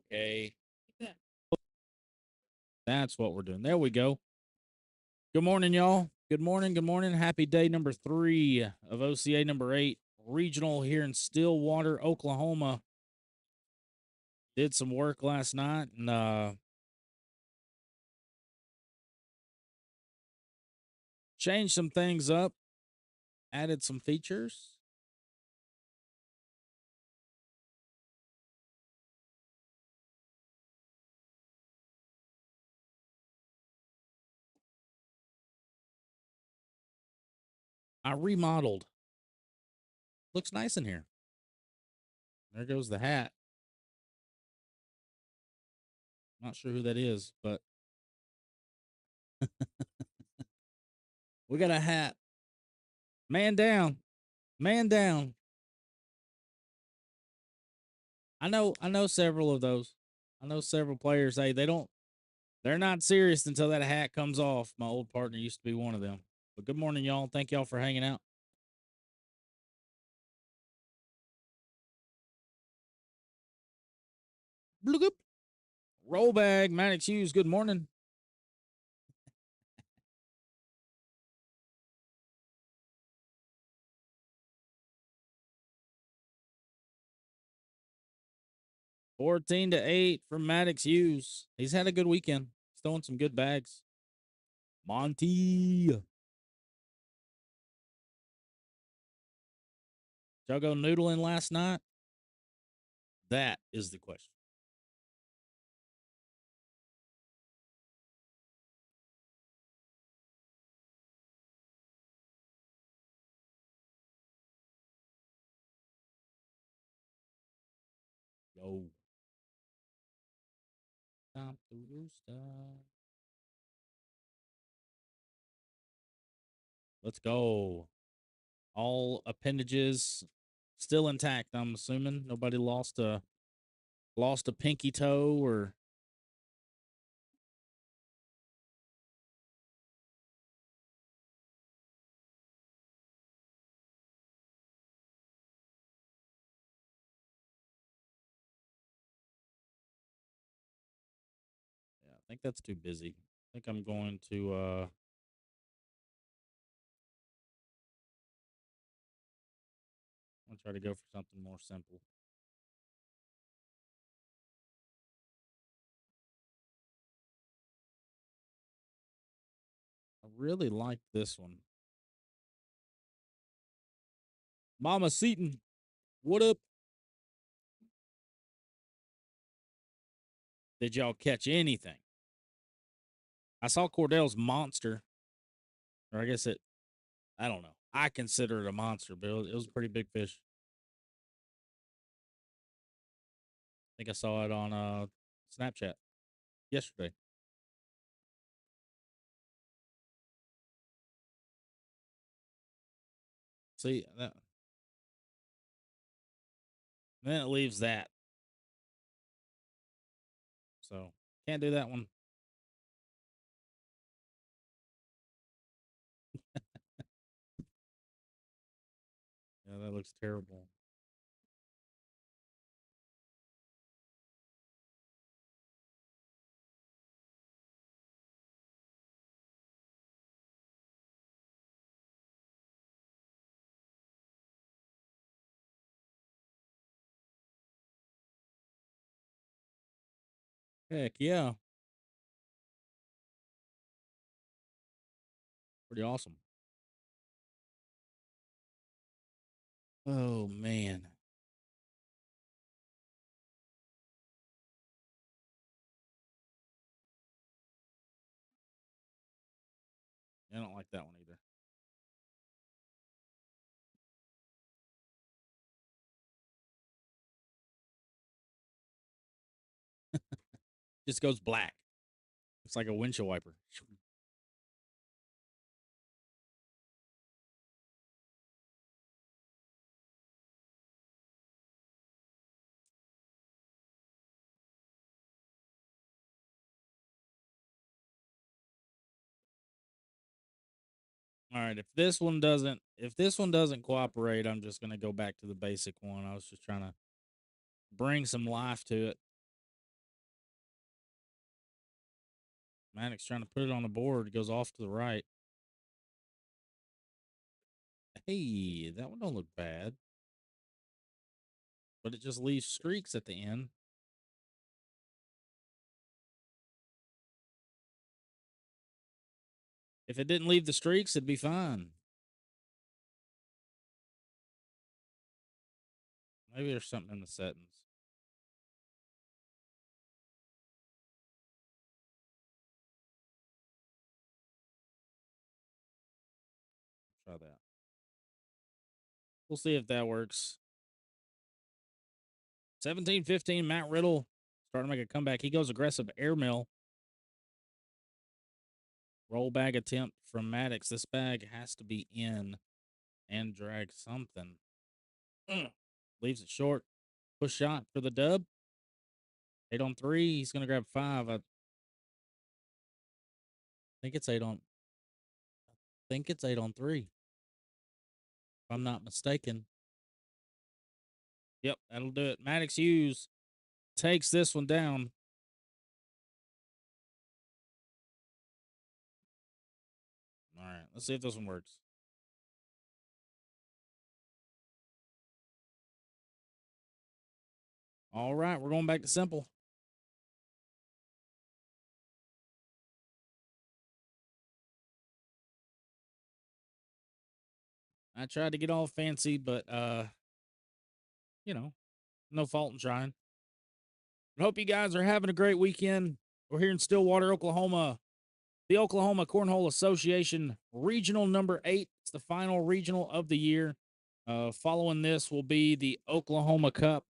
Okay. That's what we're doing. There we go. Good morning, y'all. Good morning. Good morning. Happy day number 3 of OCA number 8 regional here in Stillwater, Oklahoma. Did some work last night and changed some things up, added some features. I remodeled. Looks nice in here. There goes the hat. Not sure who that is, but we got a hat. Man down. Man down. I know several of those. I know several players. Hey, they're not serious until that hat comes off. My old partner used to be one of them. But good morning, y'all. Thank y'all for hanging out. Bloop. Roll bag, Maddox Hughes. Good morning. $14-8 for Maddox Hughes. He's had a good weekend. He's throwing some good bags. Monty. Did y'all go noodling last night? That is the question. Yo. Time to rooster. Let's go. All appendages still intact, I'm assuming. Nobody lost a pinky toe or yeah, I think that's too busy. I think I'm going to I'll try to go for something more simple. I really like this one. Mama Seaton, what up? Did y'all catch anything? I saw Cordell's monster. Or I guess I don't know. I consider it a monster, but it was a pretty big fish. I think I saw it on Snapchat yesterday. See, then it leaves that. So, can't do that one. Yeah, that looks terrible. Heck yeah. Pretty awesome. Oh, man. I don't like that one either. Just goes black. It's like a windshield wiper. All right, if this one doesn't cooperate, I'm just gonna go back to the basic one. I was just trying to bring some life to it. Maddox trying to put it on the board. It goes off to the right. Hey, that one don't look bad. But it just leaves streaks at the end. If it didn't leave the streaks, it'd be fine. Maybe there's something in the settings. Try that. We'll see if that works. 17-15, Matt Riddle starting to make a comeback. He goes aggressive airmail. Roll bag attempt from Maddox. This bag has to be in and drag something. Leaves it short. Push shot for the dub. 8 on 3. He's going to grab 5. I think it's 8 on. I think it's 8 on 3. If I'm not mistaken. Yep, that'll do it. Maddox Hughes takes this one down. All right, let's see if this one works. All right, we're going back to simple. I tried to get all fancy, but you know, no fault in trying. I hope you guys are having a great weekend. We're here in Stillwater, Oklahoma. The Oklahoma Cornhole Association Regional number 8. It's the final regional of the year. Following this will be the Oklahoma Cup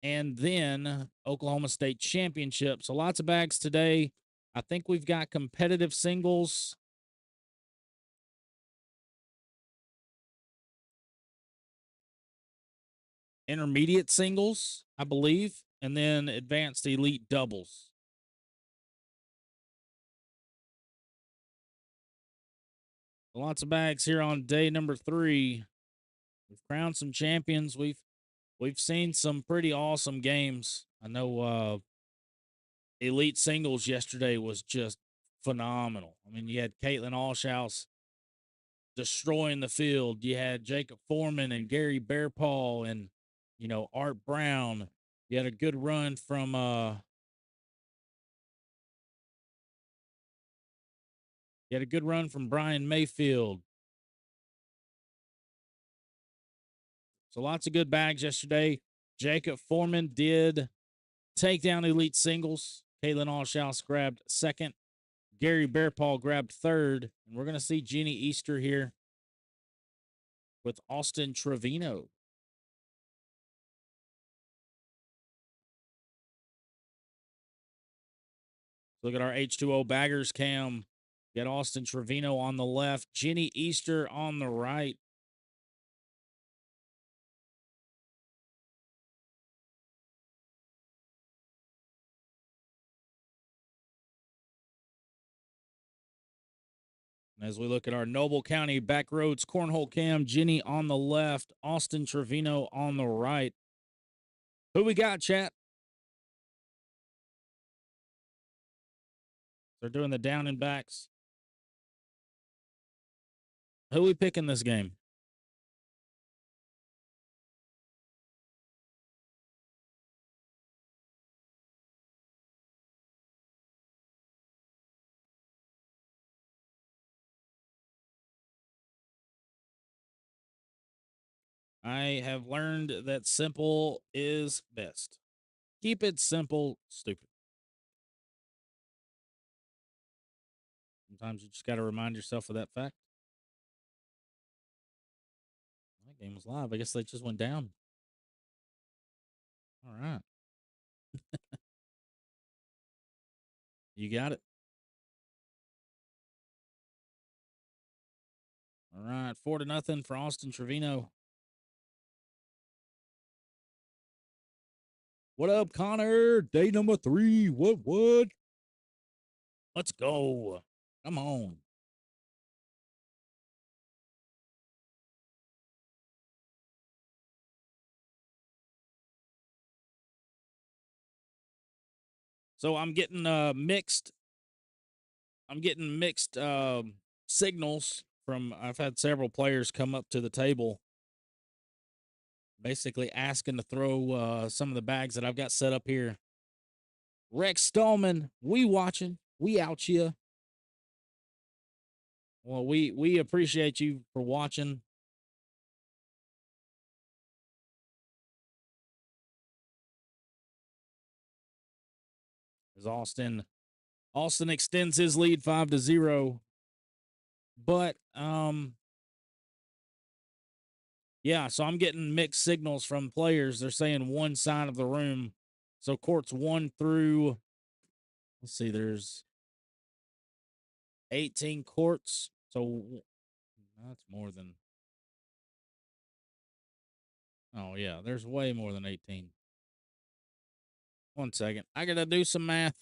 and then Oklahoma State Championship. So lots of bags today. I think we've got competitive singles. Intermediate singles, I believe, and then advanced elite doubles. Lots of bags here on day number 3. We've crowned some champions. We've seen some pretty awesome games. I know elite singles yesterday was just phenomenal. I mean, you had Caitlin ALLSHOUSE destroying the field. You had Jacob Foreman and Gary BEARPAW and Art Brown. You had a good run from Brian Mayfield. So lots of good bags yesterday. Jacob Foreman did take down elite singles. Caitlin ALLSHOUSE grabbed second. Gary BEARPAW grabbed third. And we're going to see Jeannie Easter here with Austin Trevino. Look at our H2O baggers cam. Got Austin Trevino on the left, Jeannie Easter on the right. And as we look at our Noble County Backroads Cornhole cam, Jeannie on the left, Austin Trevino on the right. Who we got, chat? They're doing the down and backs. Who we picking this game? I have learned that simple is best. Keep it simple, stupid. Sometimes you just got to remind yourself of that fact. That game was live. I guess they just went down. All right. You got it. All right. 4-0 for Austin Trevino. What up, Connor? Day number 3. What? Let's go. Come on. So I'm getting mixed I'm getting mixed signals from. I've had several players come up to the table, basically asking to throw some of the bags that I've got set up here. Rex Stallman, we watching, we out here. Well, we appreciate you for watching. As Austin extends his lead 5-0. But yeah, so I'm getting mixed signals from players. They're saying one side of the room. So courts 1 through, let's see, there's 18 courts. So that's more than, oh yeah, there's way more than 18. 1 second. I gotta do some math.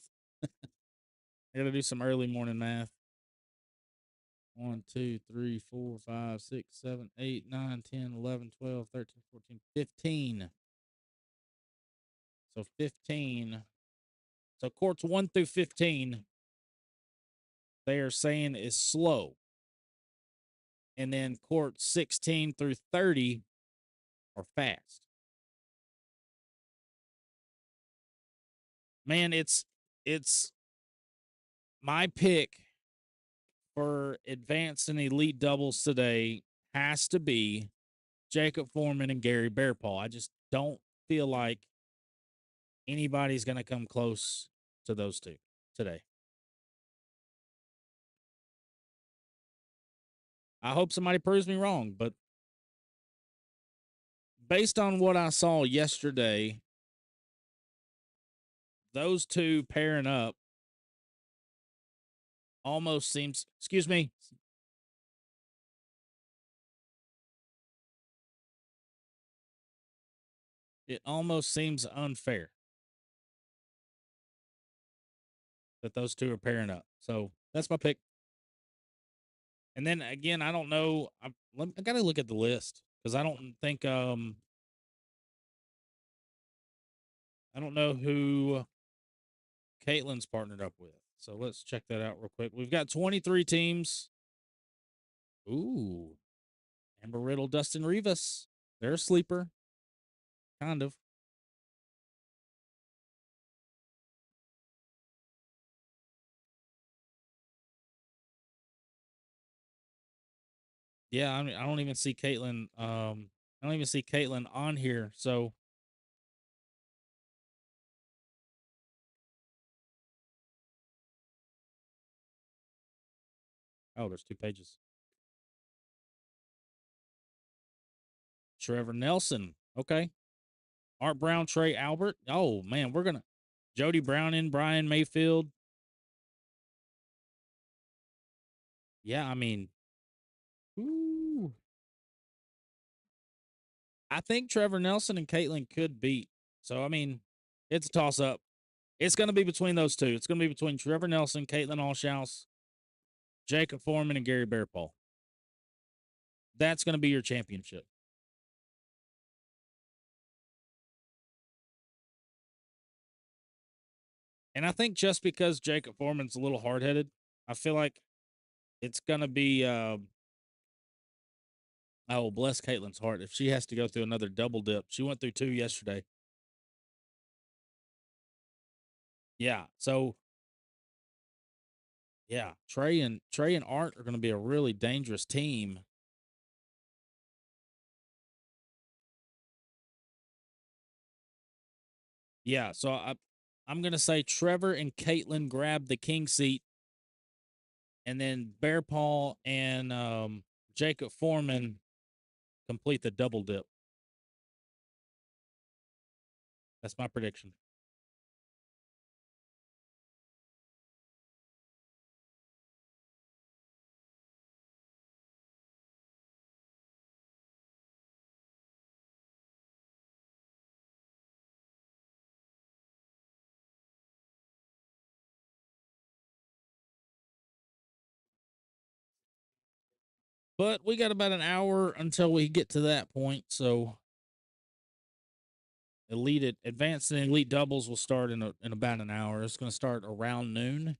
I gotta do some early morning math. 1, 2, 3, 4, 5, 6, 7, 8, 9, 10, 11, 12, 13, 14, 15. So 15. So courts 1 through 15, they are saying is slow. And then courts 16 through 30 are fast. Man, it's my pick for advanced and elite doubles today has to be Jacob Foreman and Gary Bearpaw. I just don't feel like anybody's going to come close to those two today. I hope somebody proves me wrong, but based on what I saw yesterday, those two pairing up almost seems, excuse me, it almost seems unfair that those two are pairing up. So that's my pick. And then again, I don't know. I got to look at the list because I don't think I don't know who Caitlin's partnered up with. So let's check that out real quick. We've got 23 teams. Ooh, Amber Riddle, Dustin Rivas. They're a sleeper, kind of. Yeah, I mean, I don't even see Caitlin. I don't even see Caitlin on here. So oh, there's 2 pages. Trevor Nelson. Okay. Art Brown, Trey Albert. Oh man, we're gonna Jody Browning, Brian Mayfield. Yeah, I mean, ooh, I think Trevor Nelson and Caitlin could beat. So I mean, it's a toss up. It's going to be between those two. It's going to be between Trevor Nelson, Caitlin ALLSHOUSE, Jacob Foreman, and Gary Bearpaw. That's going to be your championship. And I think just because Jacob Foreman's a little hard headed, I feel like it's going to be. Oh, bless Caitlin's heart. If she has to go through another double dip, she went through 2 yesterday. Yeah. So yeah, Trey and Art are going to be a really dangerous team. Yeah. So I'm going to say Trevor and Caitlin grab the king seat, and then Bearpaw and Jacob Foreman complete the double dip. That's my prediction. But we got about an hour until we get to that point. So advanced and elite doubles will start in about an hour. It's going to start around noon.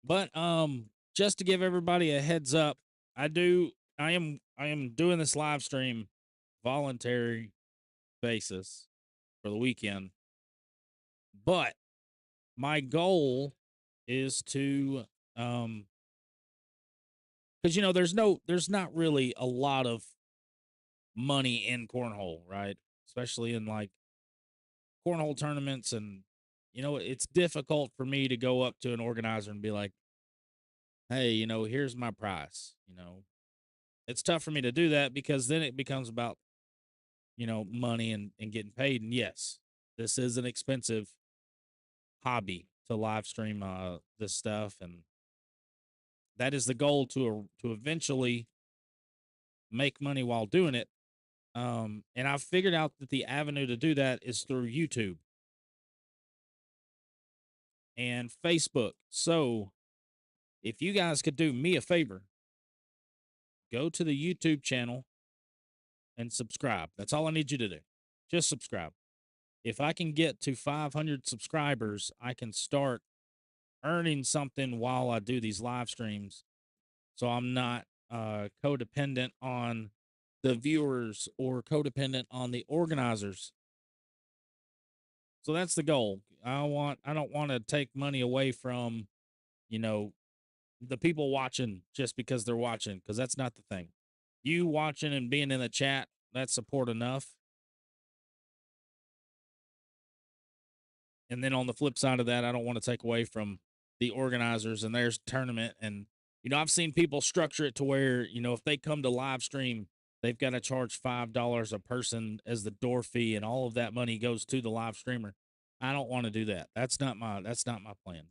But just to give everybody a heads up, I am doing this live stream voluntary basis for the weekend. But my goal is to because there's not really a lot of money in cornhole, right? Especially in like cornhole tournaments, and it's difficult for me to go up to an organizer and be like, hey, here's my price. It's tough for me to do that because then it becomes about money and getting paid. And yes, this is an expensive hobby to live stream this stuff, and that is the goal to eventually make money while doing it. And I've figured out that the avenue to do that is through YouTube and Facebook. So if you guys could do me a favor, go to the YouTube channel and subscribe. That's all I need you to do. Just subscribe. If I can get to 500 subscribers, I can start earning something while I do these live streams. So I'm not codependent on the viewers or codependent on the organizers. So that's the goal. I don't want to take money away from, the people watching just because they're watching, because that's not the thing. You watching and being in the chat, that's support enough. And then on the flip side of that, I don't want to take away from the organizers and their tournament. And, I've seen people structure it to where, if they come to live stream, they've got to charge $5 a person as the door fee, and all of that money goes to the live streamer. I don't want to do that. That's not my plan.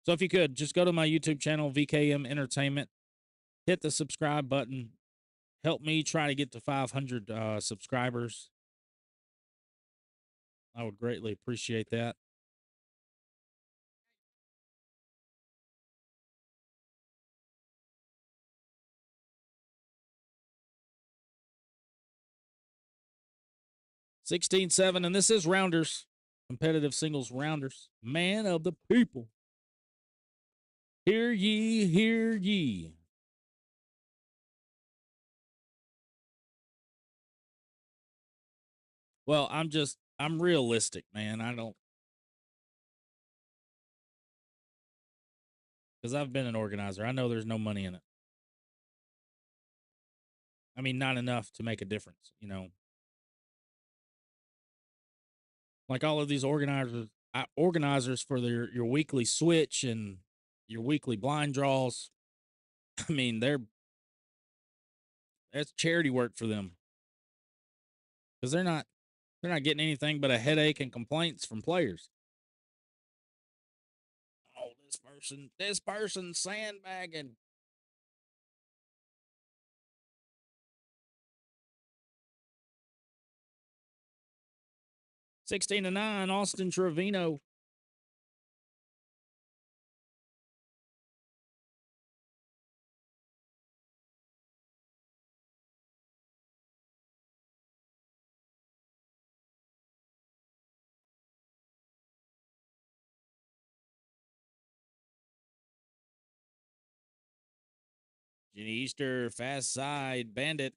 So if you could just go to my YouTube channel, VKM Entertainment, hit the subscribe button, help me try to get to 500 subscribers. I would greatly appreciate that. $16-7, and this is Rounders, competitive singles Rounders. Man of the people. Hear ye, hear ye. Well, I'm realistic, man. I don't, because I've been an organizer. I know there's no money in it. I mean, not enough to make a difference, Like all of these organizers for your weekly switch and your weekly blind draws. I mean, that's charity work for them, because they're not getting anything but a headache and complaints from players. Oh, this person sandbagging. $16-9, Austin Trevino. Jenny Easter, fast side, bandit.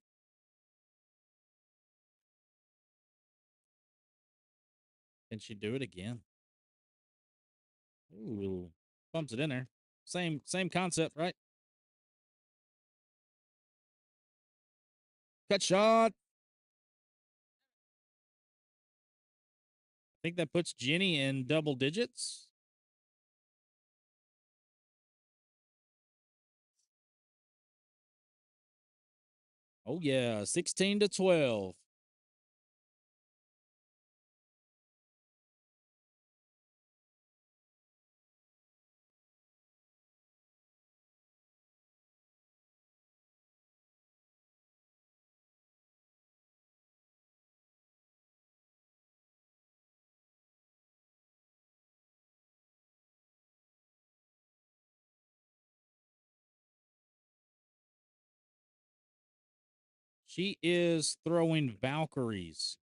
Can she do it again? Ooh, bumps it in there. Same concept, right? Cut shot. I think that puts Jenny in double digits. Oh yeah, 16-12. She is throwing Valkyries.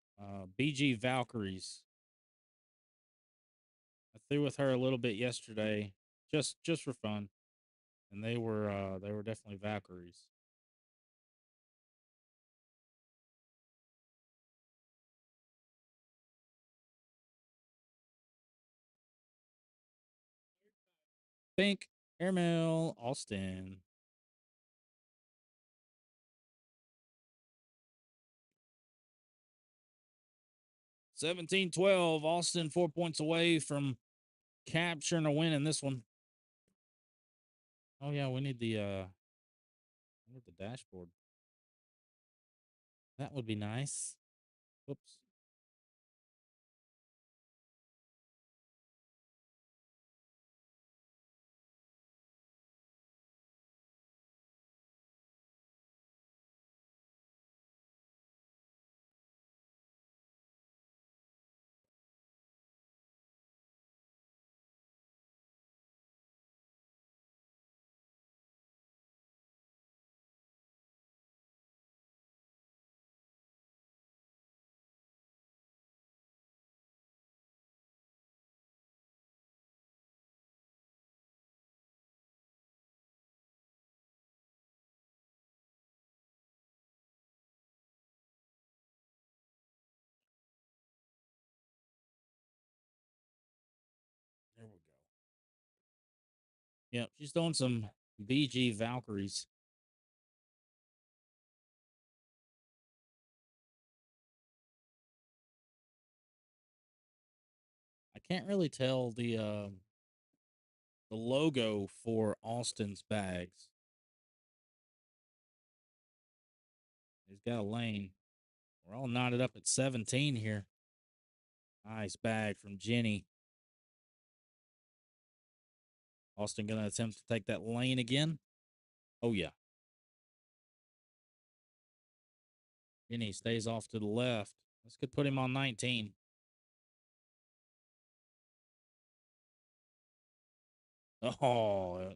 BG Valkyries. I threw with her a little bit yesterday, just for fun, and they were definitely Valkyries. Pink Airmail Austin. $17-12. Austin 4 points away from capturing a win in this one. Oh yeah, we need the dashboard. That would be nice. Whoops. There we go. Yep, she's doing some BG Valkyries. I can't really tell the logo for Austin's bags. He's got a lane. We're all knotted up at 17 here. Nice bag from Jenny. Austin going to attempt to take that lane again. Oh, yeah. Jenny stays off to the left. This could put him on 19. Oh,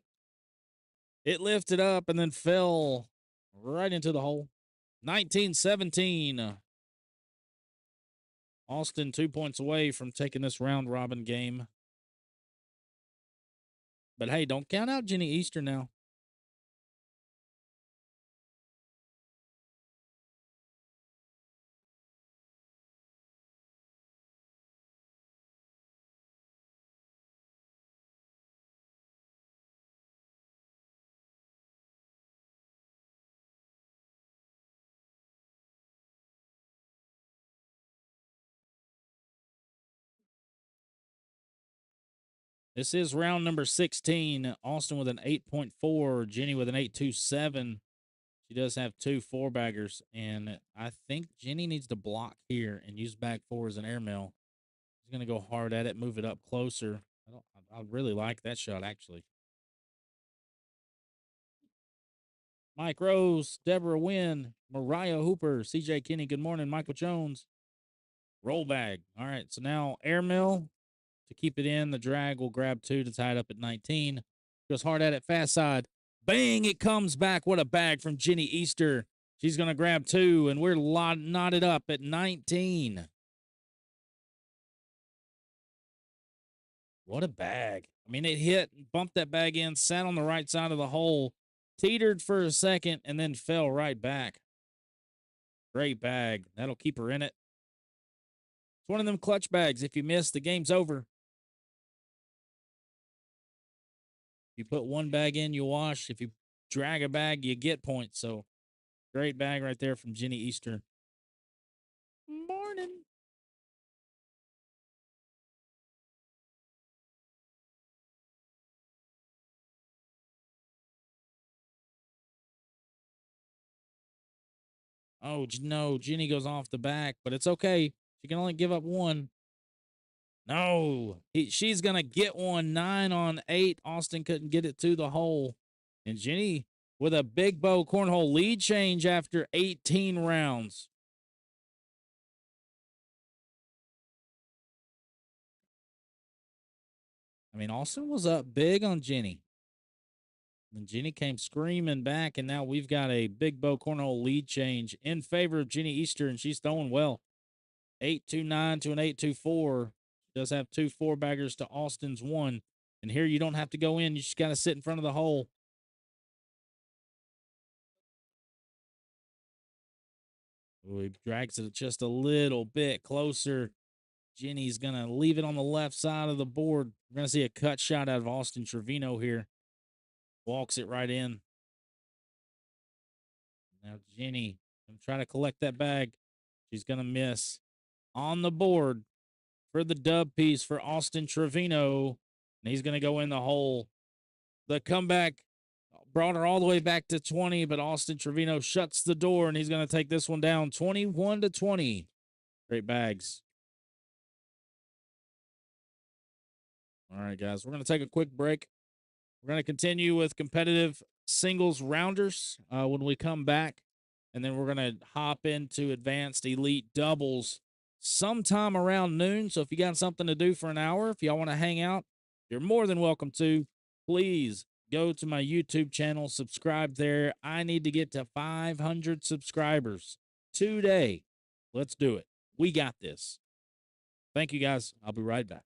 it lifted up and then fell right into the hole. 19-17. Austin 2 points away from taking this round robin game. But hey, don't count out Jenny Easter now. This is round number 16. Austin with an 8.4, Jenny with an 8.27. She does have 2 4-baggers, and I think Jenny needs to block here and use bag 4 as an airmail. She's going to go hard at it, move it up closer. I really like that shot, actually. Mike Rose, Deborah Wynn, Mariah Hooper, CJ Kinney, good morning, Michael Jones. Roll bag. All right, so now airmail to keep it in. The drag will grab 2 to tie it up at 19. Goes hard at it, fast side. Bang, it comes back. What a bag from Jenny Easter. She's going to grab 2, and we're knotted up at 19. What a bag. I mean, it hit, bumped that bag in, sat on the right side of the hole, teetered for a second, and then fell right back. Great bag. That'll keep her in it. It's one of them clutch bags. If you miss, the game's over. If you put one bag in, you wash. If you drag a bag, you get points. So great bag right there from Jenny Easter. Morning. Oh, no. Jenny goes off the back, but it's okay. She can only give up 1. No. She's going to get 1. 9 on 8. Austin couldn't get it to the hole. And Jenny with a big bow cornhole lead change after 18 rounds. I mean, Austin was up big on Jenny. And Jenny came screaming back, and now we've got a big bow cornhole lead change in favor of Jenny Easter, and she's throwing well. 829 to an 824. Does have 2 4-baggers to Austin's 1. And here you don't have to go in. You just got to sit in front of the hole. Ooh, he drags it just a little bit closer. Jenny's going to leave it on the left side of the board. We're going to see a cut shot out of Austin Trevino here. Walks it right in. Now Jenny going to try to collect that bag. She's going to miss. On the board for the dub piece for Austin Trevino. And he's going to go in the hole. The comeback brought her all the way back to 20, but Austin Trevino shuts the door, and he's going to take this one down 21 to 20. Great bags. All right, guys, we're going to take a quick break. We're going to continue with competitive singles rounders when we come back, and then we're going to hop into advanced elite doubles sometime around noon. So if you got something to do for an hour, if y'all want to hang out, you're more than welcome to. Please go to my YouTube channel, subscribe there. I need to get to 500 subscribers today. Let's do it. We got this. Thank you, guys. I'll be right back.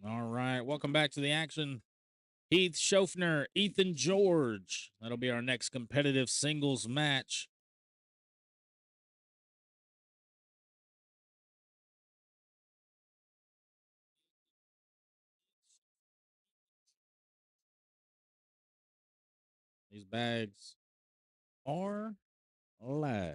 All right. Welcome back to the action. Heath Schofner, Ethan George. That'll be our next competitive singles match. These bags are live.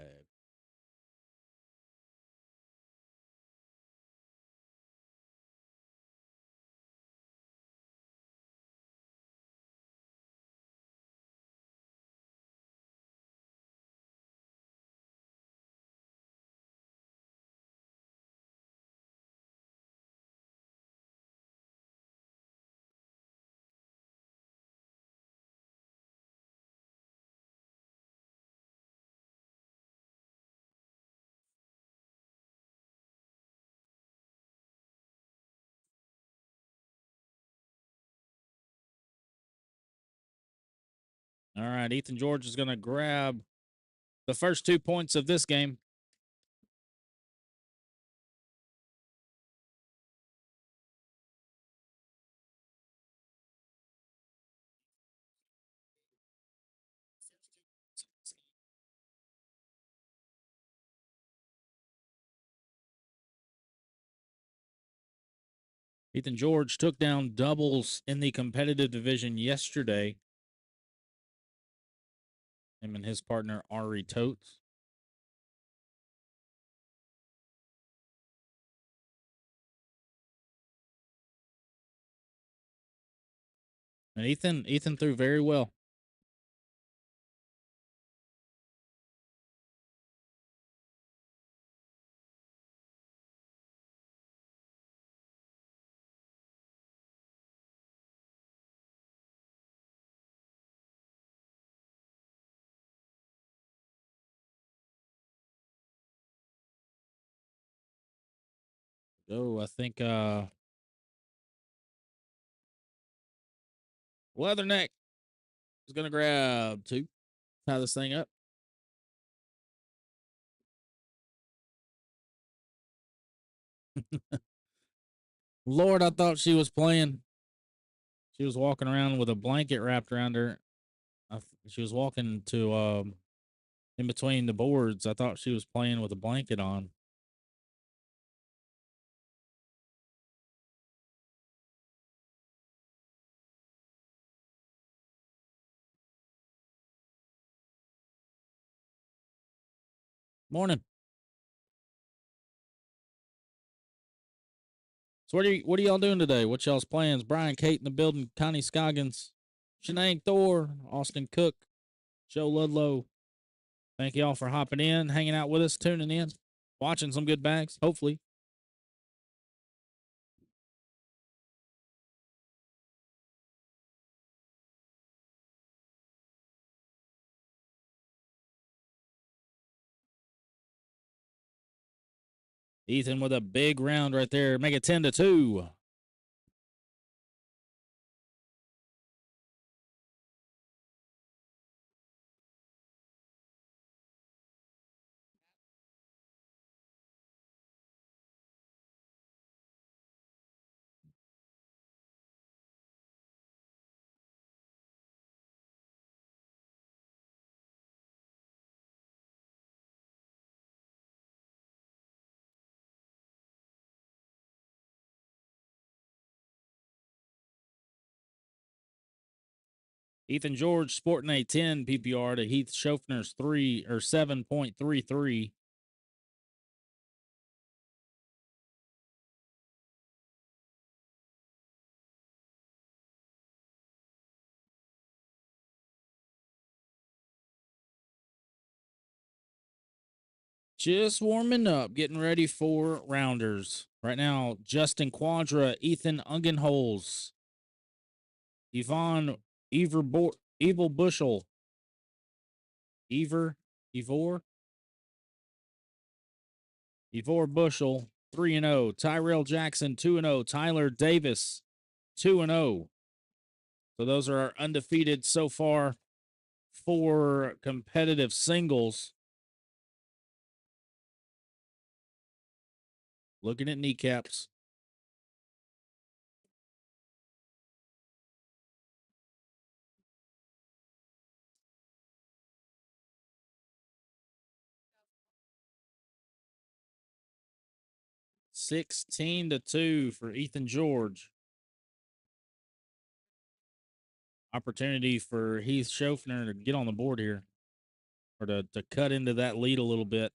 All right. Ethan George is going to grab the first 2 points of this game. Ethan George took down doubles in the competitive division yesterday. Him and his partner, Ari Totes. And Ethan threw very well. Oh, I think Leatherneck is going to grab 2. Tie this thing up. Lord, I thought she was playing. She was walking around with a blanket wrapped around her. She was walking to in between the boards. I thought she was playing with a blanket on. Morning. So what are y'all doing today? What y'all's plans? Brian Kate in the building, Connie Scoggins, Shanae Thor, Austin Cook, Joe Ludlow. Thank y'all for hopping in, hanging out with us, tuning in, watching some good bags, hopefully. Ethan with a big round right there. Make it 10-2. Ethan George sporting a 10 PPR to Heath Schofner's 7.33. Just warming up, getting ready for rounders. Right now, Justin Quadra, Ethan Ungenholz, Yvonne Evil Bushel, Ivor Bushel, 3-0. Tyrell Jackson, 2-0. Tyler Davis, 2-0. So those are our undefeated so far for competitive singles. Looking at kneecaps. 16-2 for Ethan George. Opportunity for Heath Schofner to get on the board here, or to cut into that lead a little bit.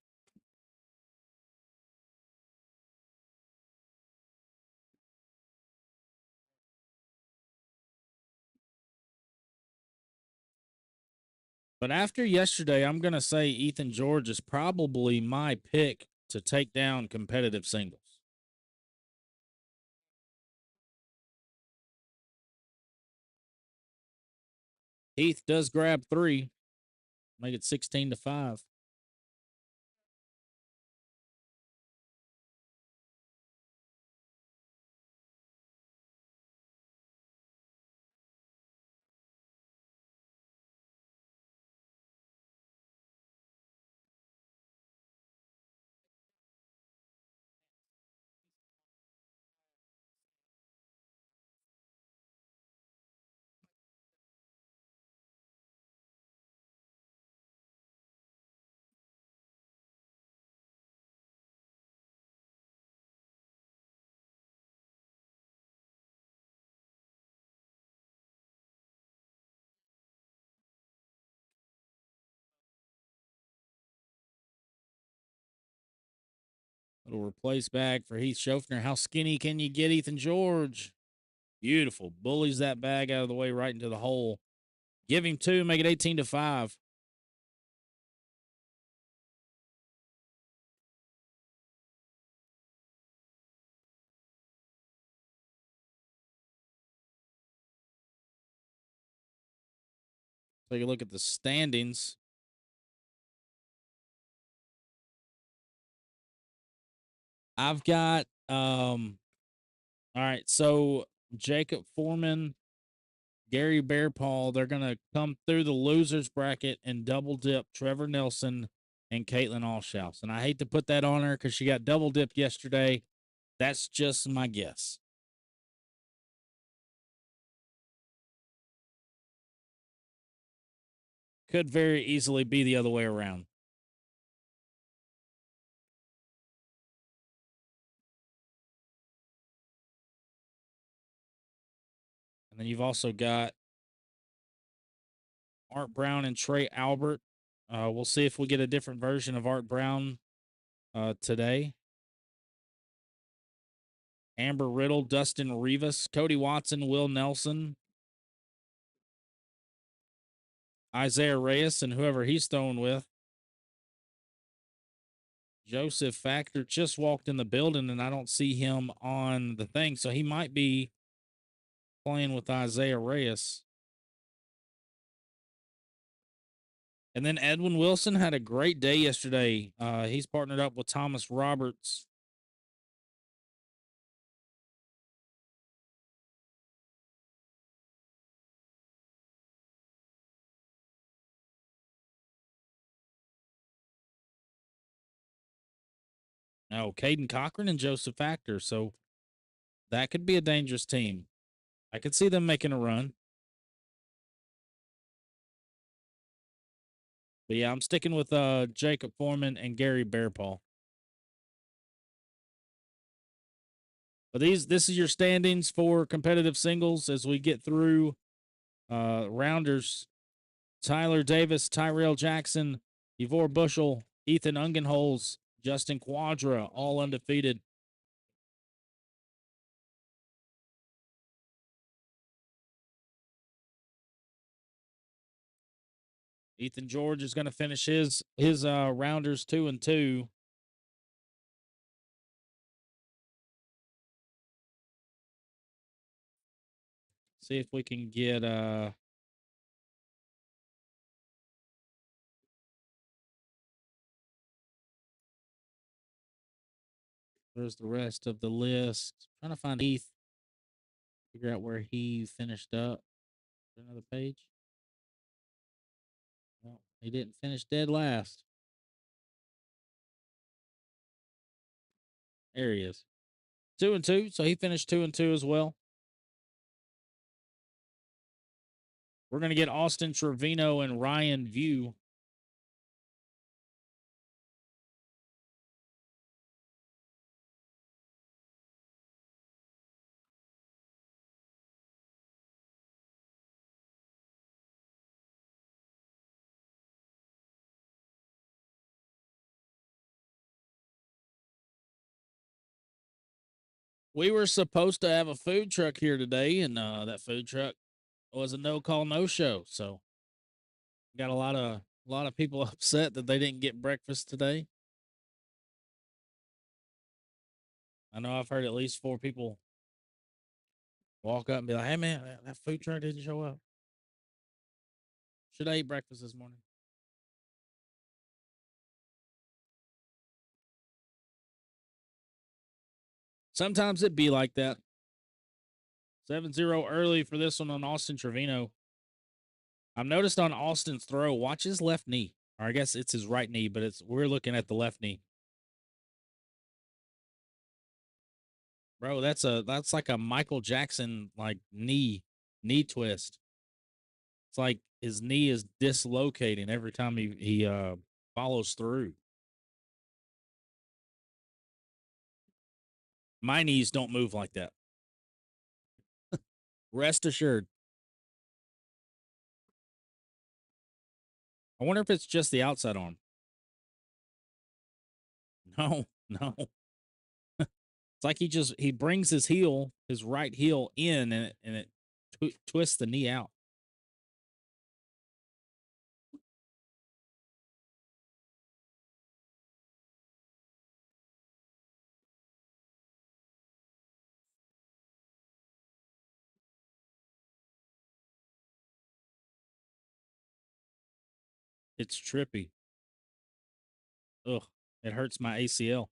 But after yesterday, I'm going to say Ethan George is probably my pick to take down competitive singles. Heath does grab 3, make it 16-5. Little replace bag for Heath Schofner. How skinny can you get, Ethan George? Beautiful. Bullies that bag out of the way right into the hole. Give him 2, make it 18-5. Take a look at the standings. I've got all right, so Jacob Foreman, Gary BEARPAW, they're gonna come through the losers bracket and double dip Trevor Nelson and Caitlin ALLSHOUSE. And I hate to put that on her because she got double dipped yesterday. That's just my guess. Could very easily be the other way around. And then you've also got Art Brown and Trey Albert. We'll see if we get a different version of Art Brown today. Amber Riddle, Dustin Rivas, Cody Watson, Will Nelson, Isaiah Reyes, and whoever he's throwing with. Joseph Factor just walked in the building, and I don't see him on the thing, so he might be playing with Isaiah Reyes. And then Edwin Wilson had a great day yesterday. He's partnered up with Thomas Roberts. Oh, Caden Cochran and Joseph Factor. So that could be a dangerous team. I could see them making a run. But yeah, I'm sticking with Jacob Foreman and Gary BEARPAW. But this is your standings for competitive singles as we get through rounders. Tyler Davis, Tyrell Jackson, Ivor Bushel, Ethan Ungenholz, Justin Quadra, all undefeated. Ethan George is going to finish his rounders 2-2. See if we can get there's the rest of the list. Trying to find Heath. Figure out where he finished up. Another page. Well, he didn't finish dead last. There he is. 2-2. So he finished 2-2 as well. We're going to get Austin Trevino and Ryan View. We were supposed to have a food truck here today, and that food truck was a no call, no show. So got a lot of people upset that they didn't get breakfast today. I know I've heard at least 4 people walk up and be like, "Hey man, that food truck didn't show up. Should I eat breakfast this morning?" Sometimes it be like that. 7-0 early for this one on Austin Trevino. I've noticed on Austin's throw, watch his left knee. Or I guess it's his right knee, but we're looking at the left knee. Bro, that's like a Michael Jackson like knee twist. It's like his knee is dislocating every time he follows through. My knees don't move like that. Rest assured. I wonder if it's just the outside arm. No, no. It's like he brings his right heel in, and it twists the knee out. It's trippy. Ugh, it hurts my ACL.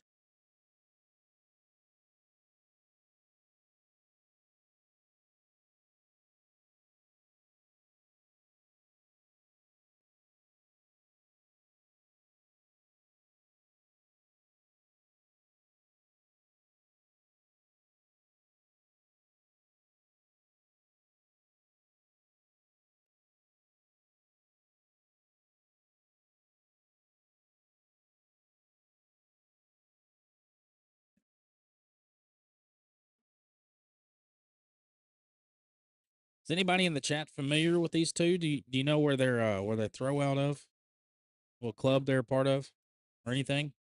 Is anybody in the chat familiar with these two? Do you know where they throw out of? What club they're a part of, or anything?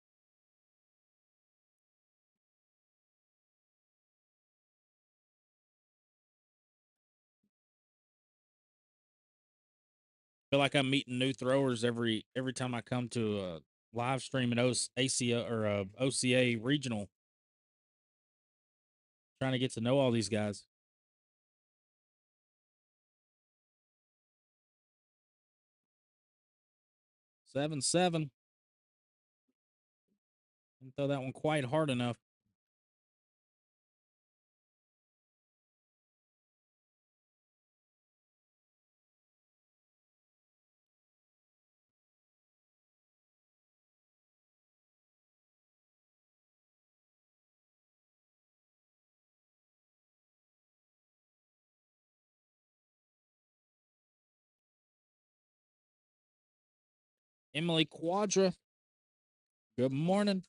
Feel like I'm meeting new throwers every time I come to a live stream at ACA or OCA regional. Trying to get to know all these guys. 7-7. Didn't throw that one quite hard enough. Emily Quadra, good morning.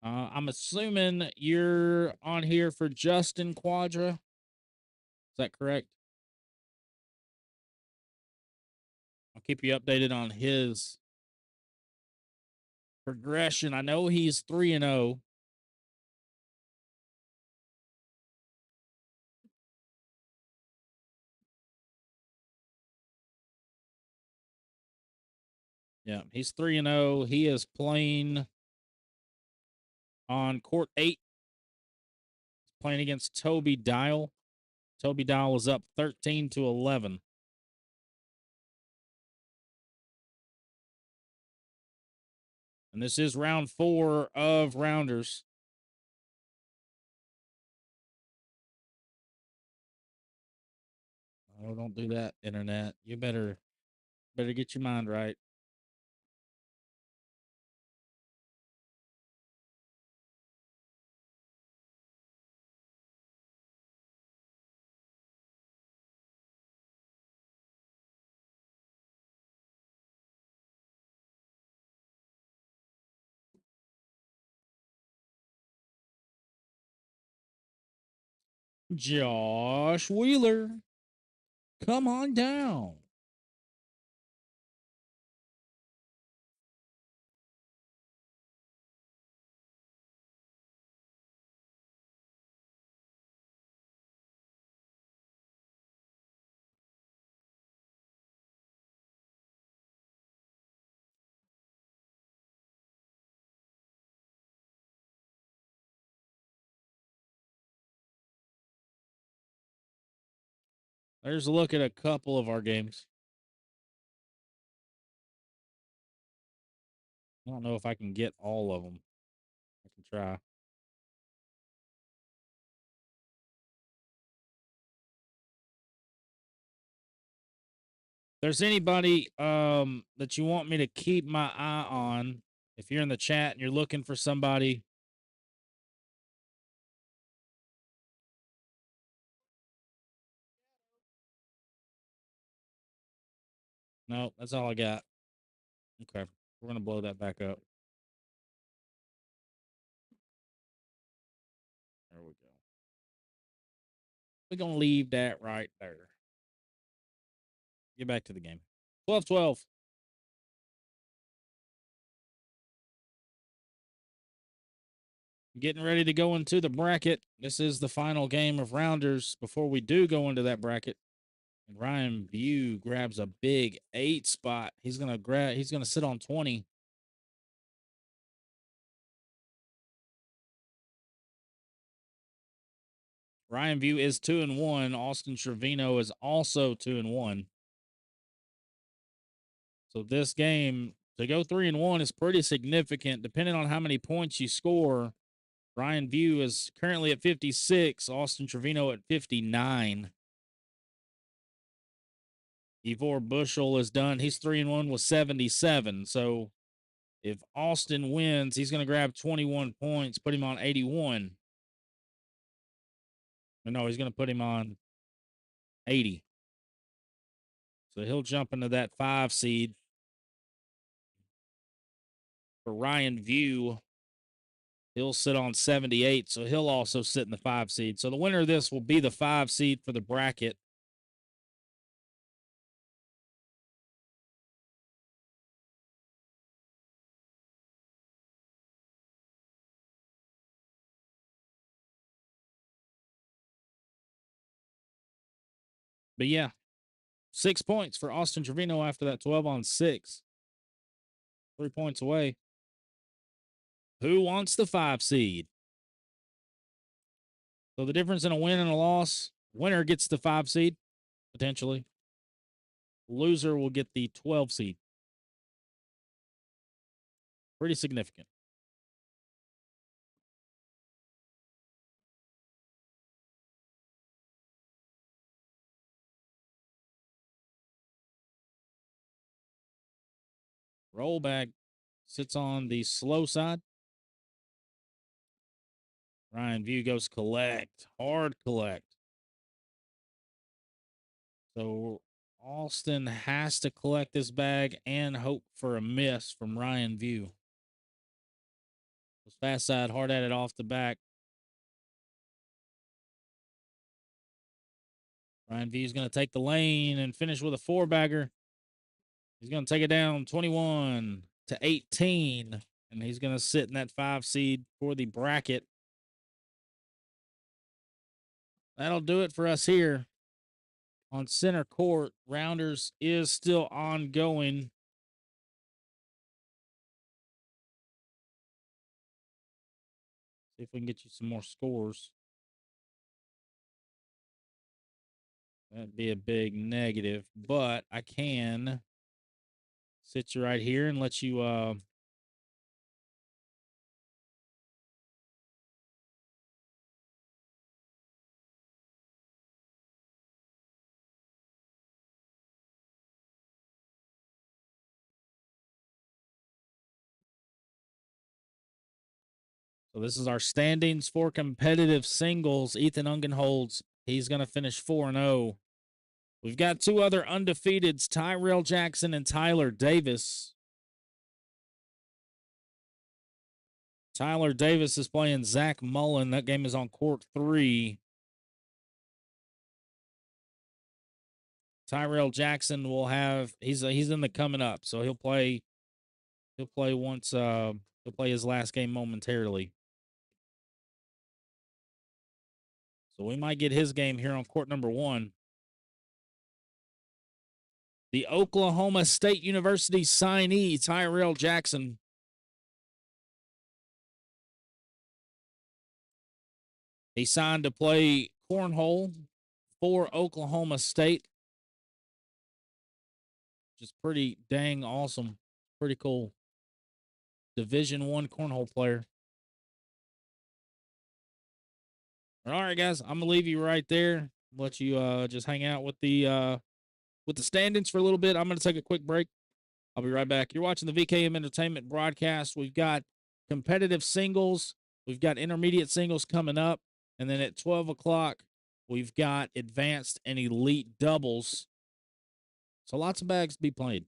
I'm assuming you're on here for Justin Quadra. Is that correct? I'll keep you updated on his progression. I know he's 3-0. Yeah, he's 3-0. He is playing on court 8. He's playing against Toby Dial. Toby Dial is up 13-11. And this is round 4 of rounders. Oh, don't do that, internet. You better get your mind right. Josh Wheeler, come on down. There's a look at a couple of our games. I don't know if I can get all of them. I can try. There's anybody that you want me to keep my eye on, if you're in the chat and you're looking for somebody. No, that's all I got. Okay. We're going to blow that back up. There we go. We're going to leave that right there. Get back to the game. 12-12. Getting ready to go into the bracket. This is the final game of rounders before we do go into that bracket. And Ryan View grabs a big 8 spot. He's gonna sit on 20. Ryan View is 2-1. Austin Trevino is also 2-1. So this game, to go 3-1 is pretty significant. Depending on how many points you score, Ryan View is currently at 56. Austin Trevino at 59. Ivor Bushel is done. He's 3-1 with 77. So if Austin wins, he's going to grab 21 points, put him on 81. No, he's going to put him on 80. So he'll jump into that 5 seed. For Ryan View, he'll sit on 78. So he'll also sit in the 5 seed. So the winner of this will be the 5 seed for the bracket. But yeah, 6 points for Austin Trevino after that 12-on-6. 3 points away. Who wants the 5 seed? So the difference in a win and a loss, winner gets the 5 seed, potentially. Loser will get the 12 seed. Pretty significant. Rollback sits on the slow side. Ryan View goes collect. Hard collect. So Austin has to collect this bag and hope for a miss from Ryan View. Fast side, hard at it off the back. Ryan View's going to take the lane and finish with a 4-bagger. He's going to take it down 21-18. And he's going to sit in that 5 seed for the bracket. That'll do it for us here on center court. Rounders is still ongoing. See if we can get you some more scores. That'd be a big negative, but I can sit you right here and let you so this is our standings for competitive singles. Ethan Ungenholz, he's going to finish 4-0. We've got 2 other undefeateds, Tyrell Jackson and Tyler Davis. Tyler Davis is playing Zach Mullen. That game is on court 3. Tyrell Jackson will have he's in the coming up, so he'll play once he'll play his last game momentarily. So we might get his game here on court number 1. The Oklahoma State University signee, Tyrell Jackson. He signed to play cornhole for Oklahoma State. Just pretty dang awesome. Pretty cool. Division I cornhole player. All right, guys, I'm gonna leave you right there. Let you just hang out with the standings for a little bit. I'm gonna take a quick break. I'll be right back. You're watching the VKM Entertainment broadcast. We've got competitive singles. We've got intermediate singles coming up. And then at 12 o'clock, we've got advanced and elite doubles. So lots of bags to be played.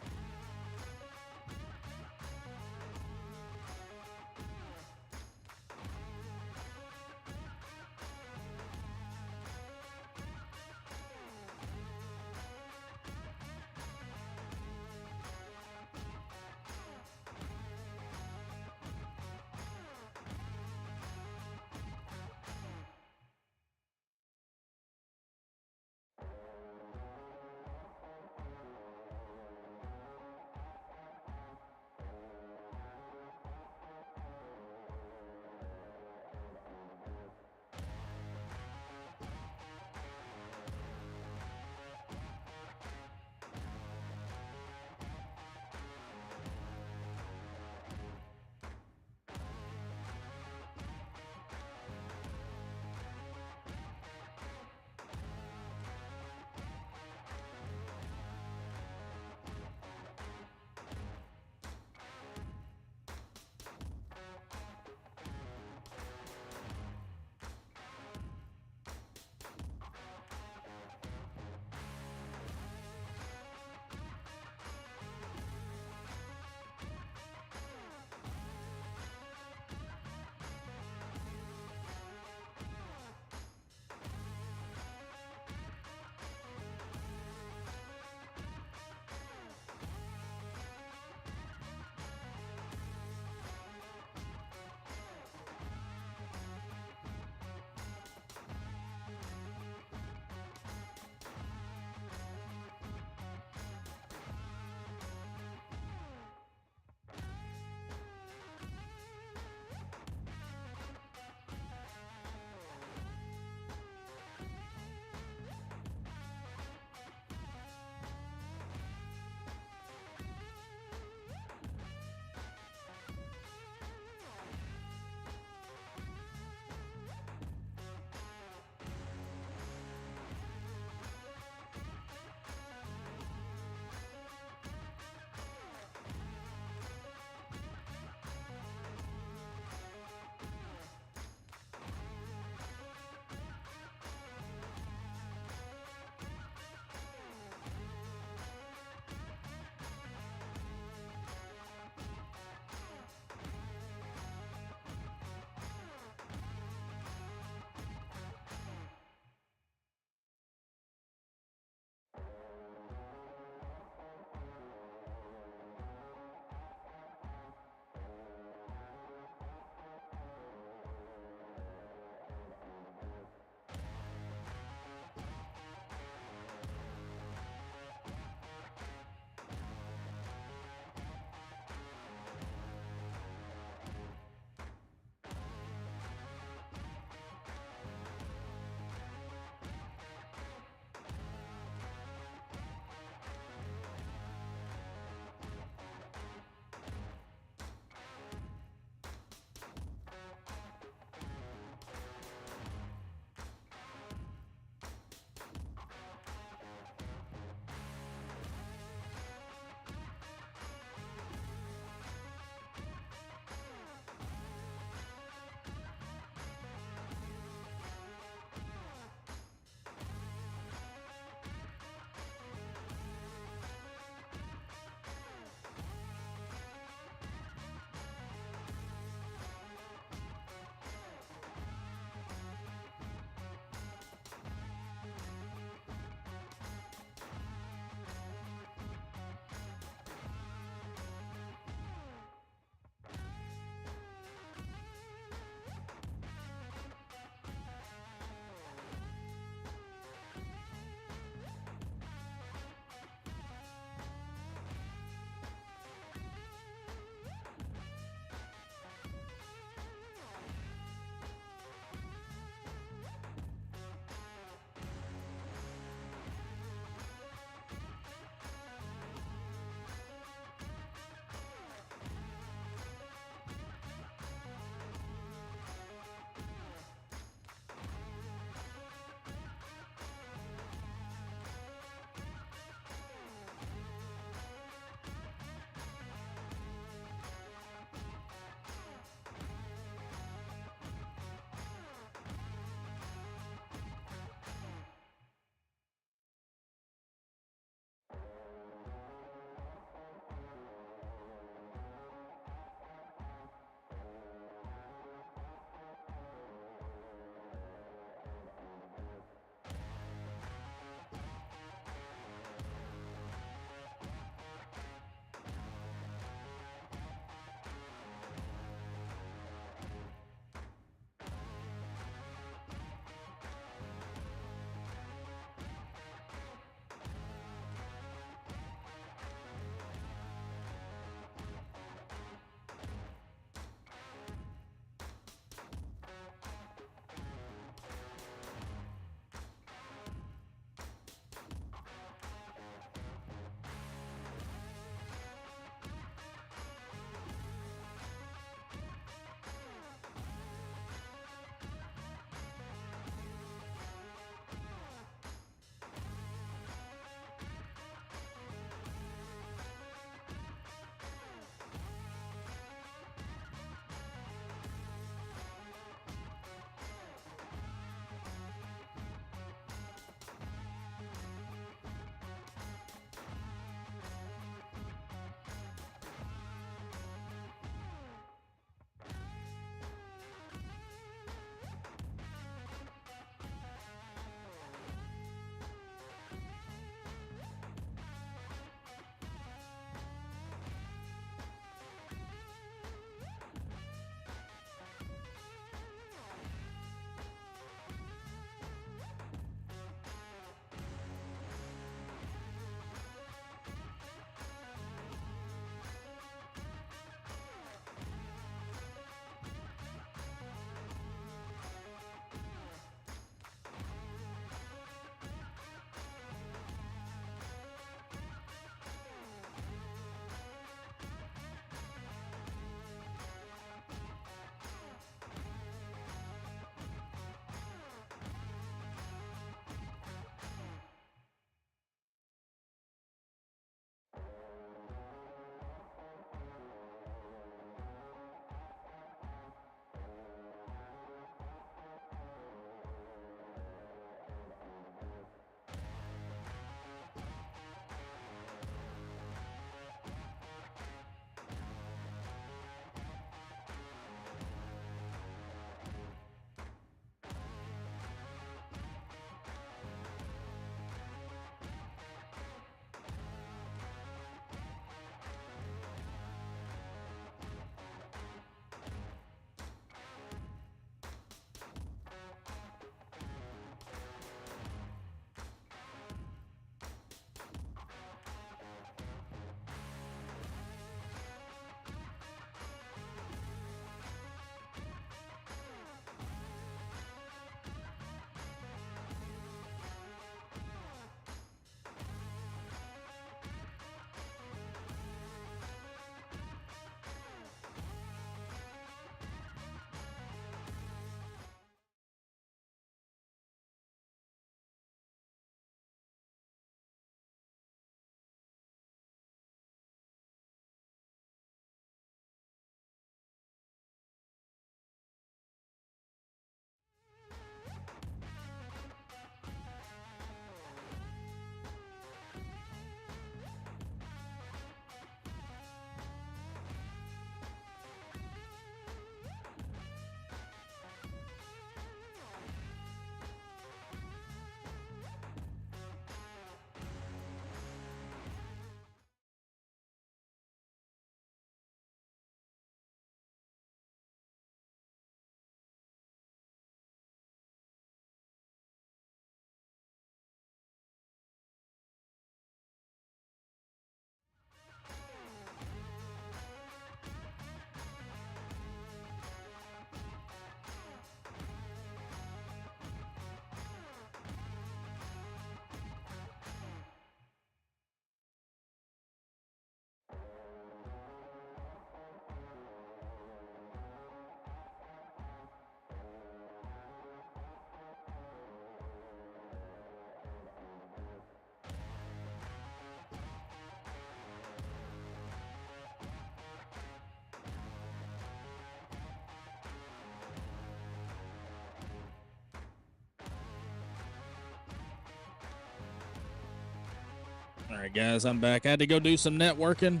All right, guys, I'm back. I had to go do some networking,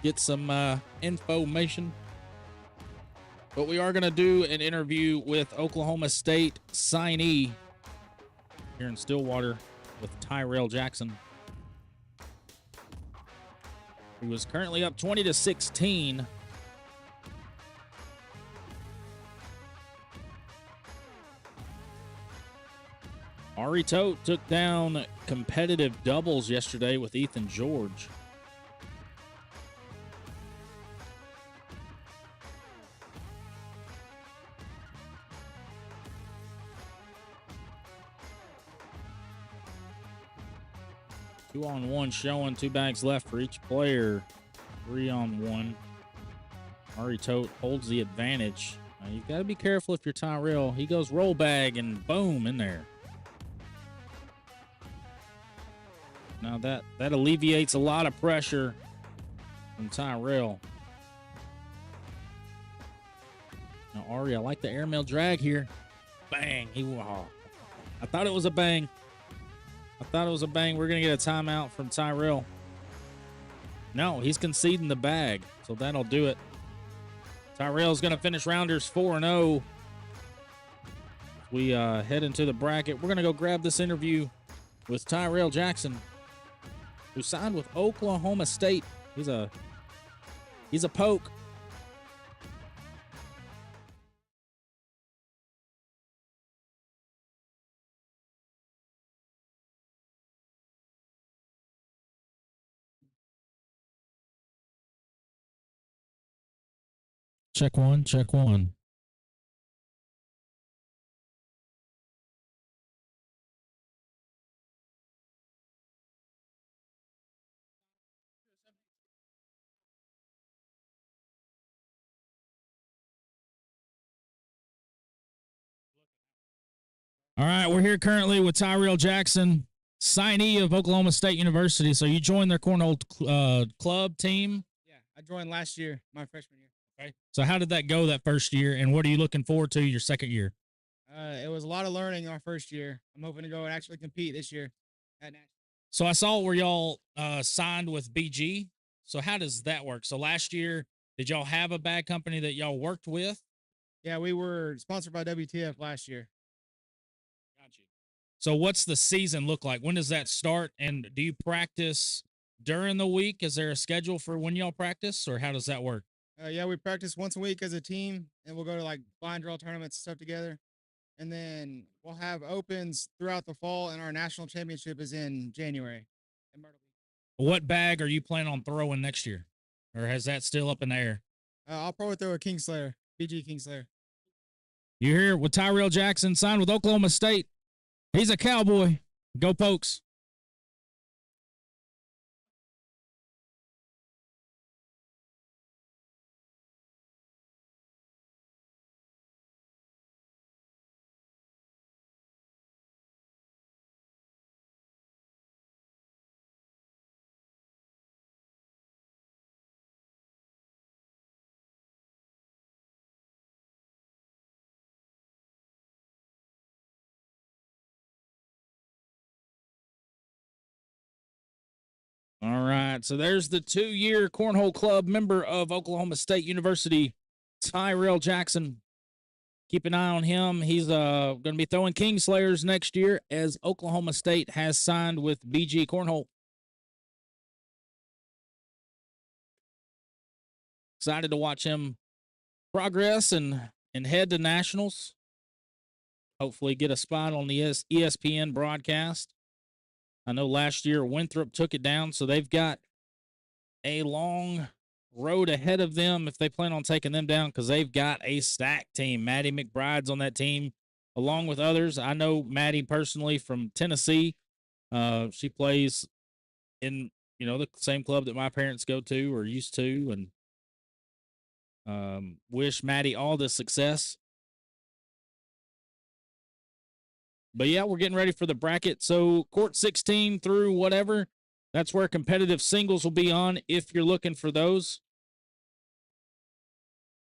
get some information. But we are going to do an interview with Oklahoma State signee here in Stillwater with Tyrell Jackson, who was currently up 20-16. Ari Tote took down competitive doubles yesterday with Ethan George. Two-on-one showing, 2 bags left for each player. 3-on-1. Ari Tote holds the advantage. Now, you've got to be careful if you're Tyrell. He goes roll bag and boom, in there. Now that alleviates a lot of pressure from Tyrell. Now Ari, I like the airmail drag here. Bang! I thought it was a bang. We're gonna get a timeout from Tyrell. No, he's conceding the bag, so that'll do it. Tyrell's gonna finish rounders 4-0. We head into the bracket. We're gonna go grab this interview with Tyrell Jackson, who signed with Oklahoma State. He's a poke. Check one, check one. All right, we're here currently with Tyrell Jackson, signee of Oklahoma State University. So you joined their Cornhole club team? Yeah, I joined last year, my freshman year. Okay. So how did that go that first year, and what are you looking forward to your second year? It was a lot of learning our first year. I'm hoping to go and actually compete this year at national. So I saw where y'all signed with BG. So how does that work? So last year, did y'all have a bag company that y'all worked with? Yeah, we were sponsored by WTF last year. Got you. So what's the season look like? When does that start? And do you practice during the week? Is there a schedule for when y'all practice, or how does that work? Yeah, we practice once a week as a team, and we'll go to like blind draw tournaments and stuff together. And then we'll have opens throughout the fall, and our national championship is in January. What bag are you planning on throwing next year? Or has that still up in the air? I'll probably throw a Kingslayer, BG Kingslayer. You're here with Tyrell Jackson, signed with Oklahoma State. He's a Cowboy. Go Pokes. All right, so there's the 2-year Cornhole Club member of Oklahoma State University, Tyrell Jackson. Keep an eye on him. He's going to be throwing Kingslayers next year, as Oklahoma State has signed with BG Cornhole. Excited to watch him progress and head to nationals. Hopefully get a spot on the ESPN broadcast. I know last year Winthrop took it down, so they've got a long road ahead of them if they plan on taking them down, because they've got a stacked team. Maddie McBride's on that team, along with others. I know Maddie personally from Tennessee. She plays in, the same club that my parents go to or used to, and wish Maddie all the success. But yeah, we're getting ready for the bracket. So court 16 through whatever, that's where competitive singles will be on if you're looking for those.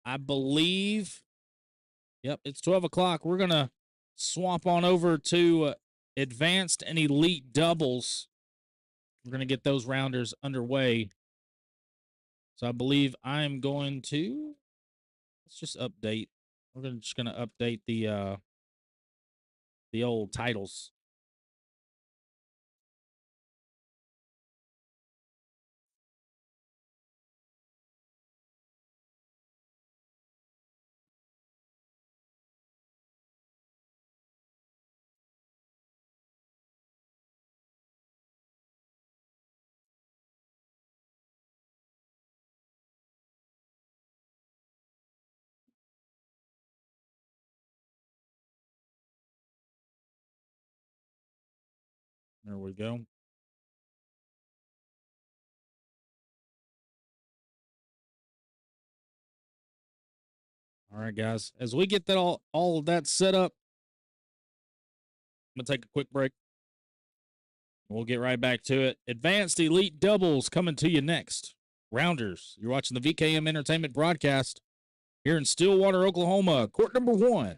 I believe, yep, it's 12 o'clock. We're going to swap on over to advanced and elite doubles we're going to get those rounders underway. So I believe I'm going to, let's just update. We're just going to update the old titles. There we go. All right, guys. As we get that all of that set up, I'm gonna take a quick break. We'll get right back to it. Advanced Elite Doubles coming to you next. Rounders. You're watching the VKM Entertainment broadcast here in Stillwater, Oklahoma. Court number 1.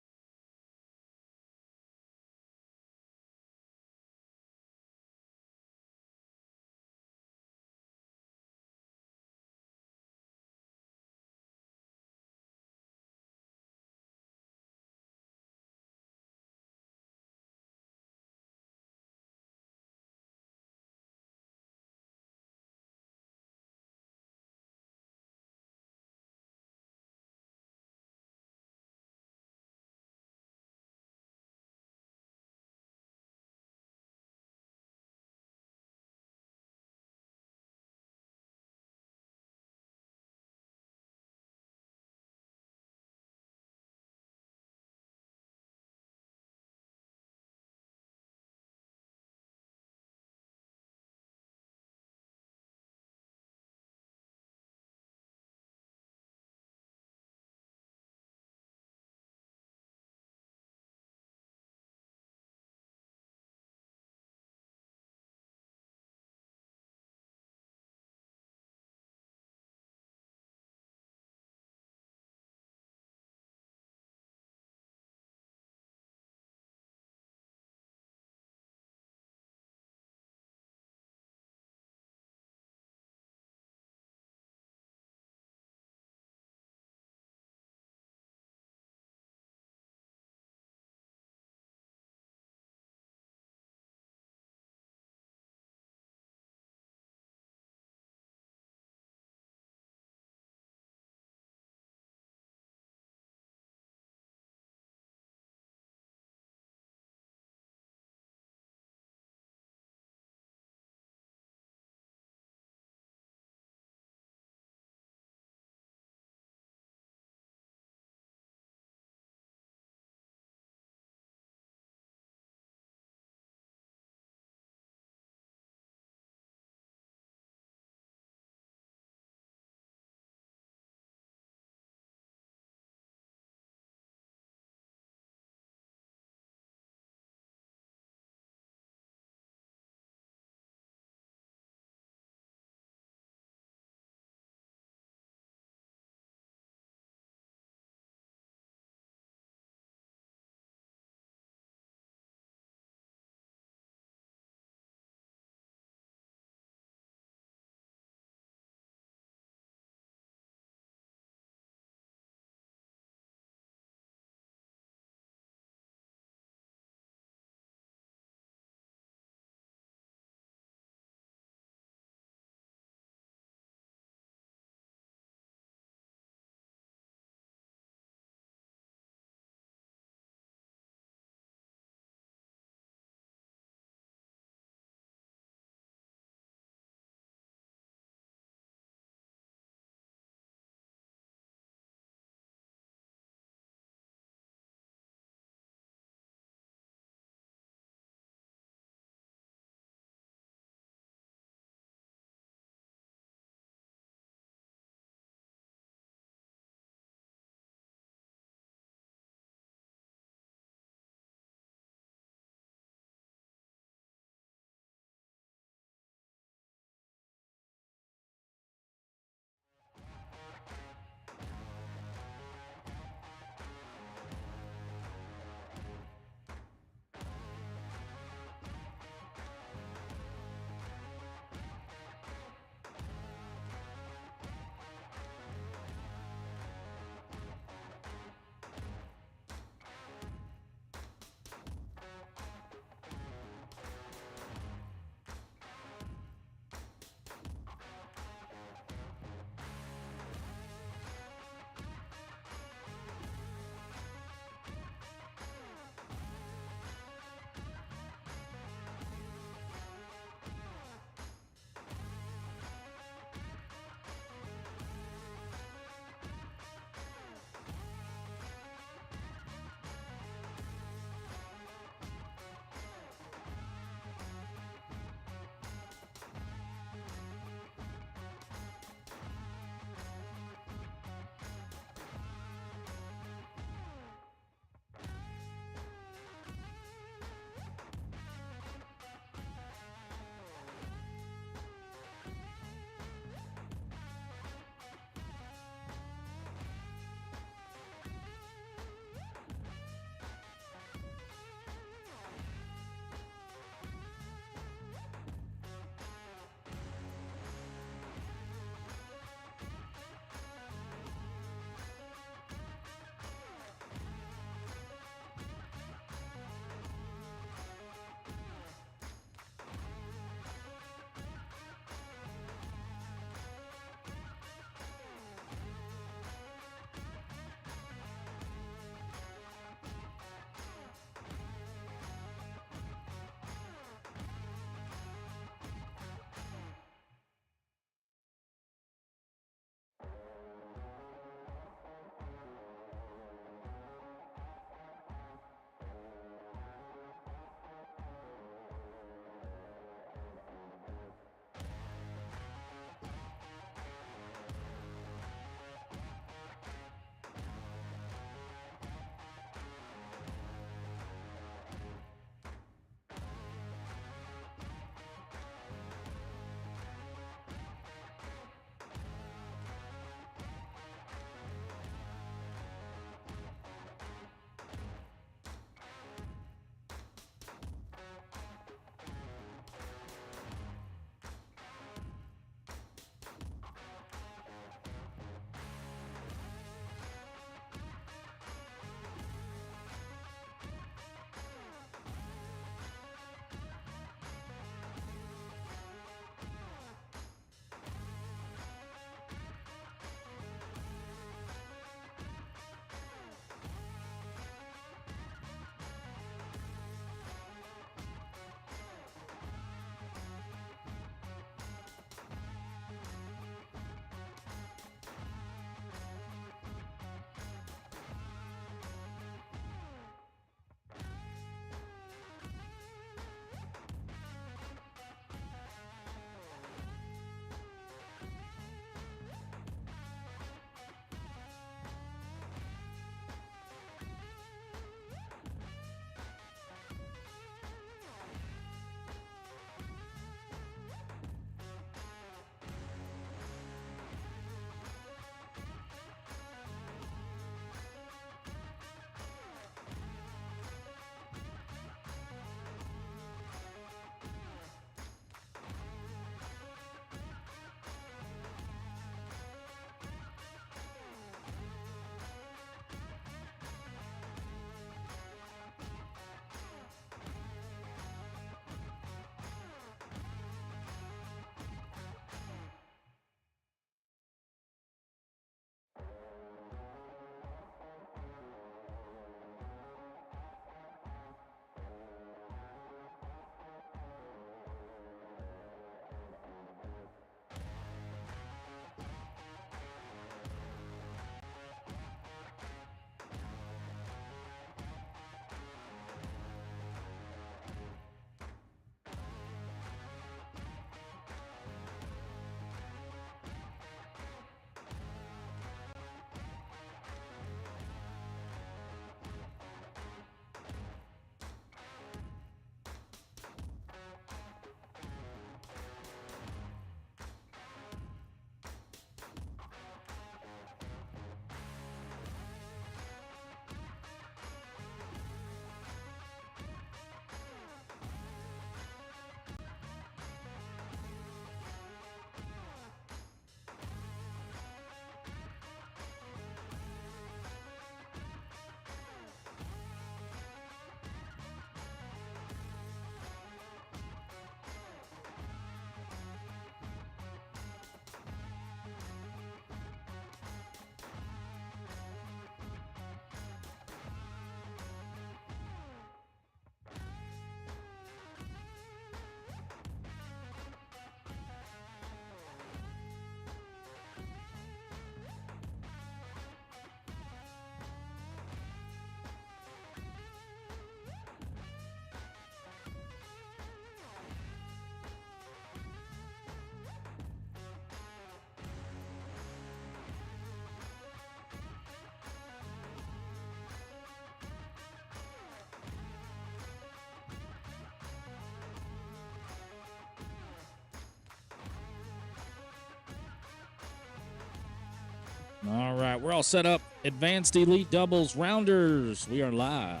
All right, we're all set up. Advanced Elite Doubles Rounders. We are live.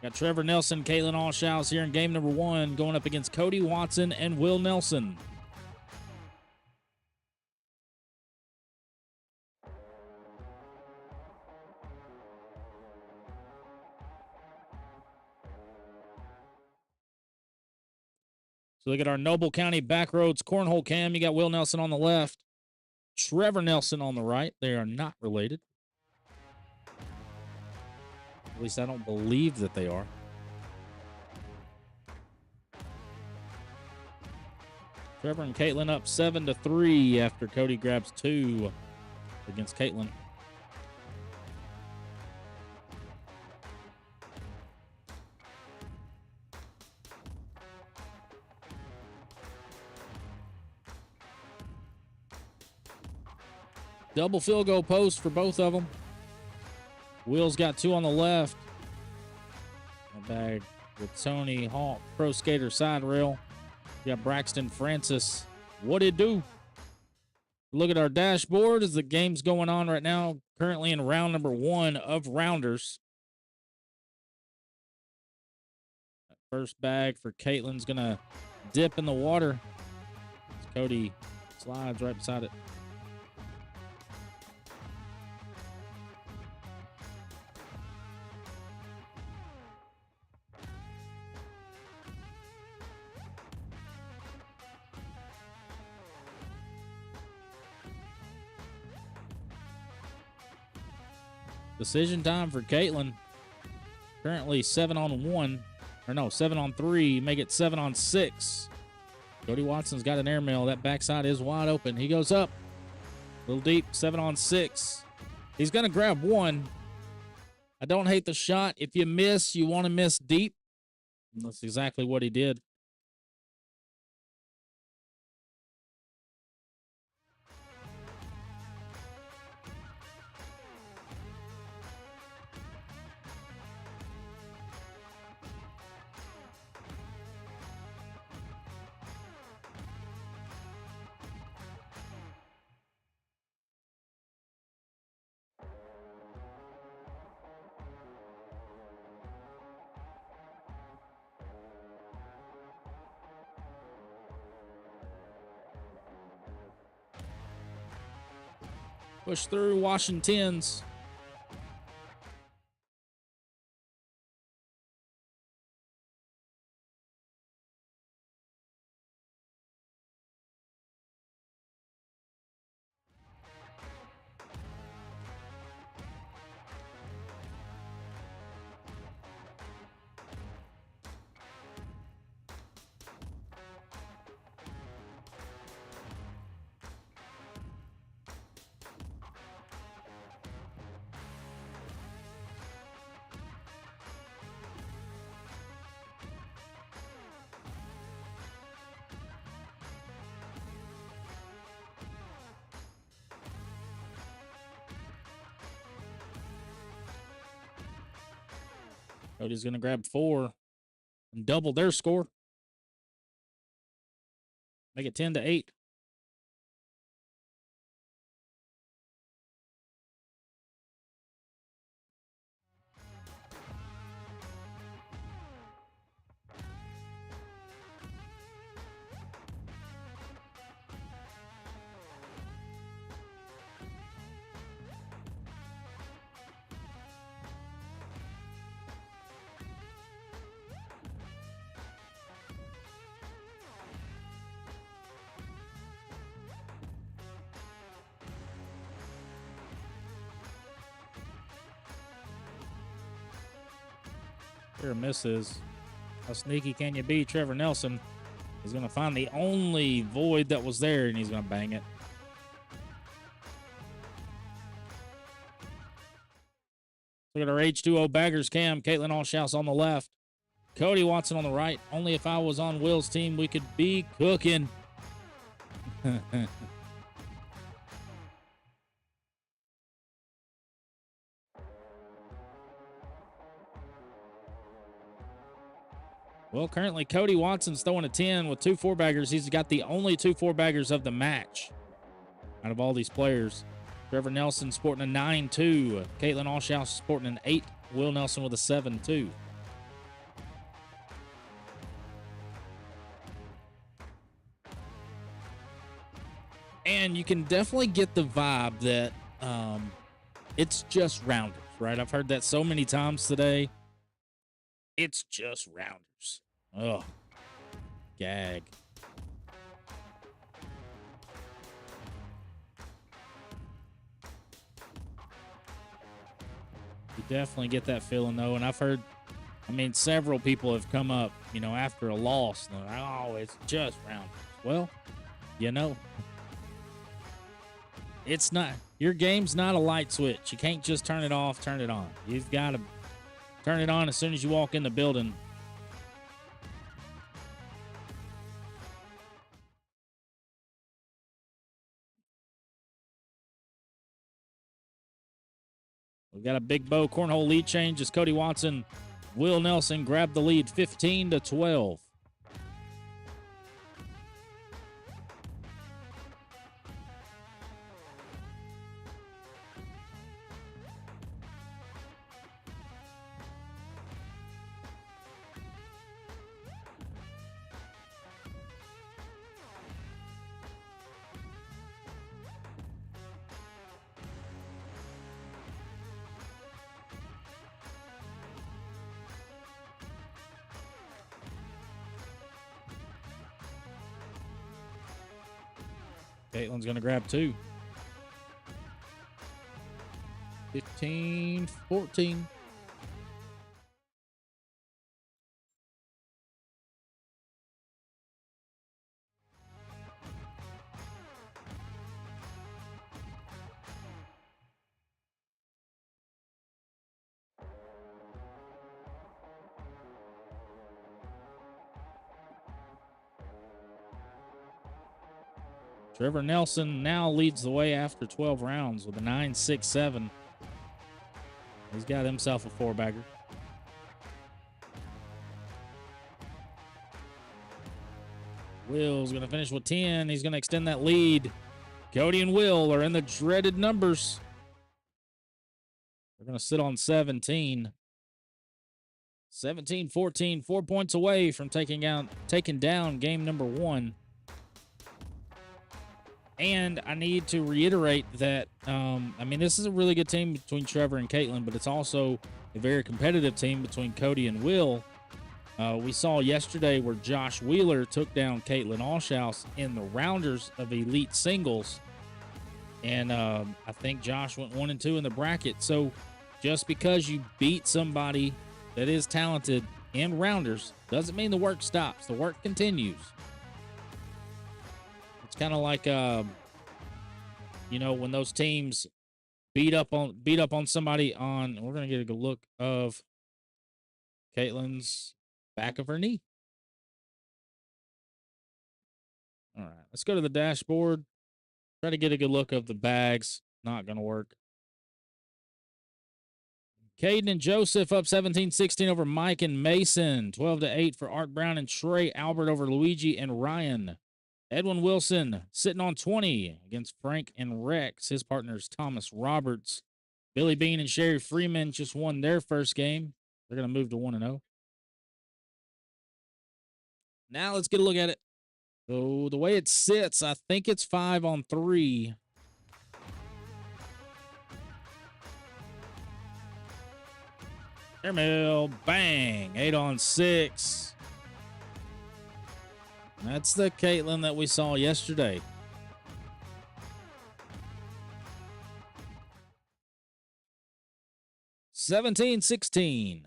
Got Trevor Nelson, Caitlin ALLSHOUSE here in game number 1, going up against Cody Watson and Will Nelson. So look at our Noble County Backroads Cornhole cam. You got Will Nelson on the left, Trevor Nelson on the right. They are not related. At least I don't believe that they are. Trevor and Caitlin up 7-3 after Cody grabs 2 against Caitlin. Double field goal post for both of them. Will's got 2 on the left. A bag with Tony Hawk, Pro Skater side rail. You got Braxton Francis. What it do? Look at our dashboard as the game's going on right now. Currently in round number 1 of Rounders. That first bag for Caitlin's going to dip in the water. Cody slides right beside it. Decision time for Caitlin. Currently 7-on-1. Or no, 7-on-3. Make it 7-on-6. Cody Watson's got an airmail. That backside is wide open. He goes up. A little deep. 7-on-6. He's going to grab 1. I don't hate the shot. If you miss, you want to miss deep. And that's exactly what he did. Push through Washington's. Cody's going to grab 4 and double their score. Make it 10-8. Here misses. How sneaky can you be? Trevor Nelson is going to find the only void that was there, and he's going to bang it. Look at our H2O baggers cam. Caitlin ALLSHOUSE on the left. Cody Watson on the right. Only if I was on Will's team, we could be cooking. Well, currently Cody Watson's throwing a 10 with 2 4-baggers. He's got the only 2 4-baggers of the match. out of all these players. Trevor Nelson sporting a 9-2. Caitlin Allshouse sporting an 8. Will Nelson with a 7-2. And you can definitely get the vibe that it's just rounders, right? I've heard that so many times today. It's just rounders. Ugh. Gag. You definitely get that feeling, though. And I've heard, I mean, several people have come up, you know, after a loss. And they're like, oh, it's just rounders. Well, you know, it's not, your game's not a light switch. You can't just turn it off, turn it on. You've got to turn it on as soon as you walk in the building. We've got a big bow cornhole lead change as Cody Watson, Will Nelson grabbed the lead 15-12. Caitlin's going to grab 2. 15-14. Trevor Nelson now leads the way after 12 rounds with a 9.67. He's got himself a 4-bagger. Will's going to finish with 10. He's going to extend that lead. Cody and Will are in the dreaded numbers. They're going to sit on 17. 17-14, 4 points away from taking down game number 1. And I need to reiterate that, I mean, this is a really good team between Trevor and Caitlin, but it's also a very competitive team between Cody and Will. We saw yesterday where Josh Wheeler took down Caitlin Allshouse in the rounders of elite singles. And I think Josh went 1-2 in the bracket. So just because you beat somebody that is talented in rounders doesn't mean the work stops. The work continues. It's kind of like, you know, when those teams beat up on somebody on. We're gonna get a good look of Caitlin's back of her knee. All right, let's go to the dashboard. Try to get a good look of the bags. Not gonna work. Caden and Joseph up 17-16 over Mike and Mason. 12-8 for Art Brown and Trey Albert over Luigi and Ryan. Edwin Wilson sitting on 20 against Frank and Rex. His partners Thomas Roberts. Billy Bean and Sherry Freeman just won their first game. They're going to move to 1-0. Now let's get a look at it. So the way it sits, I think it's 5-on-3. Airmail, bang, 8-on-6. That's the Caitlin that we saw yesterday. 17-16.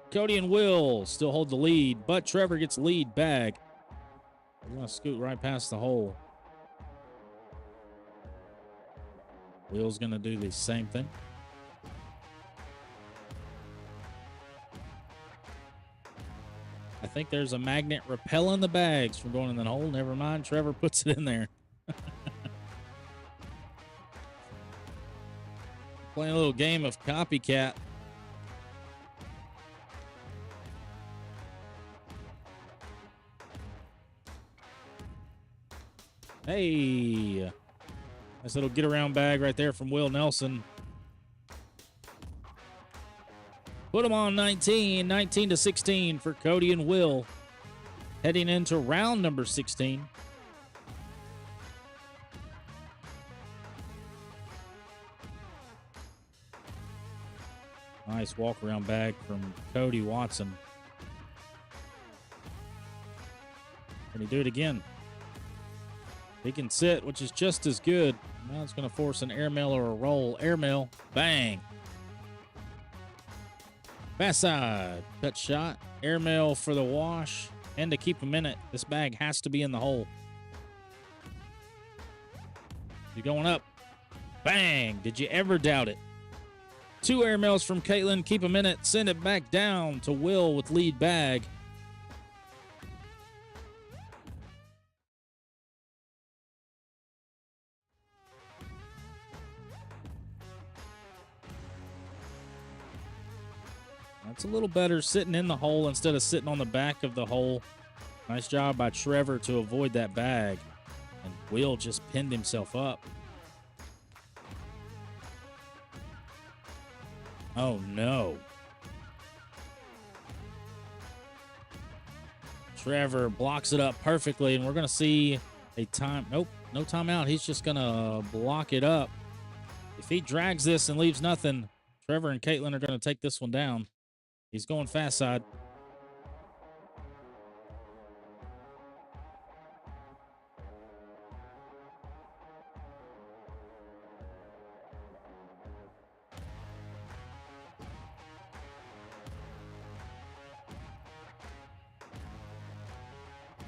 Cody and Will still hold the lead, but Trevor gets lead bag. We're going to scoot right past the hole. Will's going to do the same thing. I think there's a magnet repelling the bags from going in that hole. Never mind, Trevor puts it in there. Playing a little game of copycat. Hey. Nice little get around bag right there from Will Nelson. Put him on 19, 19 to 16 for Cody and Will. Heading into round number 16. Nice walk around bag from Cody Watson. Can he do it again? He can sit, which is just as good. Now it's going to force an airmail or a roll. Airmail, bang. Fast side, cut shot. Airmail for the wash. And to keep him in it, this bag has to be in the hole. You're going up. Bang. Did you ever doubt it? 2 airmails from Caitlin. Keep him in it. Send it back down to Will with lead bag. That's a little better sitting in the hole instead of sitting on the back of the hole. Nice job by Trevor to avoid that bag. And Will just pinned himself up. Oh, no. Trevor blocks it up perfectly, and we're going to see a time. Nope, no timeout. He's just going to block it up. If he drags this and leaves nothing, Trevor and Caitlin are going to take this one down. He's going fast side.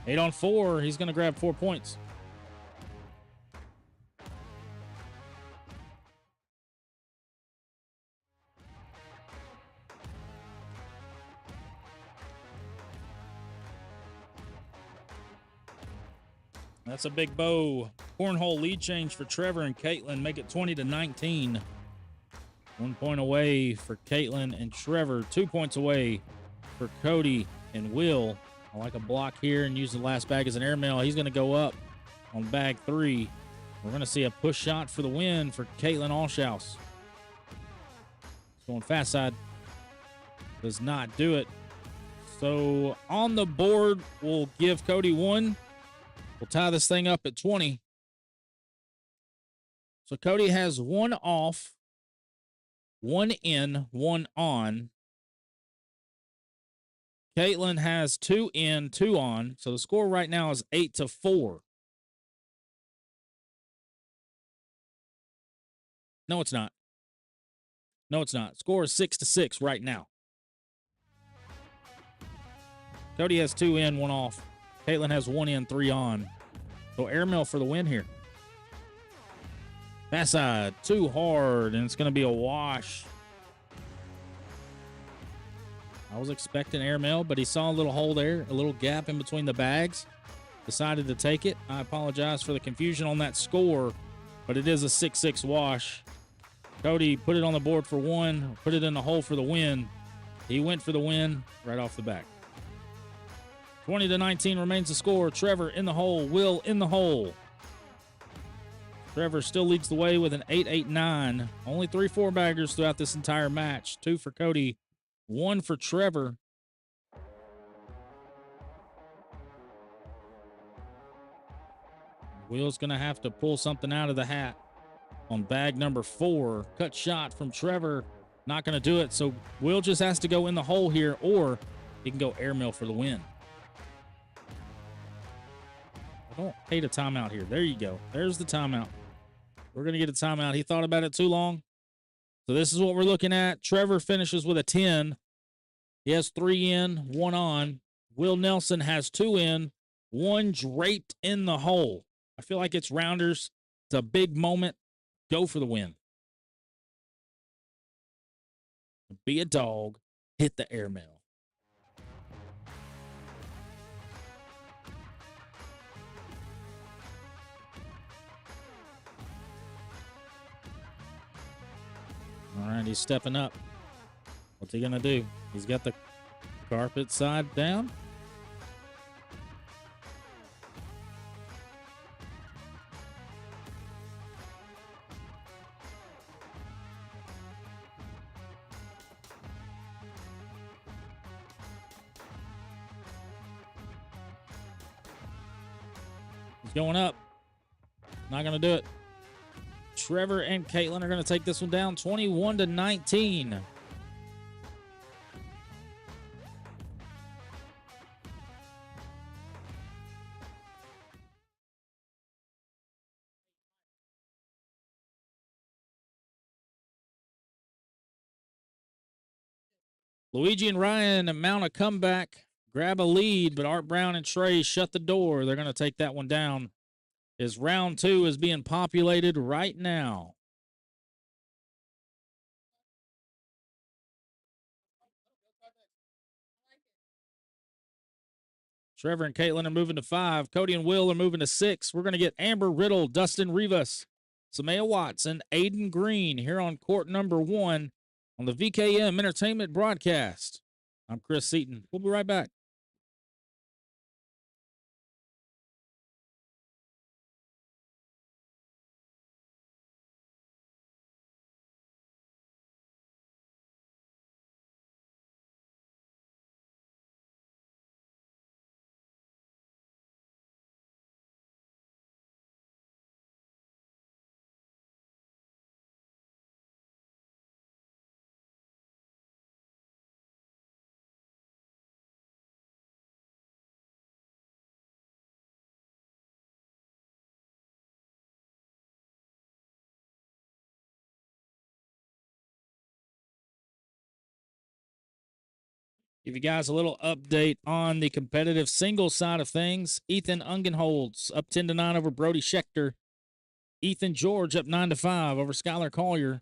Eight on 4. He's going to grab 4 points. That's a big bow. Cornhole lead change for Trevor and Caitlin. Make it 20 to 19. 1 point away for Caitlin and Trevor. 2 points away for Cody and Will. I like a block here and use the last bag as an airmail. He's going to go up on bag 3. We're going to see a push shot for the win for Caitlin ALLSHOUSE. Going fast side. Does not do it. So on the board, we'll give Cody 1. We'll tie this thing up at 20. So Cody has 1 off, 1 in, 1 on. Caitlin has 2 in, 2 on. So the score right now is 8 to 4. No, it's not. No, it's not. Score is 6 to 6 right now. Cody has 2 in, 1 off. Caitlin has 1 in, 3 on. So airmail for the win here. That side, too hard, and it's going to be a wash. I was expecting airmail, but he saw a little hole there, a little gap in between the bags. Decided to take it. I apologize for the confusion on that score, but it is a 6-6 wash. Cody put it on the board for 1, put it in the hole for the win. He went for the win right off the back. 20 to 19 remains the score. Trevor in the hole. Will in the hole. Trevor still leads the way with an 8-8-9. Only 3 4-baggers throughout this entire match. 2 for Cody, 1 for Trevor. Will's going to have to pull something out of the hat on bag number 4. Cut shot from Trevor. Not going to do it. So Will just has to go in the hole here, or he can go airmail for the win. I don't hate a timeout here. There you go. There's the timeout. We're going to get a timeout. He thought about it too long. So this is what we're looking at. Trevor finishes with a 10. He has 3 in, 1 on. Will Nelson has 2 in, 1 draped in the hole. I feel like it's rounders. It's a big moment. Go for the win. Be a dog. Hit the airmail. All right, he's stepping up. What's he going to do? He's got the carpet side down. Going up. Not going to do it. Trevor and Caitlin are going to take this one down 21-19. Luigi and Ryan mount a comeback, grab a lead, but Art Brown and Trey shut the door. They're going to take that one down. As round 2 is being populated right now. Trevor and Caitlin are moving to 5. Cody and Will are moving to 6. We're going to get Amber Riddle, Dustin Rivas, Samaya Watts, and Aiden Green here on court number 1 on the VKM Entertainment broadcast. I'm Chris Seaton. We'll be right back. Give you guys a little update on the competitive singles side of things. Ethan Ungenholz up 10-9 over Brody Schechter. Ethan George up 9-5 over Skylar Collier.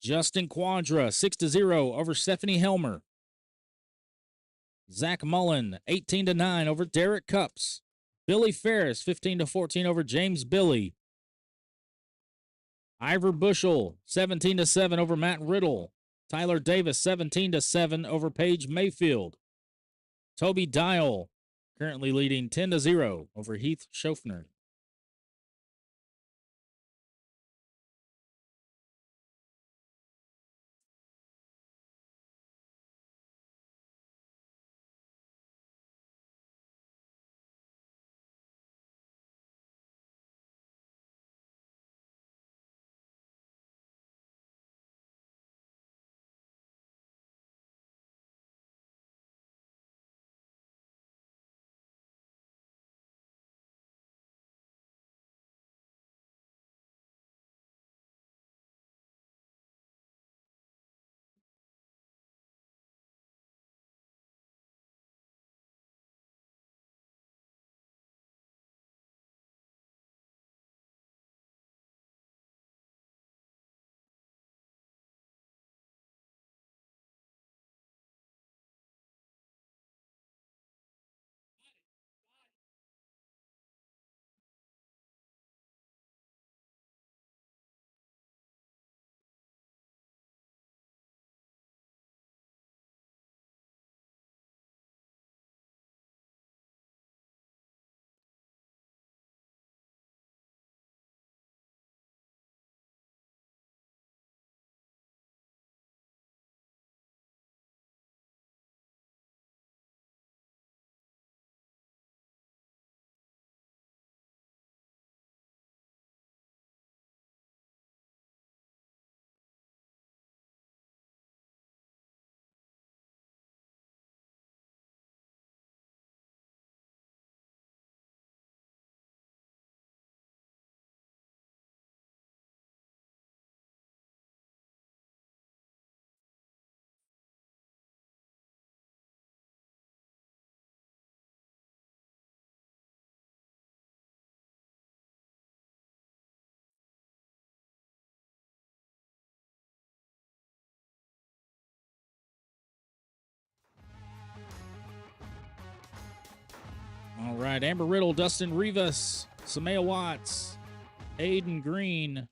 Justin Quadra 6-0 over Stephanie Helmer. Zach Mullen 18-9 over Derek Cups. Billy Ferris 15-14 over James Billy. Ivor Bushel 17-7 over Matt Riddle. Tyler Davis 17-7 over Paige Mayfield. Toby Dial currently leading 10-0 over Heath Schofner. All right, Amber Riddle, Dustin Rivas, Samaya Watts, Aiden Green.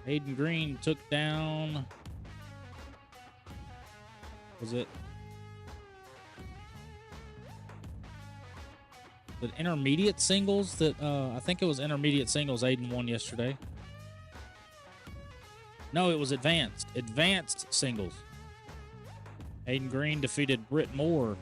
Aiden Green took down, was it the intermediate singles that, I think it was intermediate singles Aiden won yesterday. No, it was advanced singles. Aiden Green defeated Britt Moore.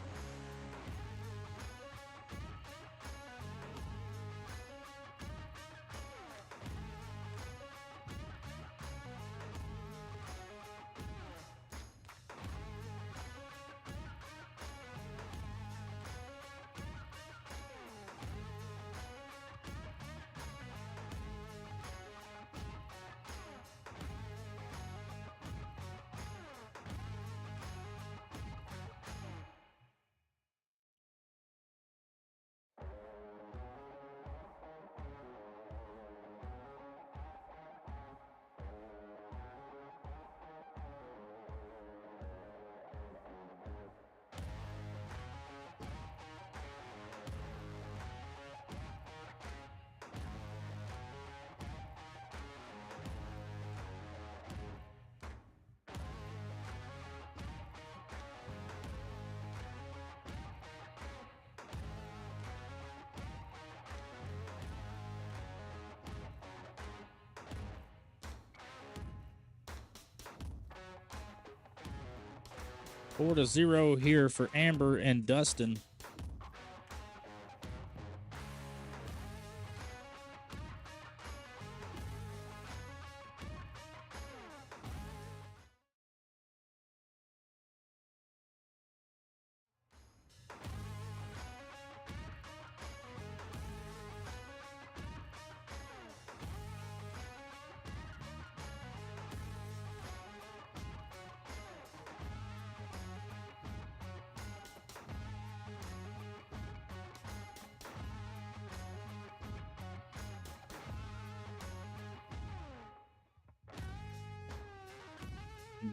4-0 here for Amber and Dustin.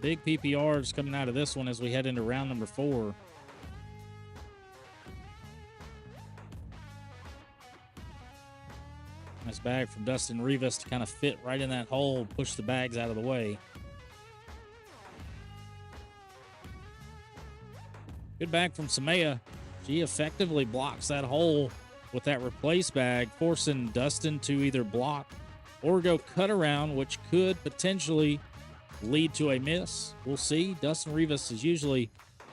Big PPRs coming out of this one as we head into round number 4. Nice bag from Dustin Rivas to kind of fit right in that hole, push the bags out of the way. Good bag from Samaya. She effectively blocks that hole with that replace bag, forcing Dustin to either block or go cut around, which could potentially lead to a miss. We'll see. Dustin Rivas is usually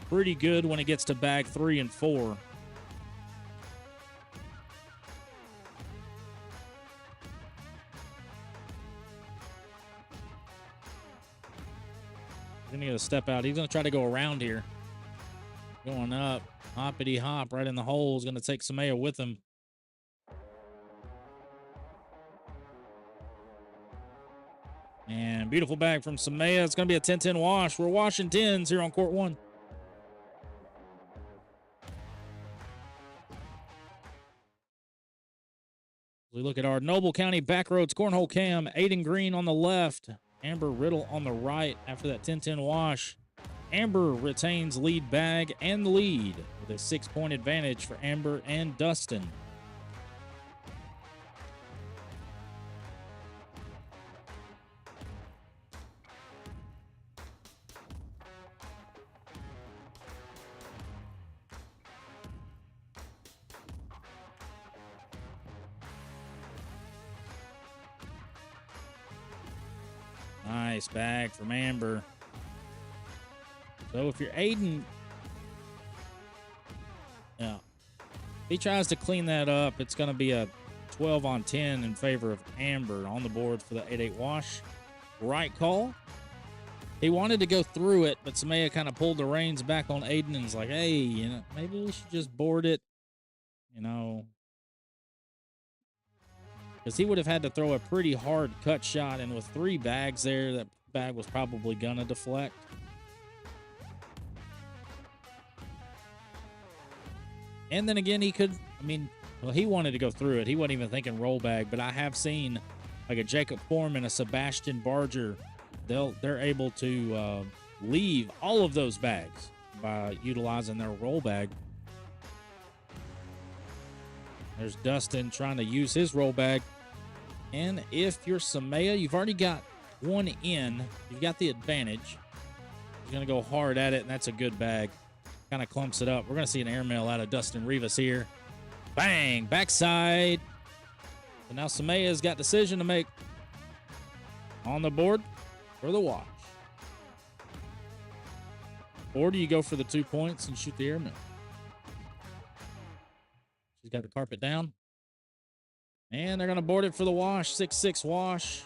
pretty good when it gets to bag 3 and 4. He's gonna get a step out. He's gonna try to go around here. Going up, hoppity hop right in the hole. Is gonna take Samaya with him. And beautiful bag from Samaya. It's going to be a 10-10 wash. We're washing 10s here on court 1. We look at our Noble County Backroads Cornhole Cam. Aiden Green on the left. Amber Riddle on the right after that 10-10 wash. Amber retains lead bag and the lead with a 6-point advantage for Amber and Dustin. Nice bag from Amber. So if you're Aiden, yeah, if he tries to clean that up, it's going to be a 12 on 10 in favor of Amber on the board for the 8-8 wash. Right call. He wanted to go through it, but Samaya kind of pulled the reins back on Aiden and was like, hey, you know, maybe we should just board it, you know, because he would have had to throw a pretty hard cut shot, and with 3 bags there, that bag was probably going to deflect. And then again, he could, I mean, well, he wanted to go through it. He wasn't even thinking roll bag, but I have seen like a Jacob Foreman, a Sebastian Barger, they're able to leave all of those bags by utilizing their roll bag. There's Dustin trying to use his roll bag. And if you're Samaya, you've already got one in. You've got the advantage. He's going to go hard at it, and that's a good bag. Kind of clumps it up. We're going to see an airmail out of Dustin Rivas here. Bang! Backside. So now Samaya's got decision to make on the board for the wash. Or do you go for the 2 points and shoot the airmail? She's got the carpet down. And they're going to board it for the wash. 6-6 wash.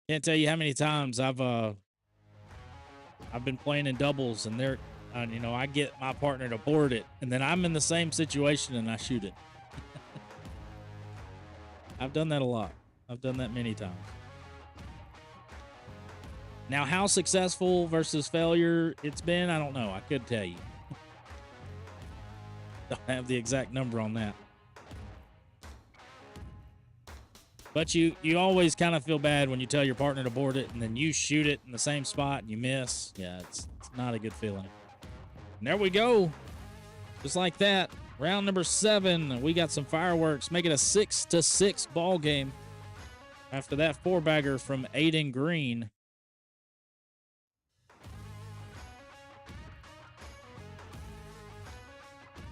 Can't tell you how many times I've been playing in doubles, and they're, you know, I get my partner to board it, and then I'm in the same situation and I shoot it. I've done that a lot. I've done that many times. Now, how successful versus failure it's been, I don't know. I could tell you. Don't have the exact number on that. But you always kind of feel bad when you tell your partner to board it and then you shoot it in the same spot and you miss. Yeah, it's not a good feeling. And there we go. Just like that. Round number 7. We got some fireworks. Make it a 6-6 ball game. After that 4-bagger from Aiden Green.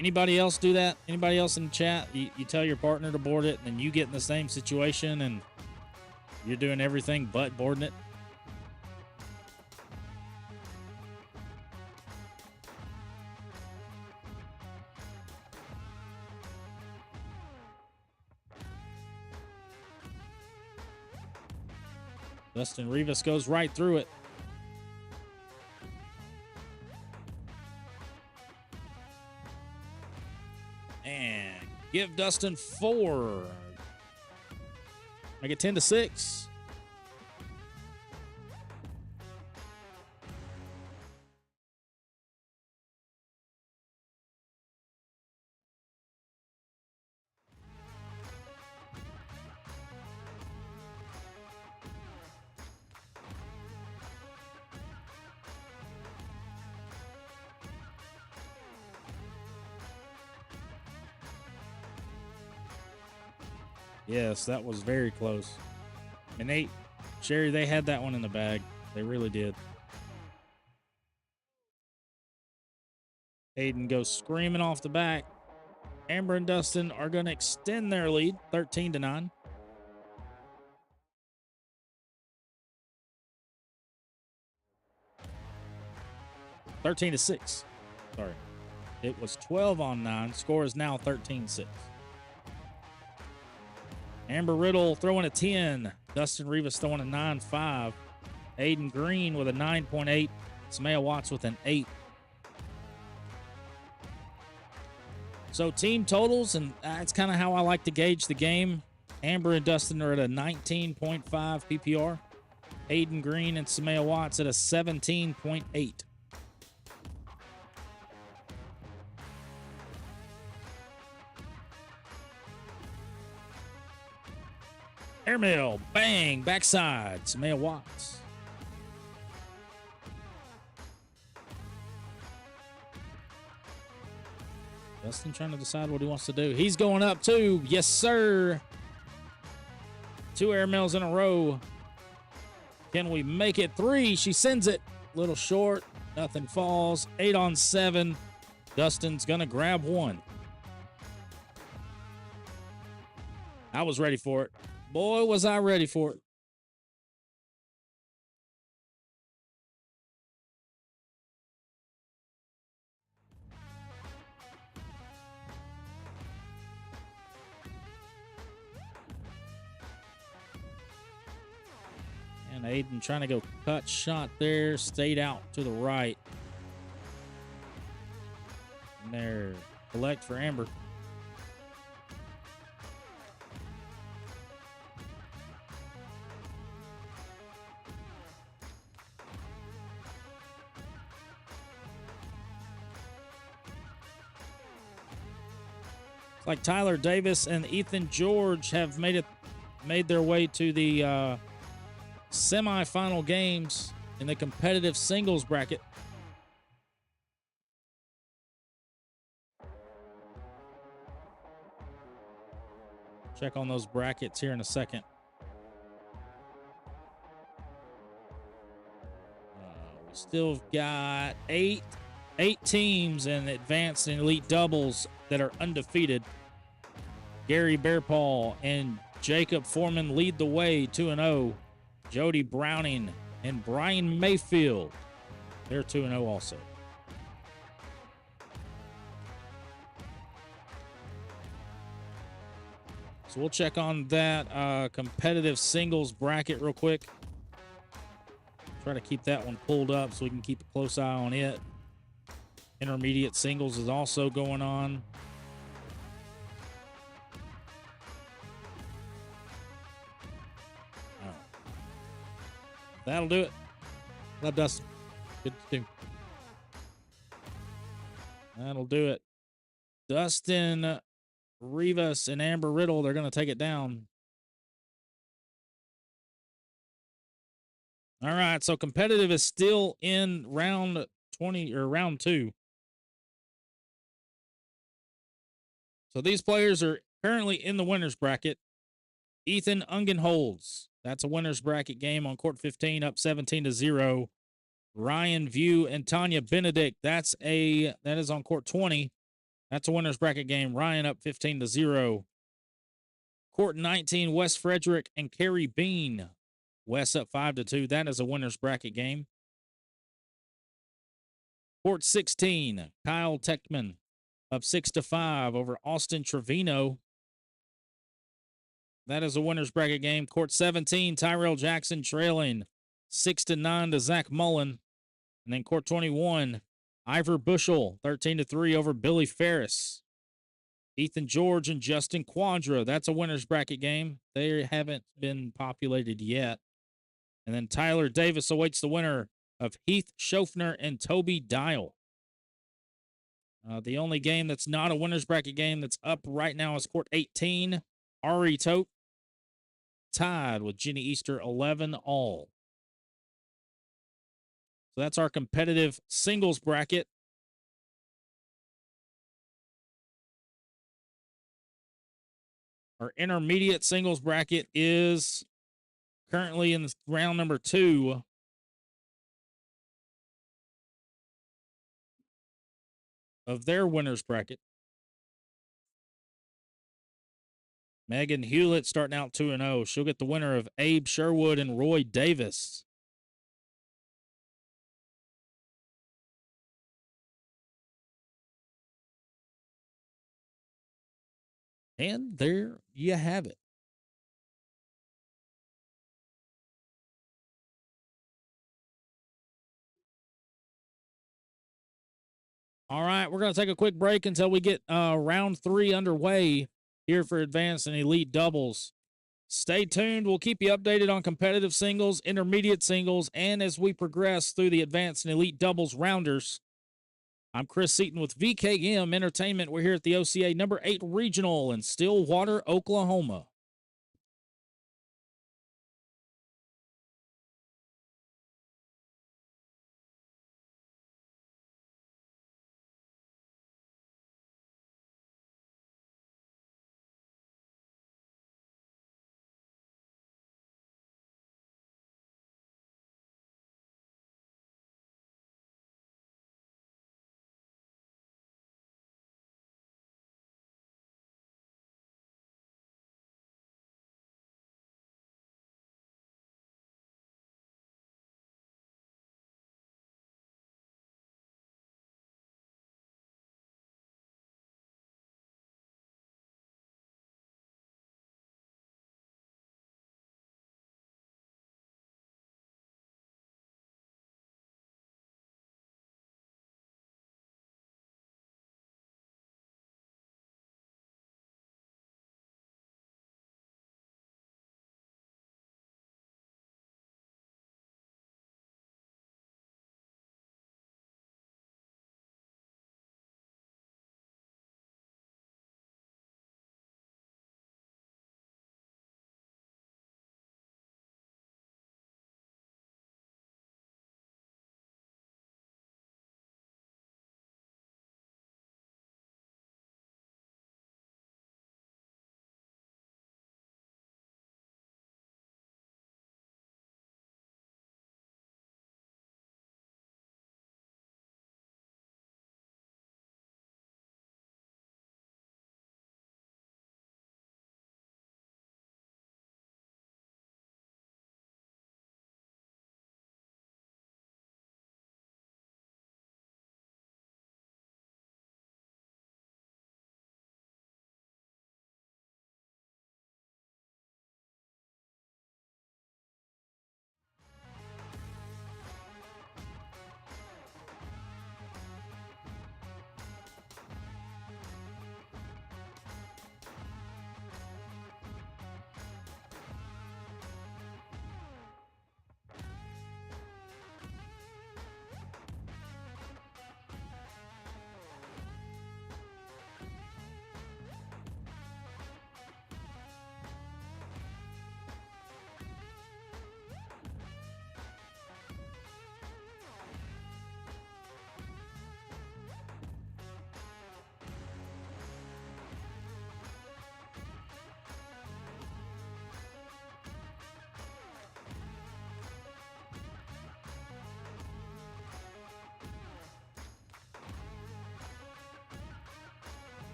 Anybody else do that? Anybody else in the chat? You tell your partner to board it, and then you get in the same situation, and You're doing everything but boarding it. Dustin Rivas goes right through it. And give Dustin 4. Make it 10-6. Yes, that was very close. And Sherry, they had that one in the bag. They really did. Hayden goes screaming off the back. Amber and Dustin are going to extend their lead, 13-9. Thirteen to 6. Sorry. It was 12-9. Score is now 13-6. Amber Riddle throwing a 10. Dustin Rivas throwing a 9.5. Aiden Green with a 9.8. Samaya Watts with an 8. So team totals, and that's kind of how I like to gauge the game. Amber and Dustin are at a 19.5 PPR. Aiden Green and Samaya Watts at a 17.8. Airmail, bang, backside, Samaya Watts. Dustin trying to decide what he wants to do. He's going up too. Yes, sir. 2 airmails in a row. Can we make it 3? She sends it. Little short. Nothing falls. 8 on 7. Dustin's going to grab 1. I was ready for it. Boy, was I ready for it. And Aiden trying to go cut shot there. Stayed out to the right. And there. Collect for Amber. Like Tyler Davis and Ethan George have made their way to the semifinal games in the competitive singles bracket. Check on those brackets here in a second. We still got eight teams in advanced and elite doubles that are undefeated. Gary BEARPAW and Jacob Foreman lead the way 2-0. Jody Browning and Brian Mayfield, they're 2-0 also. So we'll check on that competitive singles bracket real quick. Try to keep that one pulled up so we can keep a close eye on it. Intermediate singles is also going on. That'll do it. Love Dustin. Good to do. That'll do it. Dustin Rivas and Amber Riddle, they're going to take it down. All right, so competitive is still in round 20 or round 2. So these players are currently in the winner's bracket. Ethan Ungenholz, that's a winner's bracket game on court 15, up 17-0. Ryan View and Tanya Benedict, that is on court 20. That's a winner's bracket game. Ryan up 15-0. Court 19, Wes Frederick and Carrie Bean, West up 5-2. That is a winner's bracket game. Court 16, Kyle Techman up 6-5 over Austin Trevino. That is a winner's bracket game. Court 17, Tyrell Jackson trailing 6-9 to Zach Mullen. And then court 21, Ivor Bushel 13-3 over Billy Ferris. Ethan George and Justin Quadra. That's a winner's bracket game. They haven't been populated yet. And then Tyler Davis awaits the winner of Heath Schofner and Toby Dial. The only game that's not a winner's bracket game that's up right now is court 18. Ari Tote tied with Jenny Easter 11-all. So that's our competitive singles bracket. Our intermediate singles bracket is currently in round number 2. Of their winners bracket. Megan Hewlett starting out 2-0. She'll get the winner of Abe Sherwood and Roy Davis. And there you have it. All right, we're going to take a quick break until we get round 3 underway here for advanced and elite doubles. Stay tuned. We'll keep you updated on competitive singles, intermediate singles, and as we progress through the advanced and elite doubles rounders. I'm Chris Seaton with VKM Entertainment. We're here at the OCA number 8 Regional in Stillwater, Oklahoma.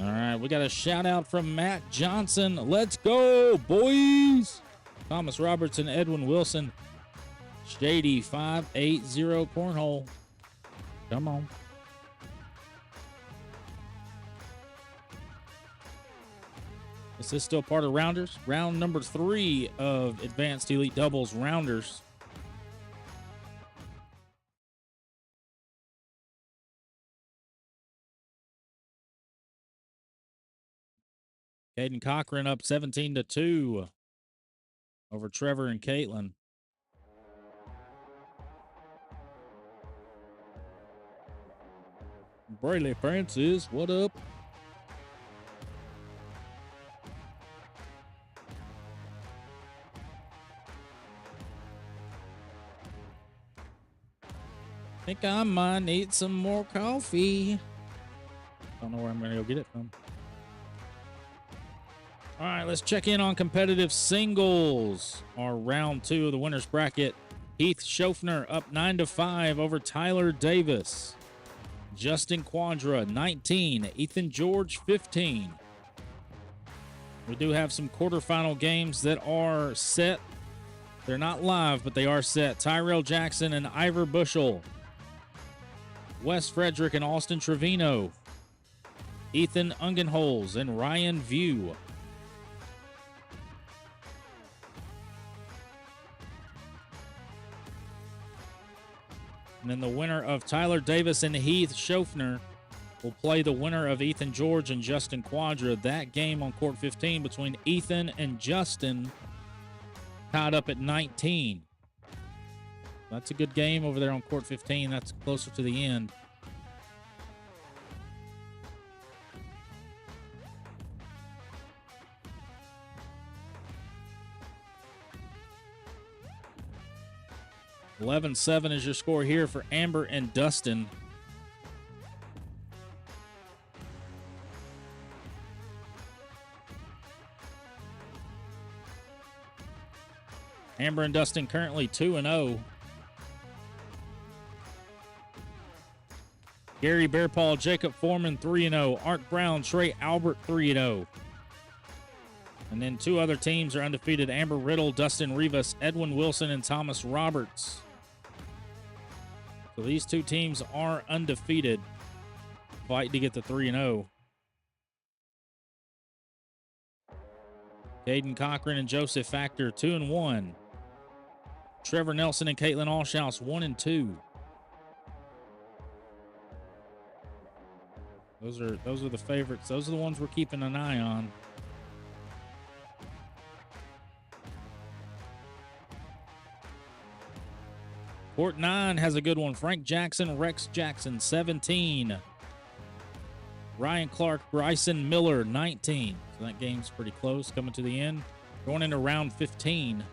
All right, we got a shout out from Matt Johnson. Let's go, boys. Thomas Roberts and Edwin Wilson. Shady 580 Cornhole. Come on. This is still part of Rounders. Round number 3 of Advanced Elite Doubles Rounders. Caden Cochran up 17-2 over Trevor and Caitlin. Brayley Francis, what up? Think I might need some more coffee. Don't know where I'm going to go get it from. All right, let's check in on competitive singles. Our round 2 of the winner's bracket. Heath Schofner up 9-5 over Tyler Davis. Justin Quadra 19, Ethan George 15. We do have some quarterfinal games that are set. They're not live, but they are set. Tyrell Jackson and Ivor Bushel. Wes Frederick and Austin Trevino. Ethan Ungenholz and Ryan View. And then the winner of Tyler Davis and Heath Schofner will play the winner of Ethan George and Justin Quadra. That game on court 15 between Ethan and Justin tied up at 19. That's a good game over there on court 15. That's closer to the end. $11-7 is your score here for Amber and Dustin. Amber and Dustin currently 2-0. Gary Bearpaw, Jacob Foreman 3-0. Art Brown, Trey Albert 3-0. And then 2 other teams are undefeated. Amber Riddle, Dustin Rivas, Edwin Wilson, and Thomas Roberts. So these 2 teams are undefeated, fighting to get the 3-0. Caden Cochran and Joseph Factor 2-1. Trevor Nelson and Caitlin Allshouse 1-2. Those are the favorites. Those are the ones we're keeping an eye on. Court 9 has a good one. Frank Jackson, Rex Jackson, 17. Ryan Clark, Bryson Miller, 19. So that game's pretty close, coming to the end. Going into round 15.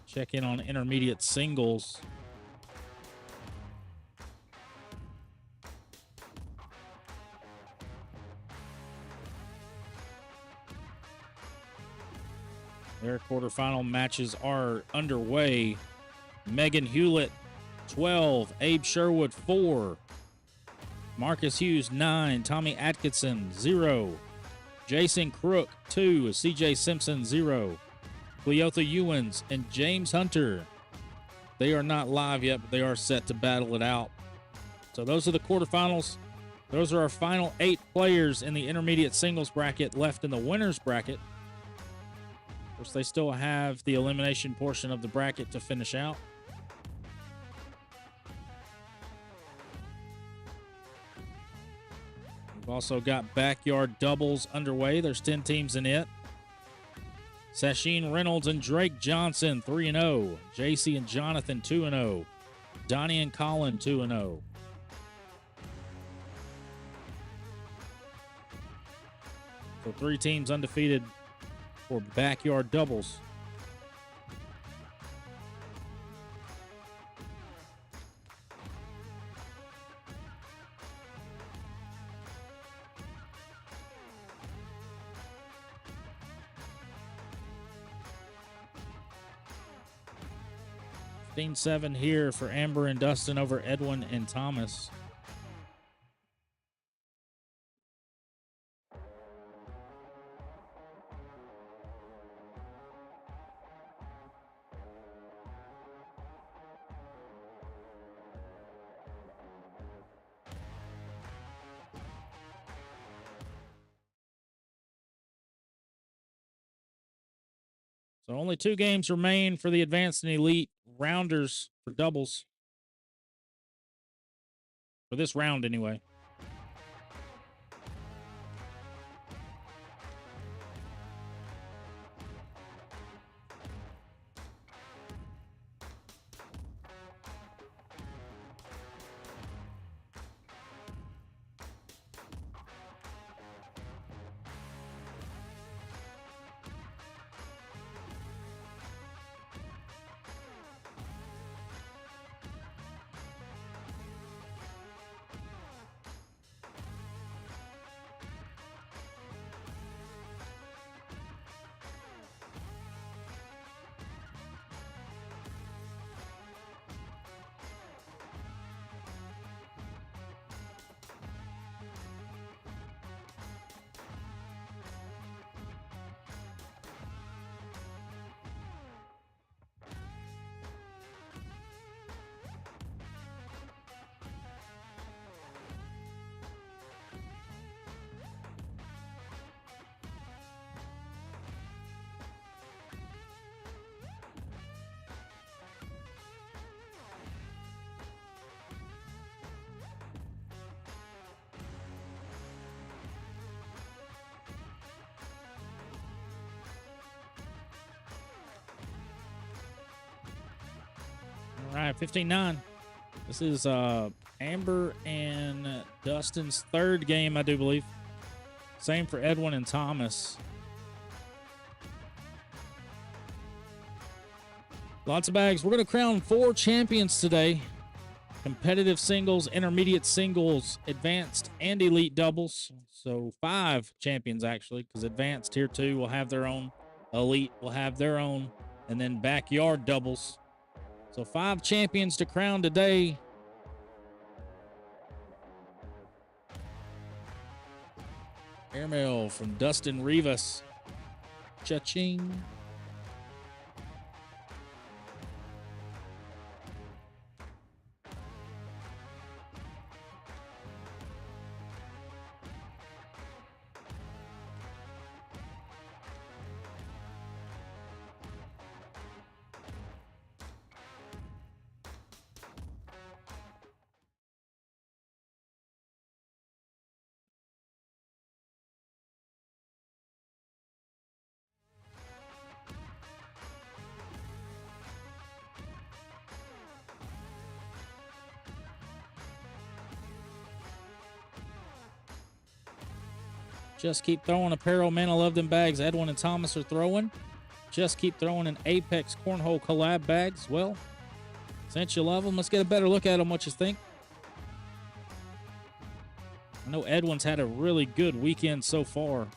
Check in on intermediate singles. Their quarterfinal matches are underway. Megan Hewlett, 12. Abe Sherwood, 4. Marcus Hughes, 9. Tommy Atkinson, 0. Jason Crook, 2. CJ Simpson, 0. Cleotha Ewens and James Hunter. They are not live yet, but they are set to battle it out. So those are the quarterfinals. Those are our final 8 players in the intermediate singles bracket left in the winner's bracket. Of course, they still have the elimination portion of the bracket to finish out. We've also got backyard doubles underway. There's 10 teams in it. Sasheen Reynolds and Drake Johnson, 3-0. JC and Jonathan, 2-0. Donnie and Colin, 2-0. So 3 teams undefeated for backyard doubles. Team 7 here for Amber and Dustin over Edwin and Thomas. So only 2 games remain for the advanced and elite rounders for doubles. For this round, anyway. All right, 15-9. This is Amber and Dustin's 3rd game, I do believe. Same for Edwin and Thomas. Lots of bags. We're going to crown 4 champions today. Competitive singles, intermediate singles, advanced and elite doubles. So 5 champions, actually, because advanced tier 2 will have their own. Elite will have their own. And then backyard doubles. So 5 champions to crown today. Airmail from Dustin Rivas. Cha-ching. Just keep throwing apparel. Man, I love them bags Edwin and Thomas are throwing. Just keep throwing an Apex Cornhole collab bags. Well, since you love them, let's get a better look at them. What you think? I know Edwin's had a really good weekend so far.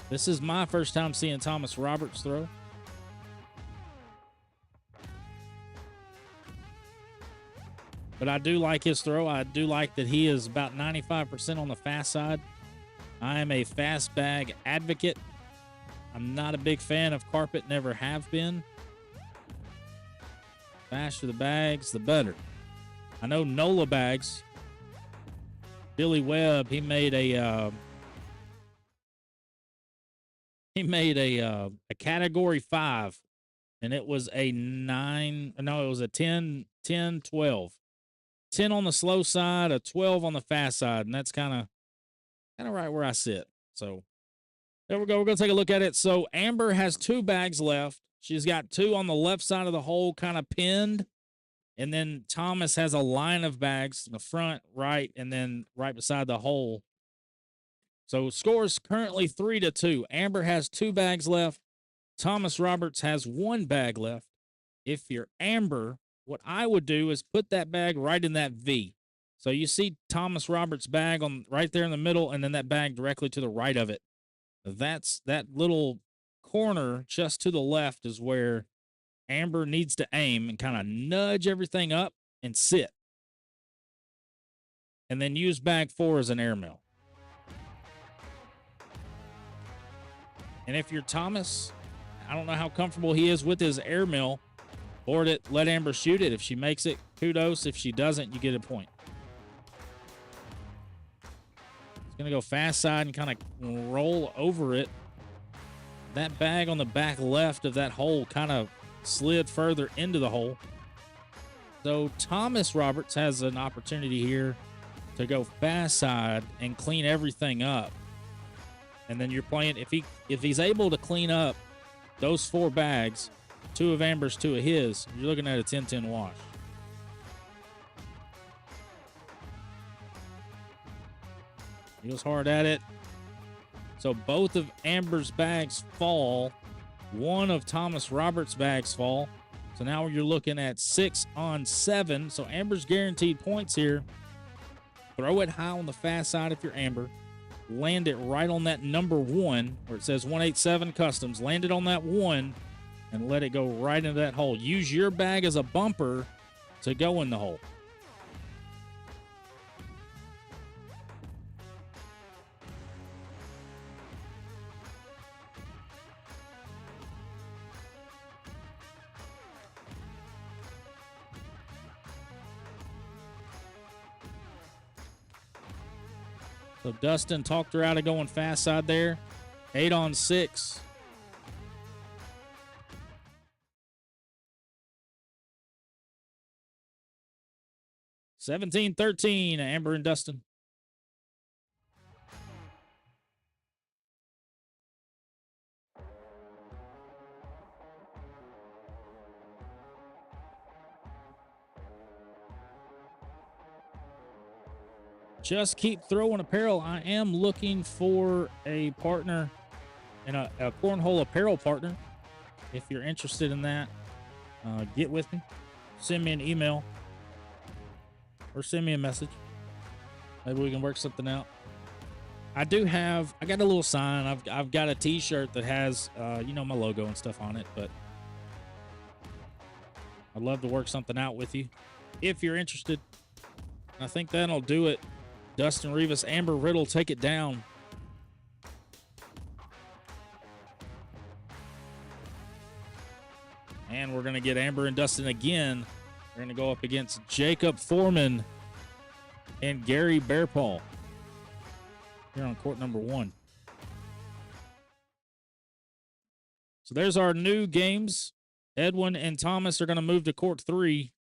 This is my first time seeing Thomas Roberts throw. But I do like his throw. I do like that he is about 95% on the fast side. I am a fast bag advocate. I'm not a big fan of carpet, never have been. Faster the bags, the better. I know NOLA bags. Billy Webb, he made a category 5, and it was a 9. No, it was a 10, 12. 10 on the slow side, a 12 on the fast side, and that's kind of right where I sit. So there we go. We're going to take a look at it. So Amber has 2 bags left. She's got 2 on the left side of the hole kind of pinned. And then Thomas has a line of bags in the front, right, and then right beside the hole. So scores currently 3-2. Amber has 2 bags left. Thomas Roberts has 1 bag left. If you're Amber, what I would do is put that bag right in that V. So you see Thomas Roberts' bag on right there in the middle, and then that bag directly to the right of it. That's that little corner just to the left is where Amber needs to aim and kind of nudge everything up and sit. And then use bag 4 as an airmail. And if you're Thomas, I don't know how comfortable he is with his airmail. Board it, let Amber shoot it. If she makes it, kudos. If she doesn't, you get a point. It's going to go fast side and kind of roll over it. That bag on the back left of that hole kind of slid further into the hole. So Thomas Roberts has an opportunity here to go fast side and clean everything up. And then you're playing, if he's able to clean up those 4 bags, 2 of Amber's, 2 of his, you're looking at a 10-10 wash. He was hard at it. So both of Amber's bags fall. 1 of Thomas Roberts' bags fall. So now you're looking at 6 on 7. So Amber's guaranteed points here. Throw it high on the fast side if you're Amber. Land it right on that number 1 where it says 187 Customs. Land it on that 1 and let it go right into that hole. Use your bag as a bumper to go in the hole. So Dustin talked her out of going fast side there. 8 on 6. $17-13, Amber and Dustin. Just keep throwing apparel. I am looking for a partner and a cornhole apparel partner. If you're interested in that, get with me. Send me an email or send me a message. Maybe we can work something out. I got a little sign. I've got a T-shirt that has, my logo and stuff on it. But I'd love to work something out with you if you're interested. I think that'll do it. Dustin Rivas, Amber Riddle, take it down. And we're going to get Amber and Dustin again. We're going to go up against Jacob Foreman and Gary BEARPAW here on court number 1. So there's our new games. Edwin and Thomas are going to move to court 3.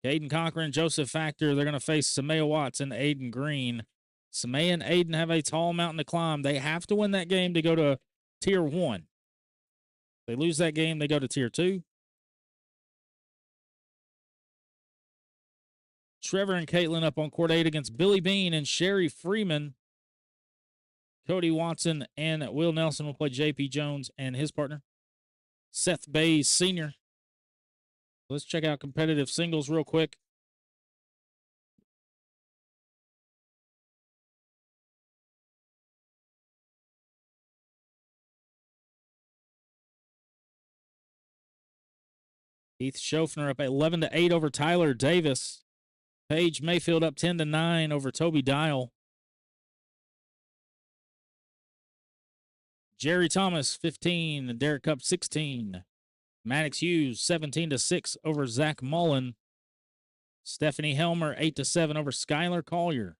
Aiden Cochran, Joseph Factor, they're going to face Samaya Watts and Aiden Green. Samaya and Aiden have a tall mountain to climb. They have to win that game to go to Tier 1. If they lose that game, they go to Tier 2. Trevor and Caitlin up on court 8 against Billy Bean and Sherry Freeman. Cody Watson and Will Nelson will play J.P. Jones and his partner, Seth Bays Sr. Let's check out competitive singles real quick. Heath Schofner up 11-8 over Tyler Davis. Paige Mayfield up 10-9 over Toby Dial. Jerry Thomas 15 and Derek Cup 16. Maddox Hughes 17-6 over Zach Mullen. Stephanie Helmer 8-7 over Skylar Collier.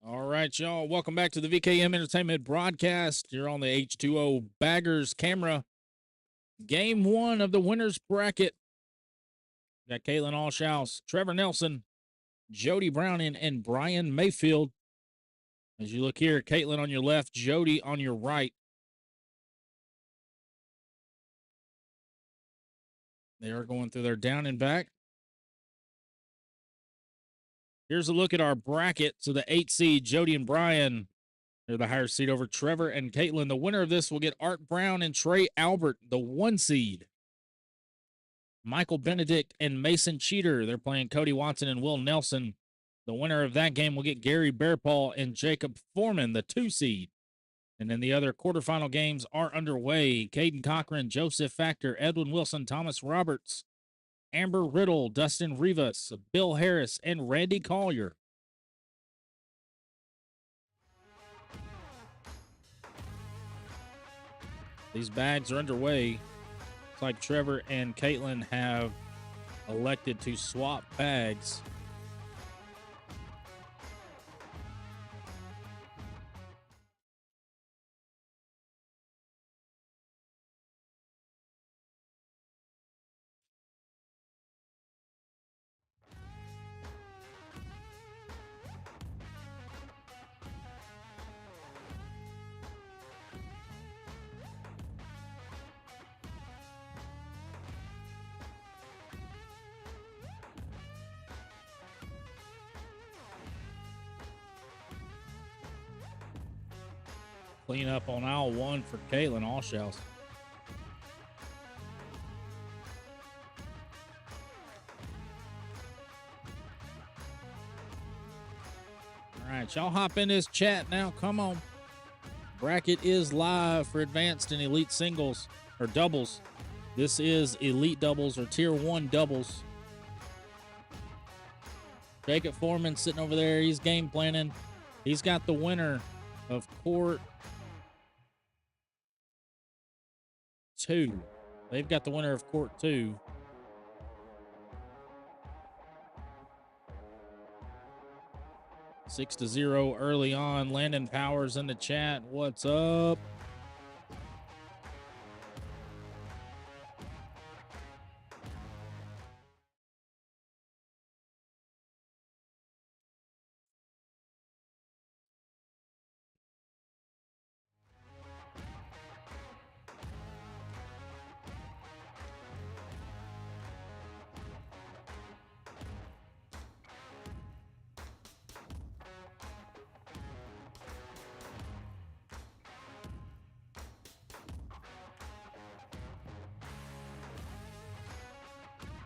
All right, y'all. Welcome back to the VKM Entertainment broadcast. You're on the H2O Baggers camera. Game 1 of the winner's bracket. Got Caitlin ALLSHOUSE, Trevor Nelson, Jody Browning, and Brian Mayfield. As you look here, Caitlin on your left, Jody on your right. They are going through their down and back. Here's a look at our bracket. So the 8 seed, Jody and Brian, they're the higher seed over Trevor and Caitlin. The winner of this will get Art Brown and Trey Albert, the 1 seed. Michael Benedict and Mason Cheater, they're playing Cody Watson and Will Nelson. The winner of that game will get Gary BEARPAW and Jacob Foreman, the 2 seed. And then the other quarterfinal games are underway. Caden Cochran, Joseph Factor, Edwin Wilson, Thomas Roberts, Amber Riddle, Dustin Rivas, Bill Harris, and Randy Collier. These bags are underway. It's like Trevor and Caitlin have elected to swap bags. Clean up on aisle 1 for Caitlin ALLSHOUSE. All right, y'all hop in this chat now. Come on. Bracket is live for advanced and elite singles or doubles. This is elite doubles or tier 1 doubles. Jacob Foreman sitting over there. He's game planning. He's got the winner of court 2. They've got the winner of court 2. Six to 0 early on. Landon Powers in the chat. What's up?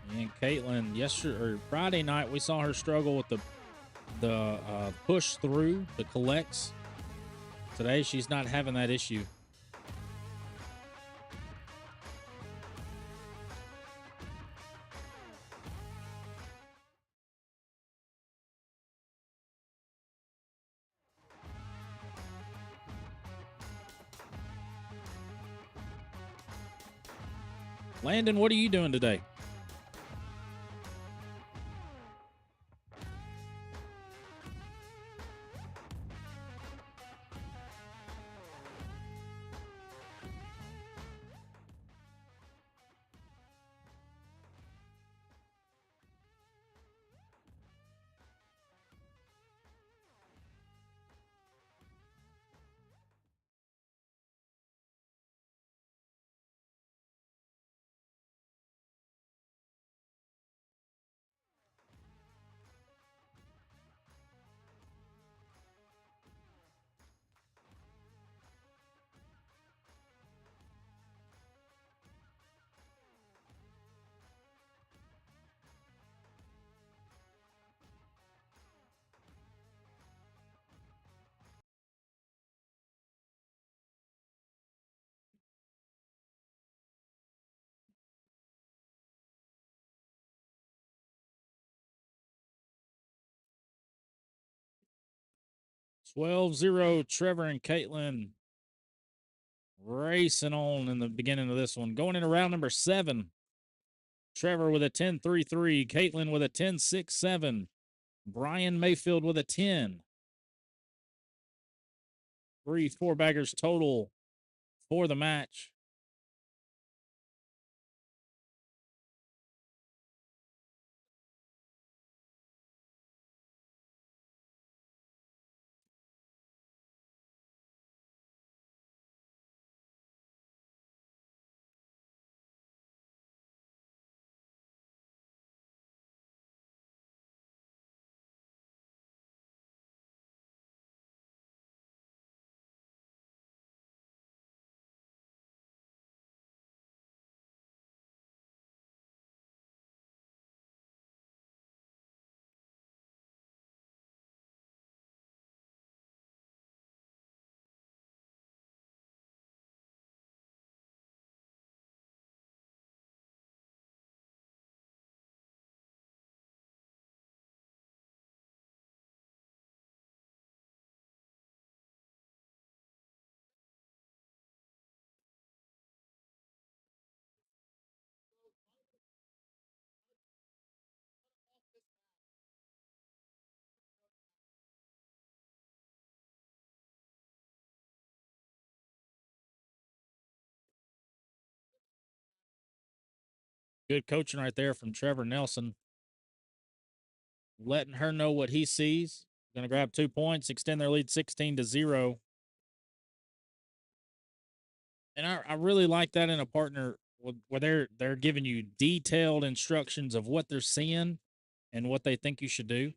And Caitlin, Friday night, we saw her struggle with the push through, the collects. Today, she's not having that issue. Landon, what are you doing today? (12-0) Trevor and Caitlin racing on in the beginning of this one. Going into round number 7. Trevor with a 10-3-3. Caitlin with a 10-6-7. Brian Mayfield with a 10. 3 4-baggers total for the match. Good coaching right there from Trevor Nelson. Letting her know what he sees. Going to grab 2 points, extend their lead 16-0. And I really like that in a partner where they're giving you detailed instructions of what they're seeing and what they think you should do.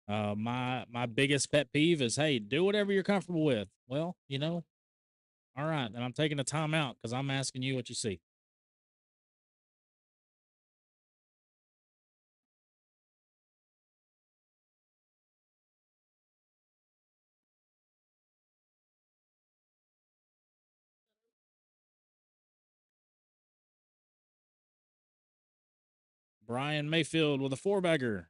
My biggest pet peeve is, hey, do whatever you're comfortable with. Well, all right, then I'm taking a timeout because I'm asking you what you see. Brian Mayfield with a 4-bagger.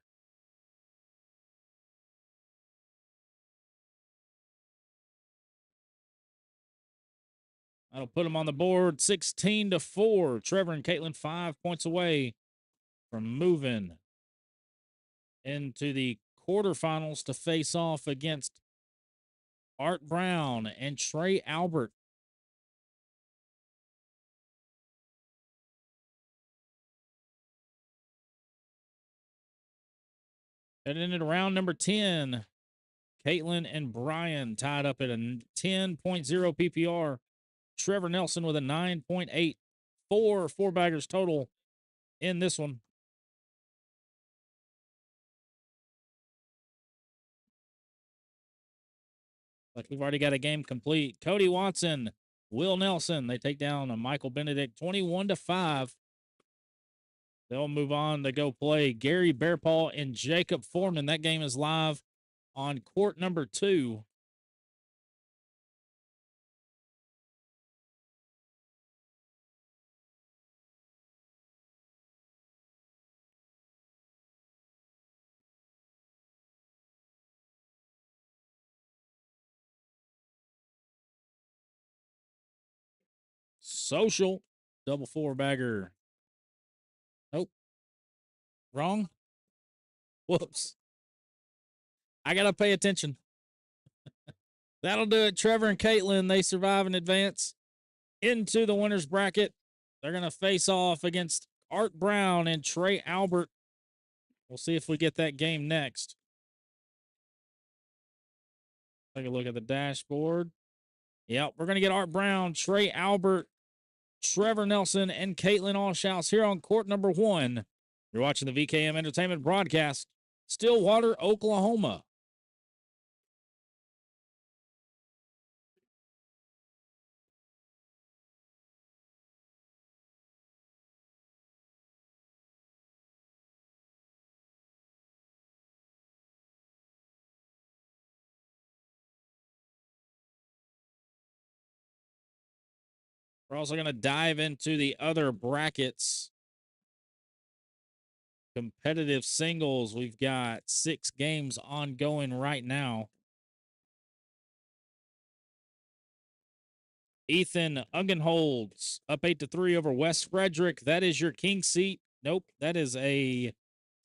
That'll put them on the board 16-4. Trevor and Caitlin 5 points away from moving into the quarterfinals to face off against Art Brown and Trey Albert. Heading into round number 10, Caitlin and Brian tied up at a 10.0 PPR. Trevor Nelson with a 9.8. 4-baggers total in this one. Like we've already got a game complete. Cody Watson, Will Nelson, they take down a Michael Benedict 21-5. They'll move on to go play Gary BEARPAW and Jacob Foreman. That game is live on court number 2. Social, double 4-bagger. Nope. Wrong. Whoops. I got to pay attention. That'll do it. Trevor and Caitlin, they survive and advance into the winner's bracket. They're going to face off against Art Brown and Trey Albert. We'll see if we get that game next. Take a look at the dashboard. Yep, we're going to get Art Brown, Trey Albert, Trevor Nelson, and Caitlin ALLSHOUSE here on court number 1. You're watching the VKM Entertainment broadcast, Stillwater, Oklahoma. We're also going to dive into the other brackets. Competitive singles, we've got 6 games ongoing right now. Ethan Ungenholz up 8-3 over West Frederick. That is your king seat. Nope, that is a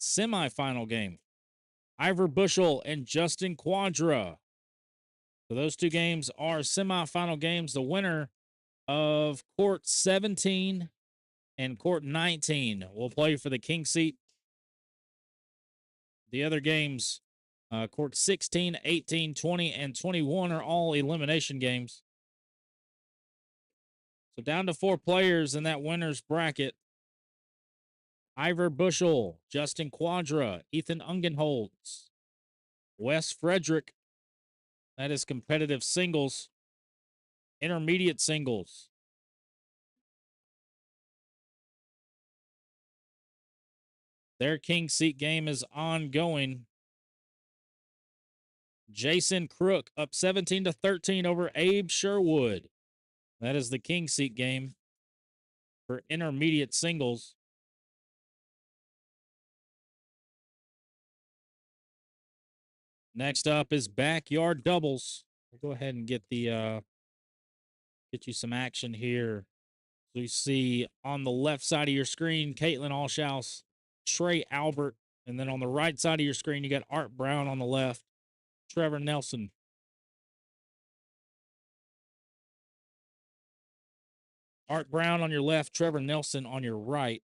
semifinal game. Ivor Bushell and Justin Quadra So those two games are semifinal games. The winner of court 17 and court 19 will play for the king seat. The other games, court 16, 18, 20, and 21 are all elimination games. So down to 4 players in that winner's bracket. Ivor Bushel, Justin Quadra, Ethan Ungenholtz, Wes Frederick. That is competitive singles. Intermediate singles. Their king seat game is ongoing. Jason Crook up 17-13 over Abe Sherwood. That is the king seat game for intermediate singles. Next up is backyard doubles. We'll go ahead and get the get you some action here. So you see on the left side of your screen, Caitlin ALLSHOUSE, Trey Albert, and then on the right side of your screen, you got Art Brown on the left, Trevor Nelson. Art Brown on your left, Trevor Nelson on your right.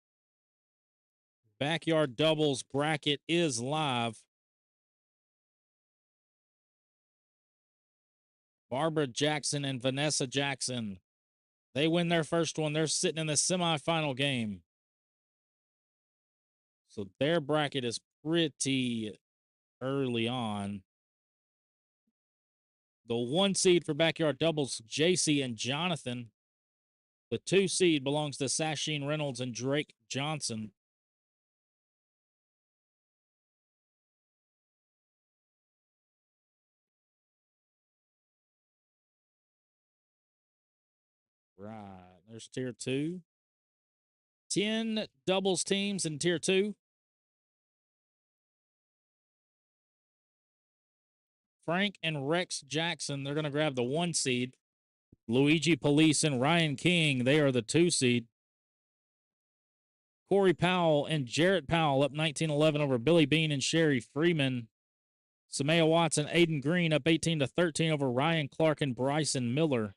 Backyard doubles bracket is live. Barbara Jackson and Vanessa Jackson. They win their first one. They're sitting in the semifinal game. So their bracket is pretty early on. The 1 seed for backyard doubles, JC and Jonathan. The 2 seed belongs to Sasheen Reynolds and Drake Johnson. Right. There's tier 2. 10 doubles teams in tier 2. Frank and Rex Jackson, they're going to grab the 1 seed. Luigi Police and Ryan King, they are the 2 seed. Corey Powell and Jarrett Powell up 19-11 over Billy Bean and Sherry Freeman. Samaya Watson, Aiden Green up 18-13 over Ryan Clark and Bryson Miller.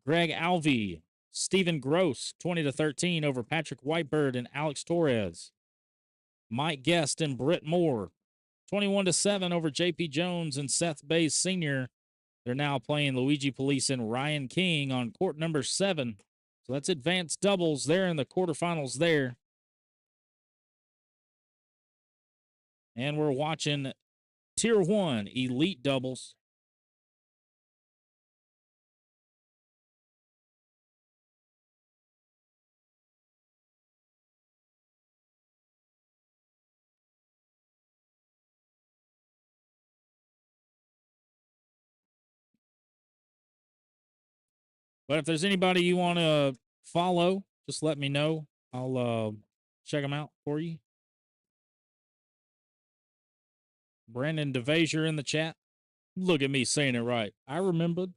Greg Alvey, Stephen Gross, 20-13 over Patrick Whitebird and Alex Torres. Mike Guest and Britt Moore, 21-7 over JP Jones and Seth Bays Sr. They're now playing Luigi Police and Ryan King on court number 7. So that's advanced doubles there in the quarterfinals there. And we're watching tier 1 elite doubles. But if there's anybody you want to follow, just let me know. I'll check them out for you. Brandon DeVasier in the chat. Look at me saying it right. I remembered.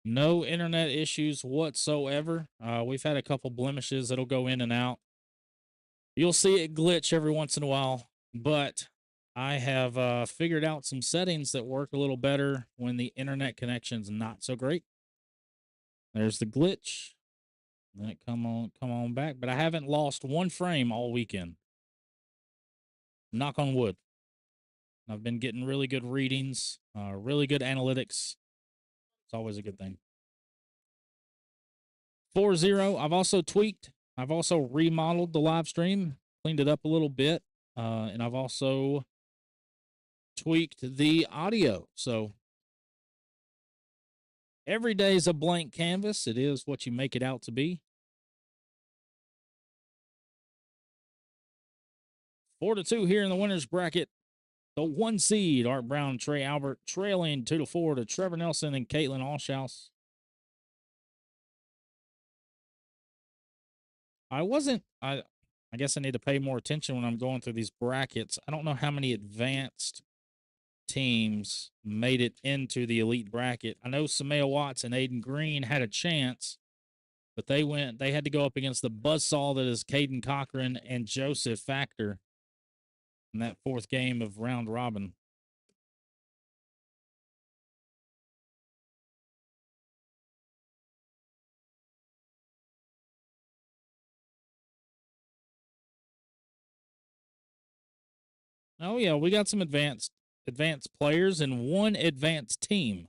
No internet issues whatsoever. We've had a couple blemishes that'll go in and out. You'll see it glitch every once in a while, but I have figured out some settings that work a little better when the internet connection's not so great. There's the glitch. Then it come on back. But I haven't lost one frame all weekend. Knock on wood. I've been getting really good readings, really good analytics. It's always a good thing. 4-0. I've also tweaked. I've also remodeled the live stream, cleaned it up a little bit, and I've also tweaked the audio. So every day is a blank canvas. It is what you make it out to be. 4-2 here in the winners bracket. The 1 seed, Art Brown, Trey Albert, trailing 2-4 to Trevor Nelson and Caitlin ALLSHOUSE. I guess I need to pay more attention when I'm going through these brackets. I don't know how many advanced teams made it into the elite bracket. I know Samaya Watts and Aiden Green had a chance, but they had to go up against the buzzsaw that is Caden Cochran and Joseph Factor in that 4th game of round robin. Oh yeah, we got some advanced players and one advanced team.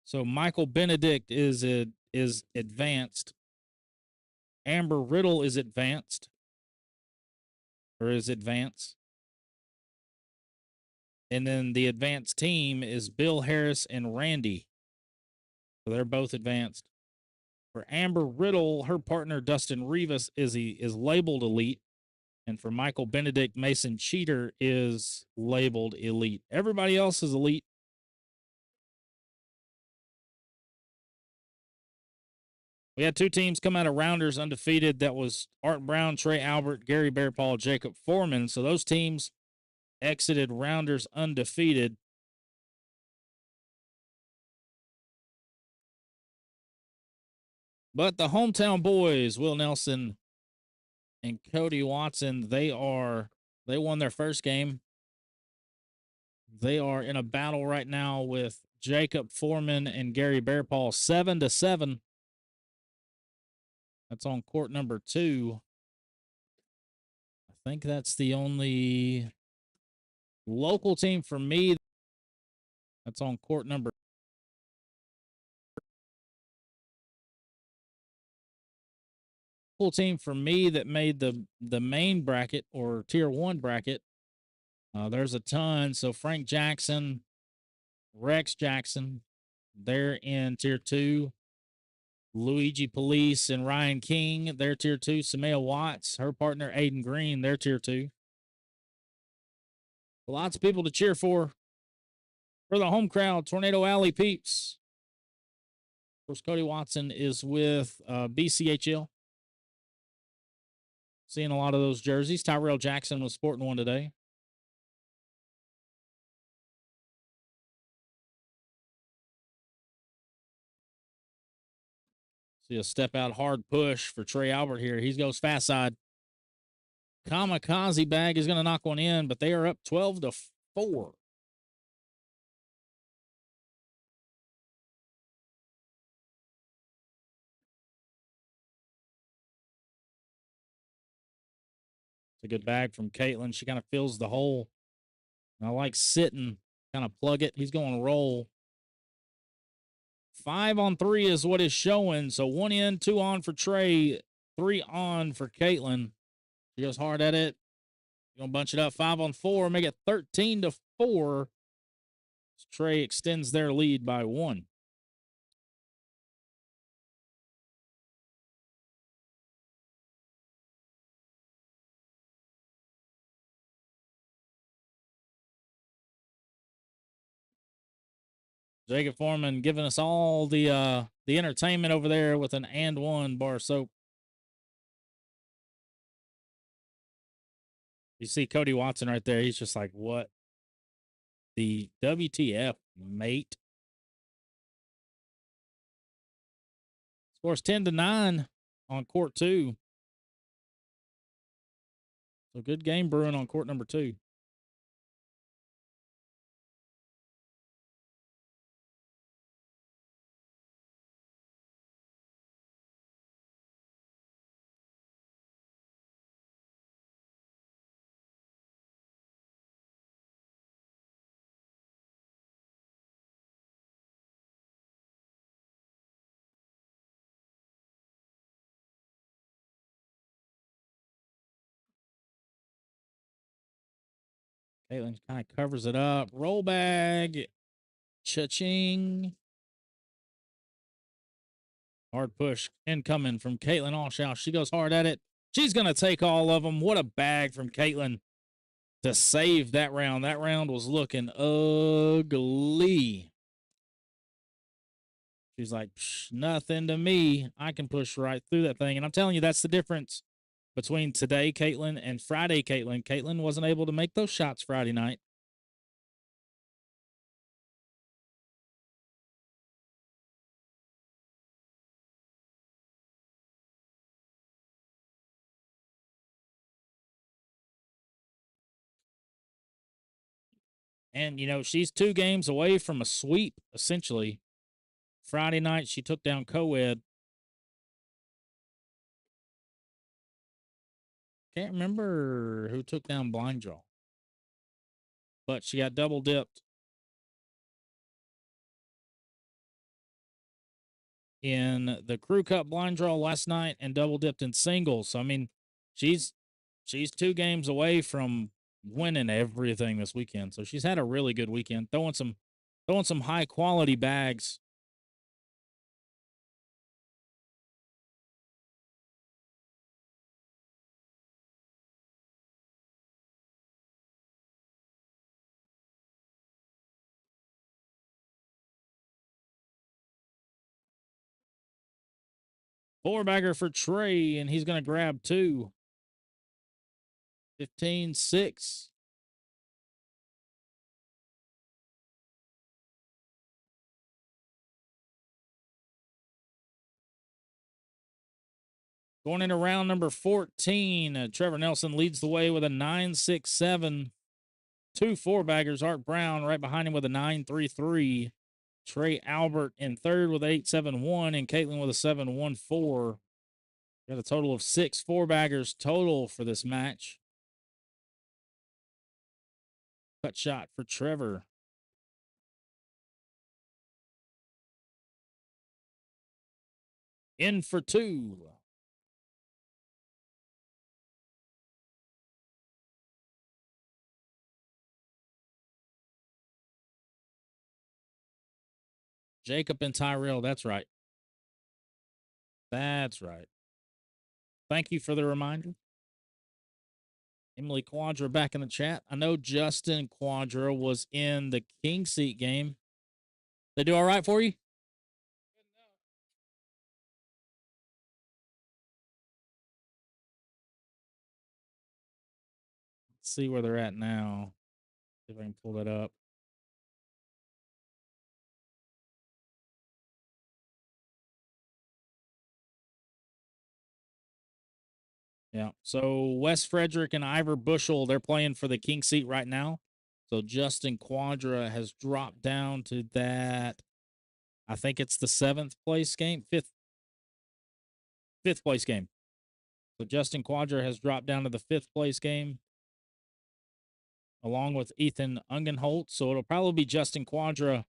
So Michael Benedict is advanced. Amber Riddle is advanced. Or is advanced. And then the advanced team is Bill Harris and Randy. So they're both advanced. For Amber Riddle, her partner Dustin Rivas is labeled elite. And for Michael Benedict, Mason Cheater is labeled elite. Everybody else is elite. We had 2 teams come out of rounders undefeated. That was Art Brown, Trey Albert, Gary BEARPAW, Jacob Foreman. So those teams exited rounders undefeated. But the hometown boys, Will Nelson and Cody Watson, they won their first game. They are in a battle right now with Jacob Foreman and Gary BEARPAW, 7-7. That's on court number 2. I think that's the only local team for me. That's on court number. Local team for me that made the main bracket or tier 1 bracket. There's a ton. So Frank Jackson, Rex Jackson, they're in tier 2. Luigi Police and Ryan King, they're tier 2. Samaya Watts, her partner Aiden Green, they're tier 2. Lots of people to cheer for the home crowd. Tornado Alley peeps. Of course, Cody Watson is with BCHL. Seeing a lot of those jerseys. Tyrell Jackson was sporting one today. See a step out hard push for Trey Albert here. He goes fast side. Kamikaze bag is going to knock one in, but they are up 12-4. It's a good bag from Caitlin. She kind of fills the hole. And I like sitting, kind of plug it. He's going to roll. 5 on 3 is what is showing. So 1 in, 2 on for Trey, 3 on for Caitlin. She goes hard at it. Gonna bunch it up. 5 on 4, make it 13-4. Trey extends their lead by 1. Jacob Foreman giving us all the entertainment over there with an and 1 bar soap. You see Cody Watson right there. He's just like, what? The WTF, mate? Scores 10-9 on court 2. So good game brewing on court number 2. Caitlin kind of covers it up. Roll bag. Cha-ching. Hard push incoming from Caitlin ALLSHOUSE. She goes hard at it. She's going to take all of them. What a bag from Caitlin to save that round. That round was looking ugly. She's like, nothing to me. I can push right through that thing. And I'm telling you, that's the difference between today, Caitlin, and Friday, Caitlin. Caitlin wasn't able to make those shots Friday night. And, you know, she's 2 games away from a sweep, essentially. Friday night, she took down co-ed. Can't remember who took down blind draw. But she got double dipped in the Crew Cup blind draw last night and double dipped in singles. So, I mean, she's 2 games away from winning everything this weekend. So she's had a really good weekend, throwing some high quality bags. Four-bagger for Trey, and he's going to grab 2. 15-6. Going into round number 14, Trevor Nelson leads the way with a 9.67. 2 four-baggers, Art Brown right behind him with a 9.33. Trey Albert in third with 8.71, and Caitlin with a 7.14. Got a total of 6 four-baggers total for this match. Cut shot for Trevor. In for 2. Jacob and Tyrell, that's right. That's right. Thank you for the reminder. Emily Quadra back in the chat. I know Justin Quadra was in the King Seat game. They do all right for you? Let's see where they're at now. See if I can pull that up. Yeah. So Wes Frederick and Ivor Bushel, they're playing for the King Seat right now. So Justin Quadra has dropped down to that. I think it's the 7th place game, fifth place game. So Justin Quadra has dropped down to the 5th place game, along with Ethan Ungenholtz. So it'll probably be Justin Quadra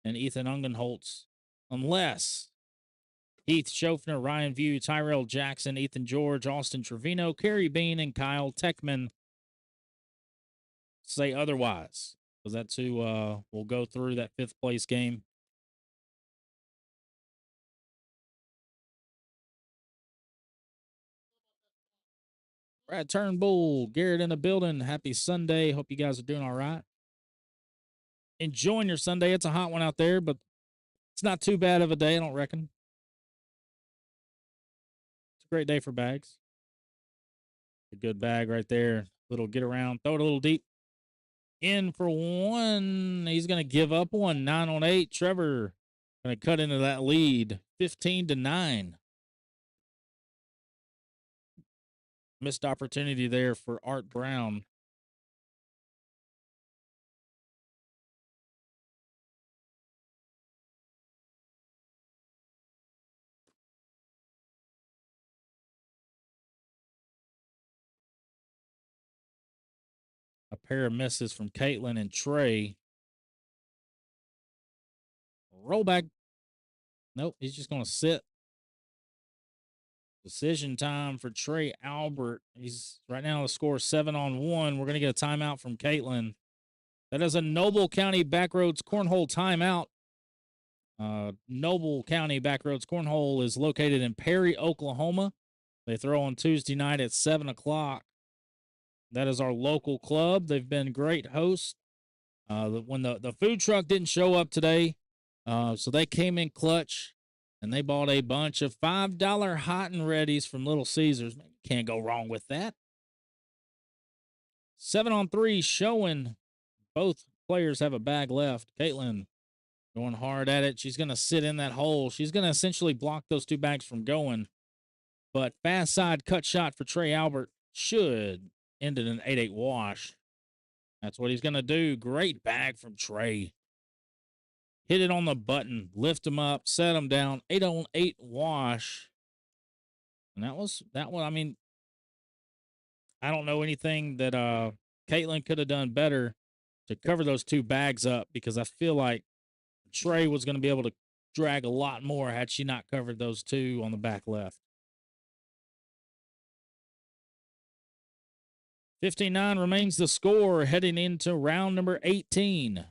and Ethan Ungenholtz, unless Heath Schofner, Ryan View, Tyrell Jackson, Ethan George, Austin Trevino, Kerry Bean, and Kyle Techman say otherwise. Because that's who will go through that 5th place game. Brad Turnbull, Garrett in the building. Happy Sunday. Hope you guys are doing all right. Enjoying your Sunday. It's a hot one out there, but it's not too bad of a day, I don't reckon. It's a great day for bags. A good bag right there. Little get around. Throw it a little deep. In for 1. He's going to give up 1. 9 on 8. Trevor going to cut into that lead. 15-9. Missed opportunity there for Art Brown. A pair of misses from Caitlin and Trey. Roll back. Nope, he's just going to sit. Decision time for Trey Albert. He's right now the score 7-on-1. We're going to get a timeout from Caitlin. That is a Noble County Backroads Cornhole timeout. Noble County Backroads Cornhole is located in Perry, Oklahoma. They throw on Tuesday night at 7 o'clock. That is our local club. They've been great hosts. When the food truck didn't show up today, so they came in clutch, and they bought a bunch of $5 hot and readies from Little Caesars. Can't go wrong with that. 7-on-3 showing. Both players have a bag left. Caitlin going hard at it. She's going to sit in that hole. She's going to essentially block those two bags from going. But fast side cut shot for Trey Albert should end in an 8-8 wash. That's what he's going to do. Great bag from Trey. Hit it on the button. Lift him up. Set him down. 8-on-8 wash. And that one. I mean, I don't know anything that Caitlin could have done better to cover those two bags up, because I feel like Trey was going to be able to drag a lot more had she not covered those two on the back left. 15-9 remains the score heading into round number 18.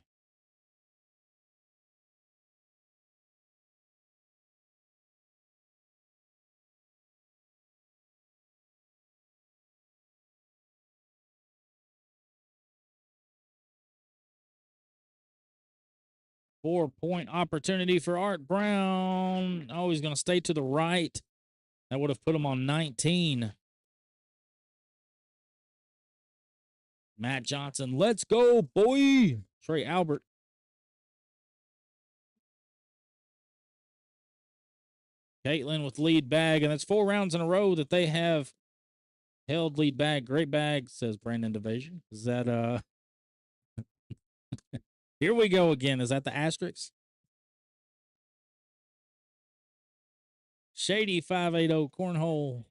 Four-point opportunity for Art Brown. Oh, he's going to stay to the right. That would have put him on 19. Matt Johnson, let's go, boy. Trey Albert. Caitlin with lead bag, and that's 4 rounds in a row that they have held lead bag. Great bag, says Brandon Division. Is that, here we go again. Is that the asterisk? Shady 580 Cornhole.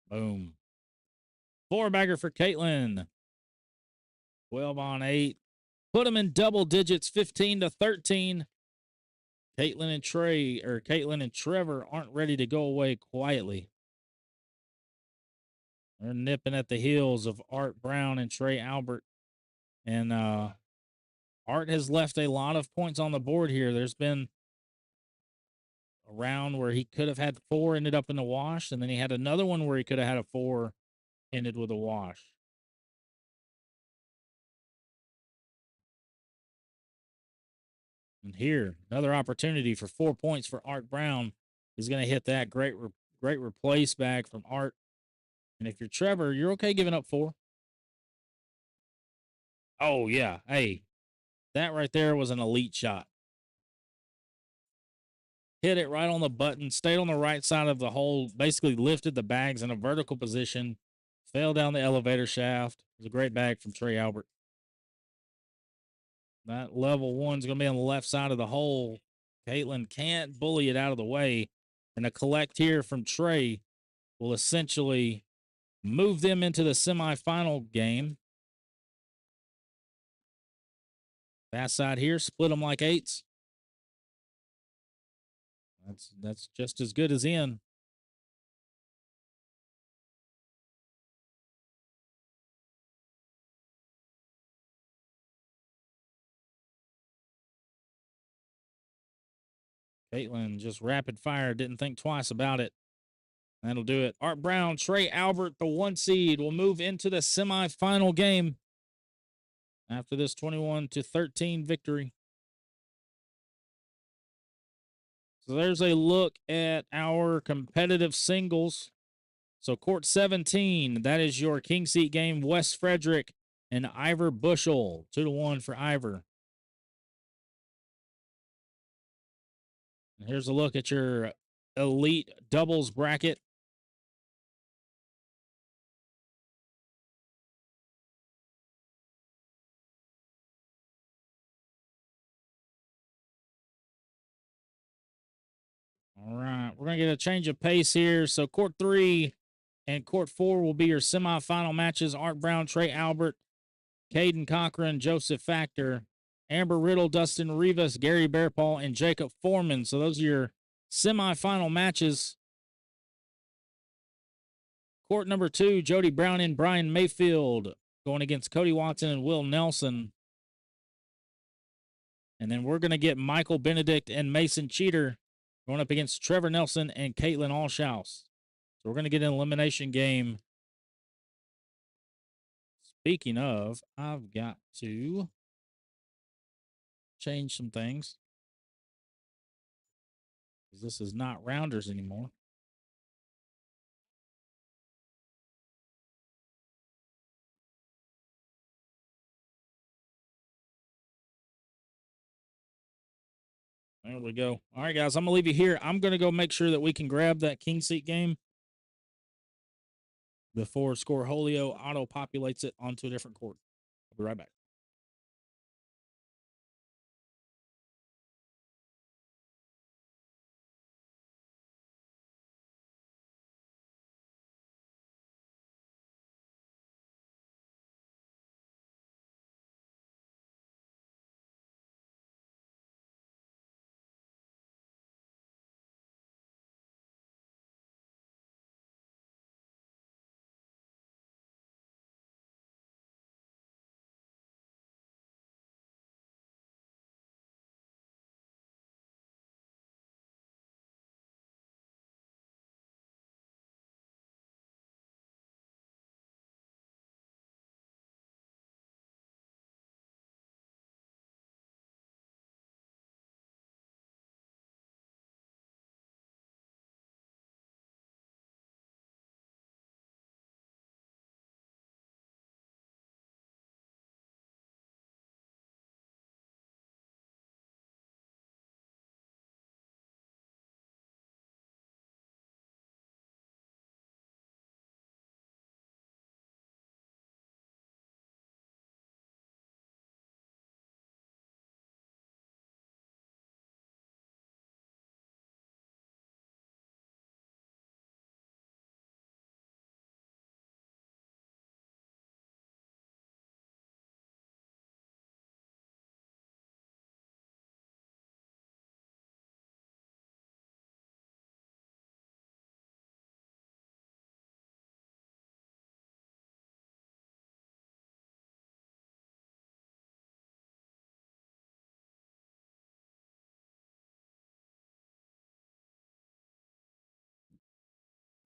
Boom. 4-bagger for Caitlin. 12-on-8. Put them in double digits, 15-13. Caitlin and Trevor aren't ready to go away quietly. They're nipping at the heels of Art Brown and Trey Albert. And Art has left a lot of points on the board here. There's been a round where he could have had 4, ended up in the wash, and then he had another one where he could have had a 4, ended with a wash. And here, another opportunity for 4 points for Art Brown. He's going to hit that great replace bag from Art. And if you're Trevor, you're okay giving up 4. Oh, yeah. Hey, that right there was an elite shot. Hit it right on the button, stayed on the right side of the hole, basically lifted the bags in a vertical position, fell down the elevator shaft. It was a great bag from Trey Albert. That level 1's going to be on the left side of the hole. Caitlin can't bully it out of the way. And a collect here from Trey will essentially move them into the semifinal game. Fast side here, split them like 8s. That's just as good as in. Caitlin just rapid fire, didn't think twice about it. That'll do it. Art Brown, Trey Albert, the 1 seed, will move into the semifinal game after this 21-13 victory. So there's a look at our competitive singles. So court 17, that is your king seat game. West Frederick and Ivor Bushel, 2-1 for Ivor. And here's a look at your elite doubles bracket. All right, we're going to get a change of pace here. So court 3 and court 4 will be your semifinal matches. Art Brown, Trey Albert, Caden Cochran, Joseph Factor, Amber Riddle, Dustin Rivas, Gary Bearpaw, and Jacob Foreman. So those are your semifinal matches. Court number 2, Jody Brown and Brian Mayfield going against Cody Watson and Will Nelson. And then we're going to get Michael Benedict and Mason Cheater going up against Trevor Nelson and Caitlin ALLSHOUSE. So we're going to get an elimination game. Speaking of, I've got to change some things, because this is not rounders anymore. There we go. All right, guys, I'm going to leave you here. I'm going to go make sure that we can grab that king seat game before Scoreholio auto-populates it onto a different court. I'll be right back.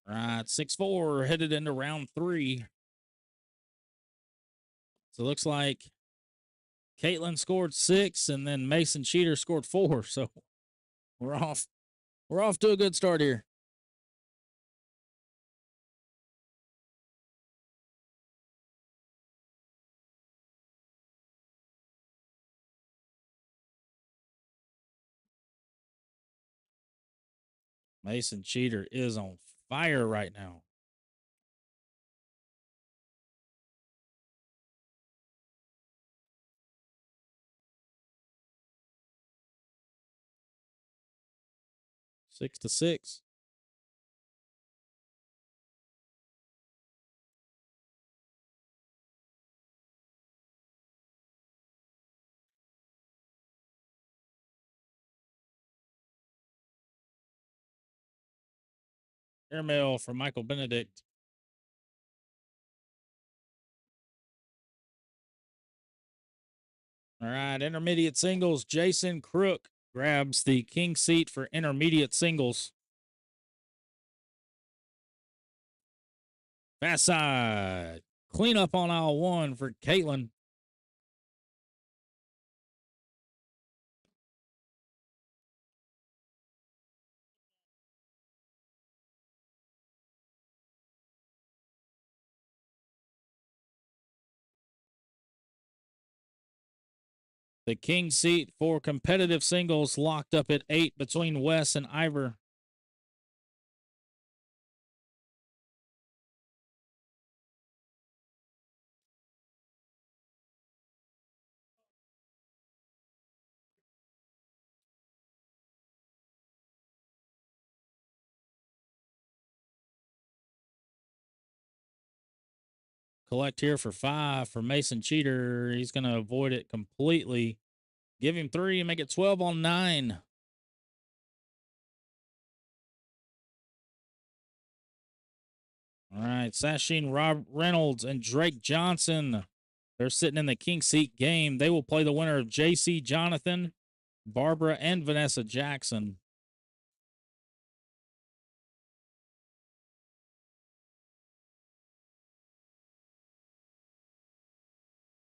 All right, 6-4, headed into round 3. So it looks like Caitlin scored 6, and then Mason Cheater scored 4. So we're off. We're off to a good start here. Mason Cheater is on fire right now. Six to 6. Airmail from Michael Benedict. All right, intermediate singles. Jason Crook grabs the king seat for intermediate singles. Fast side. Clean up on aisle 1 for Caitlin. The king seat for competitive singles locked up at 8 between Wes and Ivor. Collect here for 5 for Mason Cheater. He's going to avoid it completely. Give him 3 and make it 12 on 9. All right, Sasheen Rob Reynolds and Drake Johnson. They're sitting in the king seat game. They will play the winner of JC Jonathan, Barbara, and Vanessa Jackson.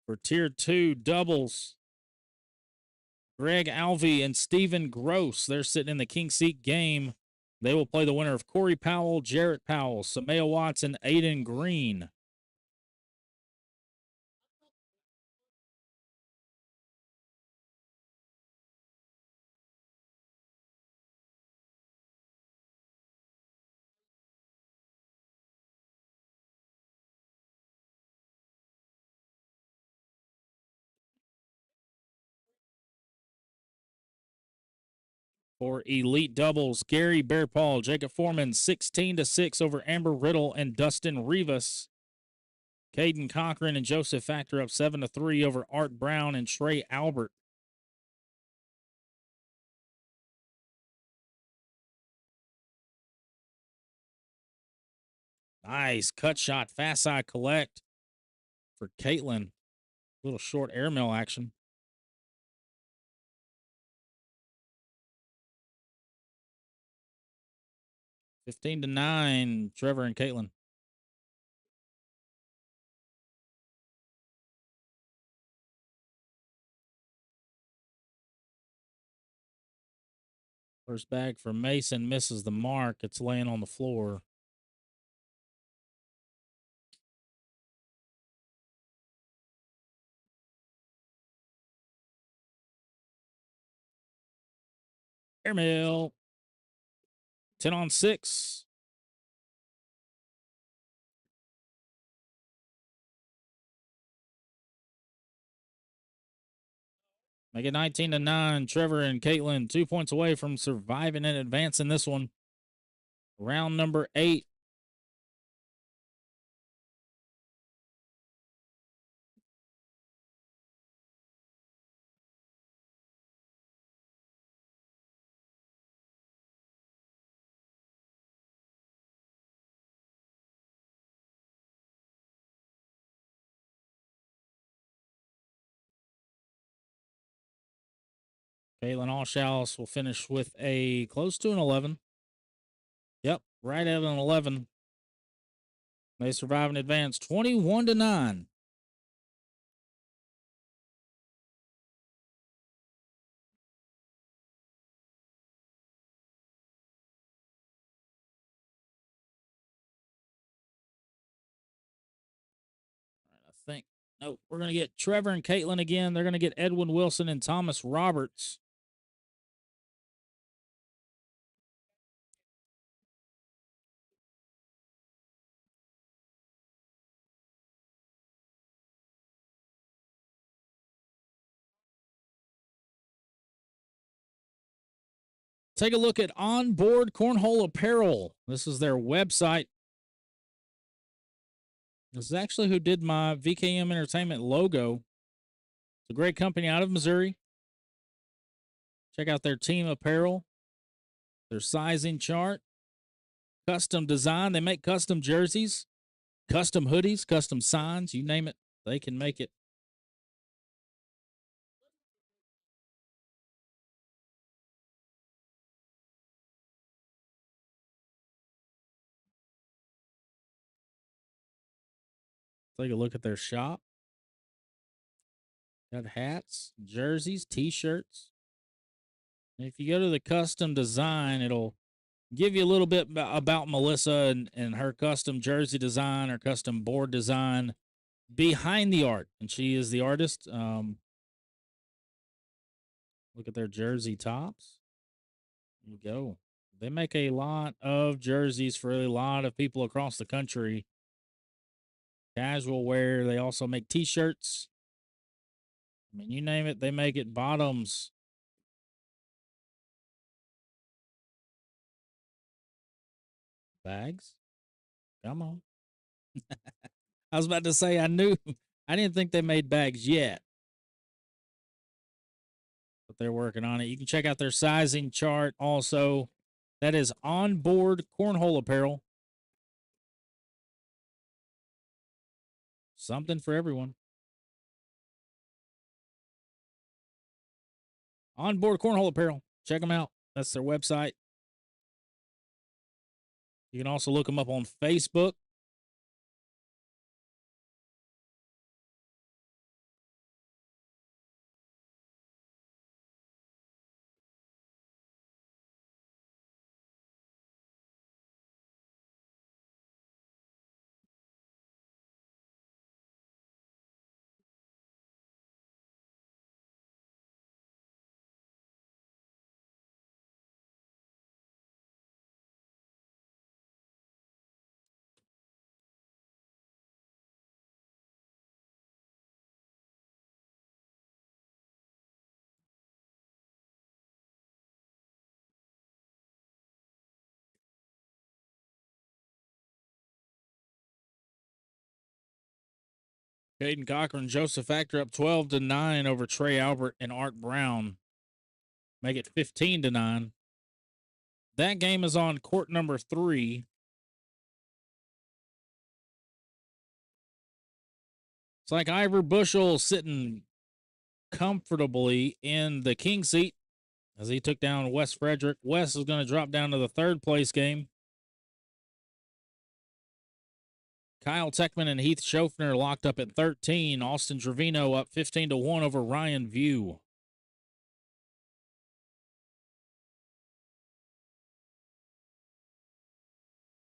For Tier 2 doubles, Greg Alvey and Stephen Gross. They're sitting in the king seat game. They will play the winner of Corey Powell, Jarrett Powell, Samaya Watson, Aiden Green. For elite doubles, Gary Bearpaw, Jacob Foreman, 16-6 over Amber Riddle and Dustin Rivas. Caden Cochran and Joseph Factor up 7-3 over Art Brown and Trey Albert. Nice cut shot, fast side collect for Caitlin. Little short airmail action. (15-9), Trevor and Caitlin. First bag for Mason misses the mark. It's laying on the floor. Airmail. 10 on 6. Make it 19-9. Trevor and Caitlin 2 points away from surviving and advancing this one. Round number 8. Caitlin ALLSHOUSE will finish with a close to an 11. Yep, right at an 11. They survive and advance 21-9. I think. Nope, we're going to get Trevor and Caitlin again. They're going to get Edwin Wilson and Thomas Roberts. Take a look at Onboard Cornhole Apparel. This is their website. This is actually who did my VKM Entertainment logo. It's a great company out of Missouri. Check out their team apparel, their sizing chart, custom design. They make custom jerseys, custom hoodies, custom signs, you name it, they can make it. Take a look at their shop. Got hats, jerseys, t-shirts. And if you go to the custom design, it'll give you a little bit about Melissa and her custom jersey design, her custom board design behind the art. And she is the artist. Look at their jersey tops. There you go. They make a lot of jerseys for a lot of people across the country. Casual wear. They also make t-shirts. I mean, you name it, they make it. Bottoms. Bags. Come on. I was about to say, I didn't think they made bags yet, but they're working on it. You can check out their sizing chart also. That is onboard cornhole apparel. Something for everyone. Onboard cornhole apparel. Check them out. That's their website. You can also look them up on Facebook. Caden Cochran, Joseph Factor up 12-9 over Trey Albert and Art Brown. Make it 15-9. That game is on court number 3. It's like Ivor Bushell sitting comfortably in the king seat as he took down Wes Frederick. Wes is going to drop down to the 3rd place game. Kyle Techman and Heath Schofner locked up at 13. Austin Trevino up 15-1 over Ryan View.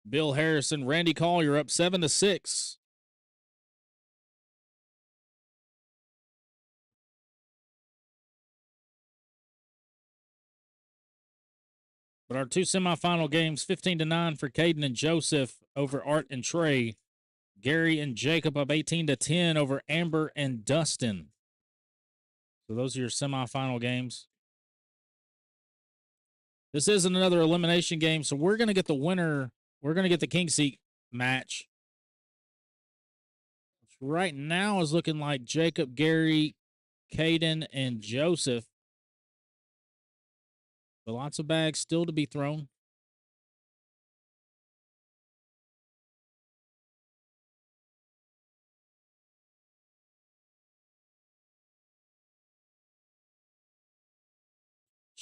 Bill Harrison, Randy Collier up 7-6. But our 2 semifinal games, 15-9 for Caden and Joseph over Art and Trey. Gary and Jacob up 18-10 over Amber and Dustin. So those are your semifinal games. This isn't another elimination game, so we're going to get the winner. We're going to get the king seat match. Which right now is looking like Jacob, Gary, Caden, and Joseph. But lots of bags still to be thrown.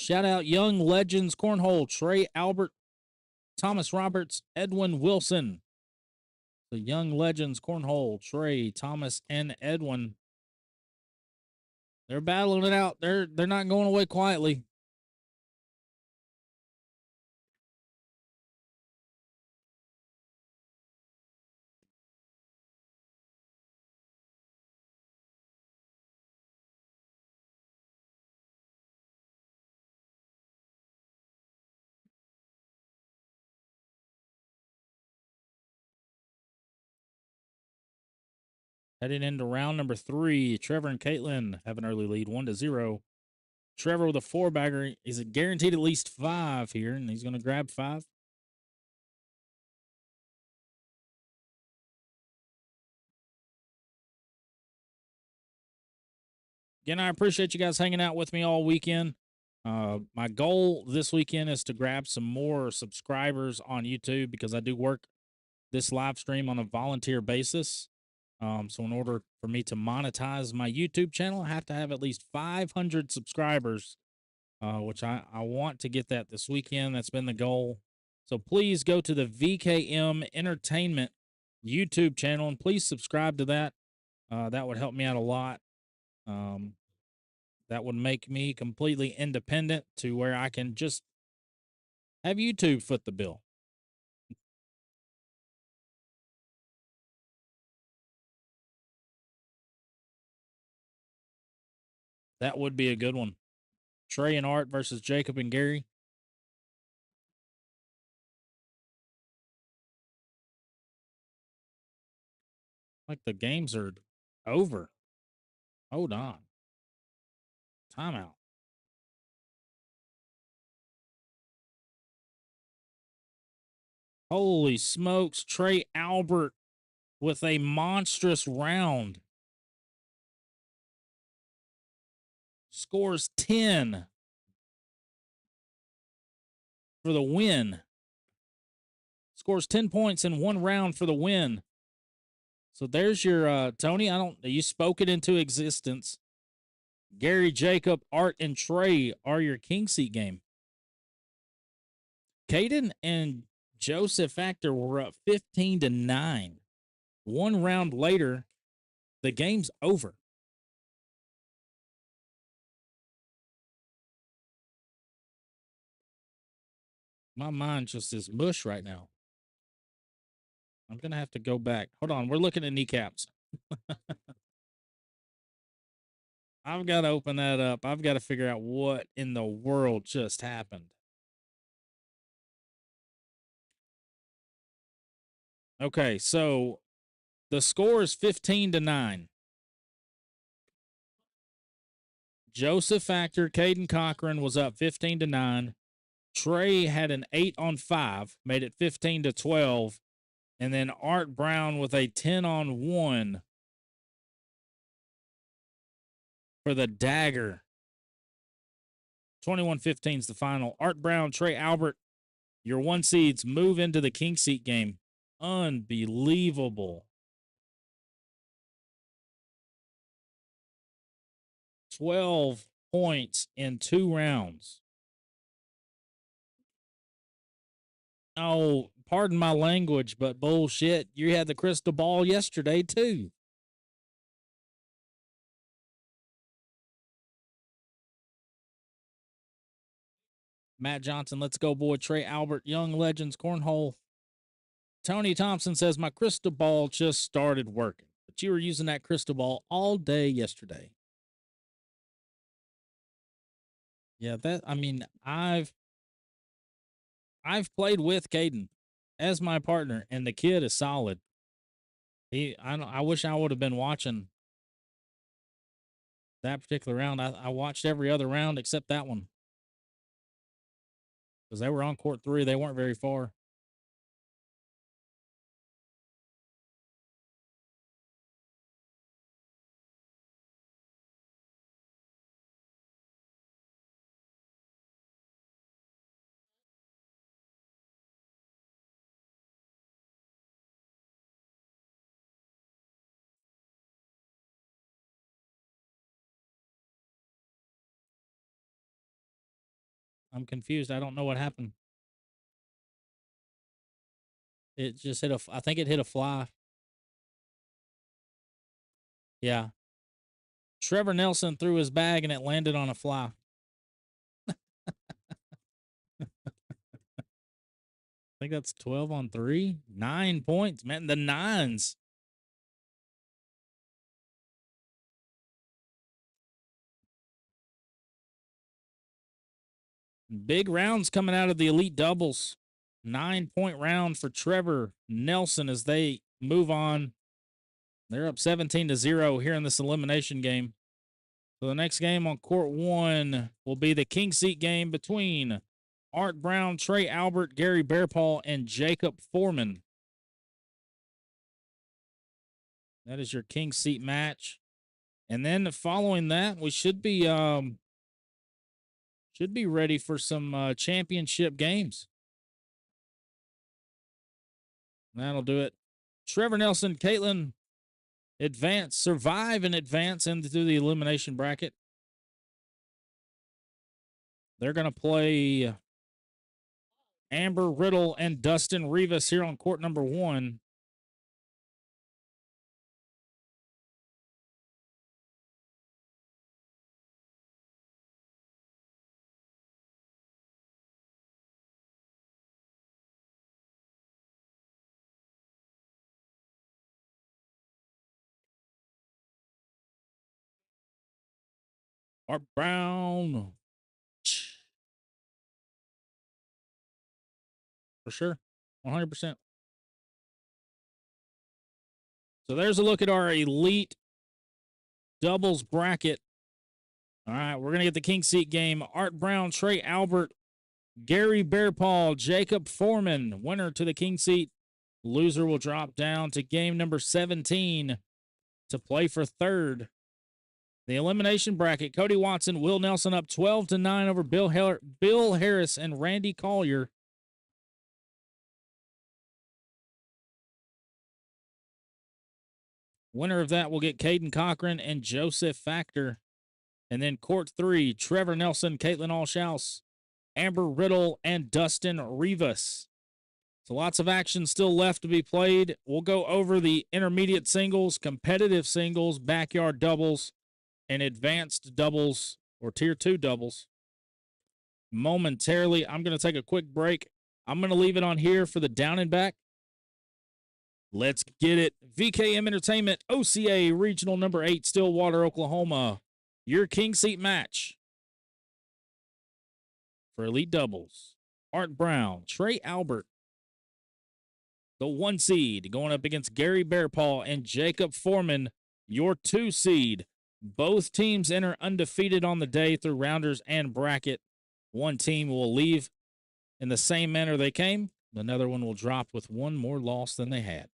Shout out Young Legends Cornhole, Trey Albert, Thomas Roberts, Edwin Wilson. The Young Legends Cornhole, Trey, Thomas, and Edwin. They're battling it out. They're not going away quietly. Heading into round number 3, Trevor and Caitlin have an early lead, 1-0. Trevor with a 4-bagger. He's guaranteed at least 5 here, and he's going to grab 5. Again, I appreciate you guys hanging out with me all weekend. My goal this weekend is to grab some more subscribers on YouTube because I do work this live stream on a volunteer basis. So in order for me to monetize my YouTube channel, I have to have at least 500 subscribers, which I want to get that this weekend. That's been the goal. So please go to the VKM Entertainment YouTube channel and please subscribe to that. That would help me out a lot. That would make me completely independent to where I can just have YouTube foot the bill. That would be a good one. Trey and Art versus Jacob and Gary. Like the games are over. Hold on. Timeout. Holy smokes. Trey Albert with a monstrous round. Scores 10 for the win. Scores 10 points in one round for the win. So there's your Tony. You spoke it into existence. Gary, Jacob, Art, and Trey are your king seat game. Caden and Joseph Factor were up 15-9. One round later, the game's over. My mind just is mush right now. I'm going to have to go back. Hold on. We're looking at kneecaps. I've got to open that up. I've got to figure out what in the world just happened. Okay, so the score is 15-9. Joseph Factor, Caden Cochran was up 15-9. Trey had an 8-on-5, made it 15-12. And then Art Brown with a 10-on-1 for the dagger. 21-15 is the final. Art Brown, Trey Albert, your one seeds move into the king seat game. Unbelievable. 12 points in 2 rounds. Oh, pardon my language, but bullshit. You had the crystal ball yesterday, too. Matt Johnson, let's go, boy. Trey Albert, Young Legends, Cornhole. Tony Thompson says, my crystal ball just started working, but you were using that crystal ball all day yesterday. Yeah, I've played with Caden as my partner, and the kid is solid. I wish I would have been watching that particular round. I watched every other round except that one because they were on court 3. They weren't very far. I'm confused. I don't know what happened. It just hit I think it hit a fly. Yeah. Trevor Nelson threw his bag and it landed on a fly. I think that's 12-on-3. 9 points, man. The 9s. Big rounds coming out of the elite doubles. 9-point round for Trevor Nelson as they move on. They're up 17-0 here in this elimination game. So the next game on court 1 will be the king seat game between Art Brown, Trey Albert, Gary BEARPAW, and Jacob Foreman. That is your king seat match. And then following that, we should be ready for some championship games. That'll do it. Trevor Nelson, Caitlin, survive and advance into the elimination bracket. They're going to play Amber Riddle and Dustin Rivas here on court number 1. Art Brown For sure. 100%. So there's a look at our elite doubles bracket. All right, we're going to get the king seat game. Art Brown, Trey Albert, Gary BEARPAW, Jacob Foreman, winner to the king seat. Loser will drop down to game number 17 to play for third. The elimination bracket, Cody Watson, Will Nelson up 12-9 over Bill Harris and Randy Collier. Winner of that will get Caden Cochran and Joseph Factor. And then court 3, Trevor Nelson, Caitlin ALLSHOUSE, Amber Riddle, and Dustin Rivas. So lots of action still left to be played. We'll go over the intermediate singles, competitive singles, backyard doubles, and advanced doubles or tier 2 doubles momentarily. I'm going to take a quick break. I'm going to leave it on here for the down and back. Let's get it. VKM Entertainment, OCA Regional number 8, Stillwater, Oklahoma. Your king seat match for elite doubles. Art Brown, Trey Albert, the 1 seed, going up against Gary BEARPAW and Jacob Foreman, your 2 seed. Both teams enter undefeated on the day through rounders and bracket. One team will leave in the same manner they came. Another one will drop with one more loss than they had.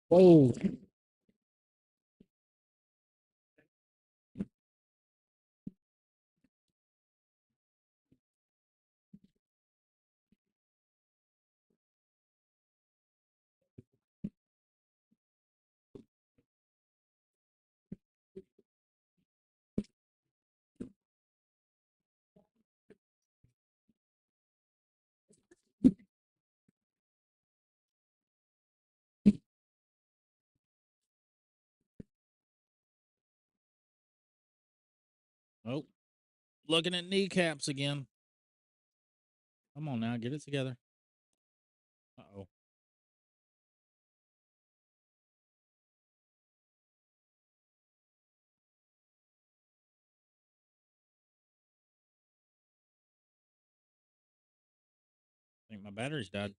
Whoa. Oh, looking at kneecaps again. Come on now, get it together. Uh-oh. I think my battery's died.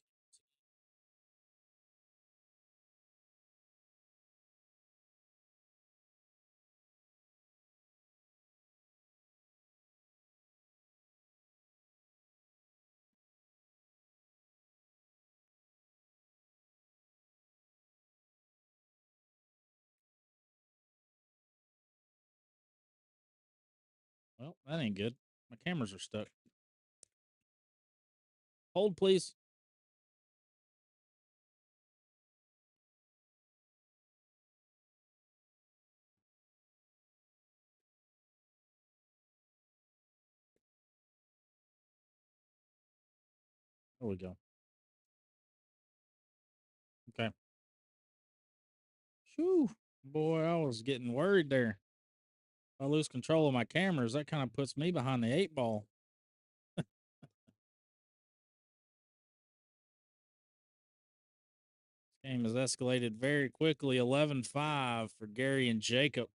Well, that ain't good. My cameras are stuck. Hold, please. There we go. Okay. Whew. Boy, I was getting worried there. If I lose control of my cameras, that kind of puts me behind the 8 ball. Game has escalated very quickly. 11-5 for Gary and Jacob.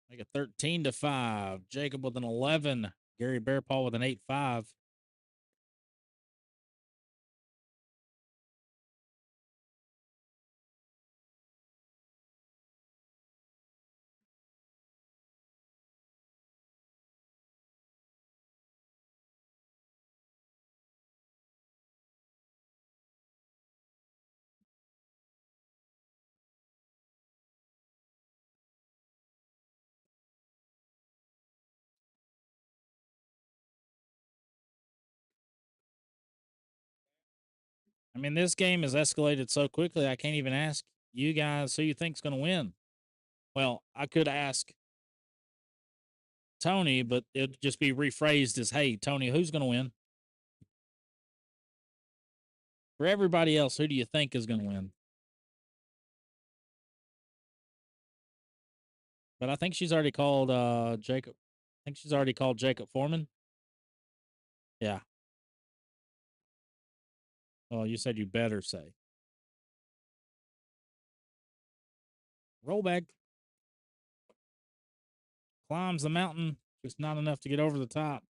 Make it 13-5. Jacob with an 11. Gary Bearpaw with an 8-5. I mean, this game has escalated so quickly, I can't even ask you guys who you think's going to win. Well, I could ask Tony, but it'd just be rephrased as, hey, Tony, who's going to win? For everybody else, who do you think is going to win? But I think she's already called Jacob. I think she's already called Jacob Foreman. Yeah. Well, you said you better say. Roll back. Climbs the mountain, just not enough to get over the top.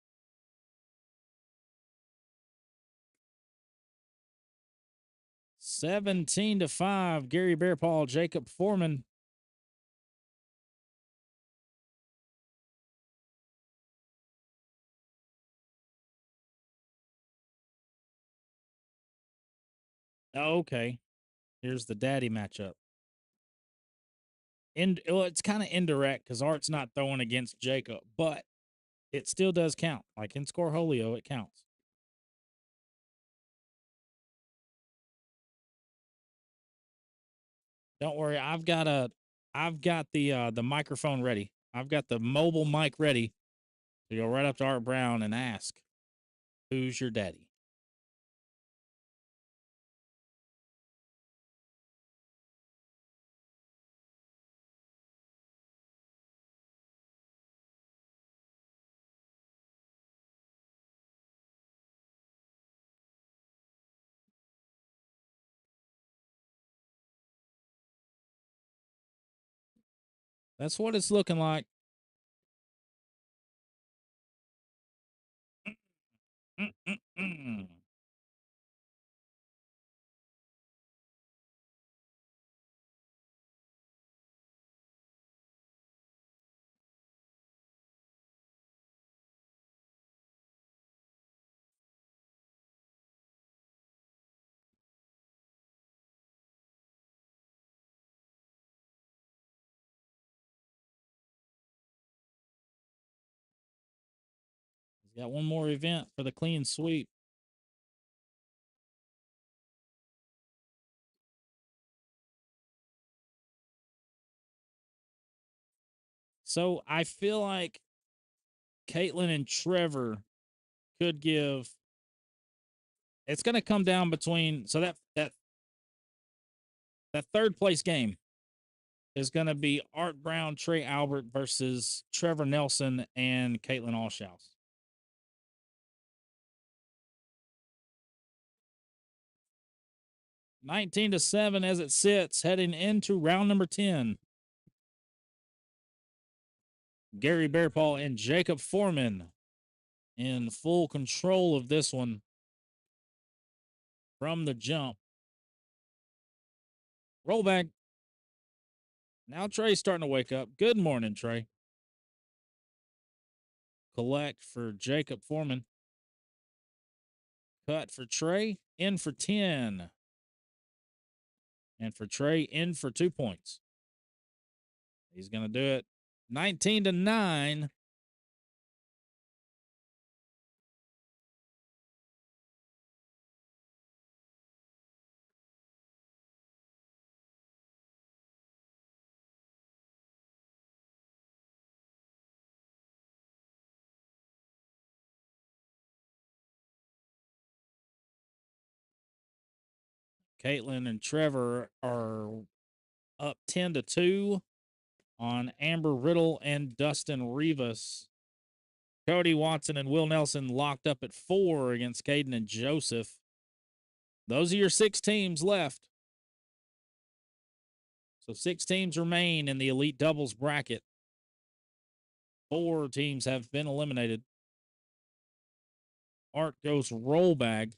$17-5. Gary Bearpaw, Jacob Foreman. Oh, okay. Here's the daddy matchup. Well, it's kind of indirect because Art's not throwing against Jacob, but it still does count. Like in Scoreholio, it counts. Don't worry, I've got the microphone ready. I've got the mobile mic ready to go right up to Art Brown and ask, "Who's your daddy?" That's what it's looking like. Mm-mm-mm. He's got one more event for the clean sweep. So I feel like Caitlin and Trevor could give. It's going to come down between. So that third place game is going to be Art Brown, Trey Albert versus Trevor Nelson and Caitlin ALLSHOUSE. $19-7 as it sits, heading into round number 10. Gary Bearpaw and Jacob Foreman in full control of this one from the jump. Roll back. Now Trey's starting to wake up. Good morning, Trey. Collect for Jacob Foreman. Cut for Trey. In for 10. And for Trey, in for 2 points. He's going to do it. 19-9. Caitlin and Trevor are up 10-2 on Amber Riddle and Dustin Rivas. Cody Watson and Will Nelson locked up at 4 against Caden and Joseph. Those are your 6 teams left. So 6 teams remain in the Elite Doubles bracket. 4 teams have been eliminated. Art goes roll bag.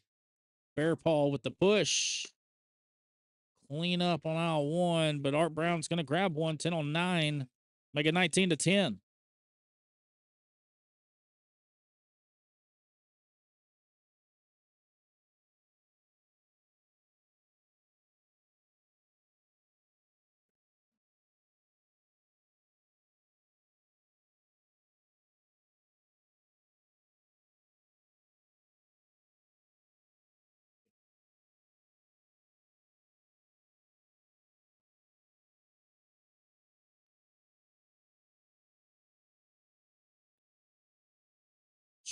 BEARPAW with the push. Clean up on aisle 1, but Art Brown's going to grab one. 10-9. Make it 19-10.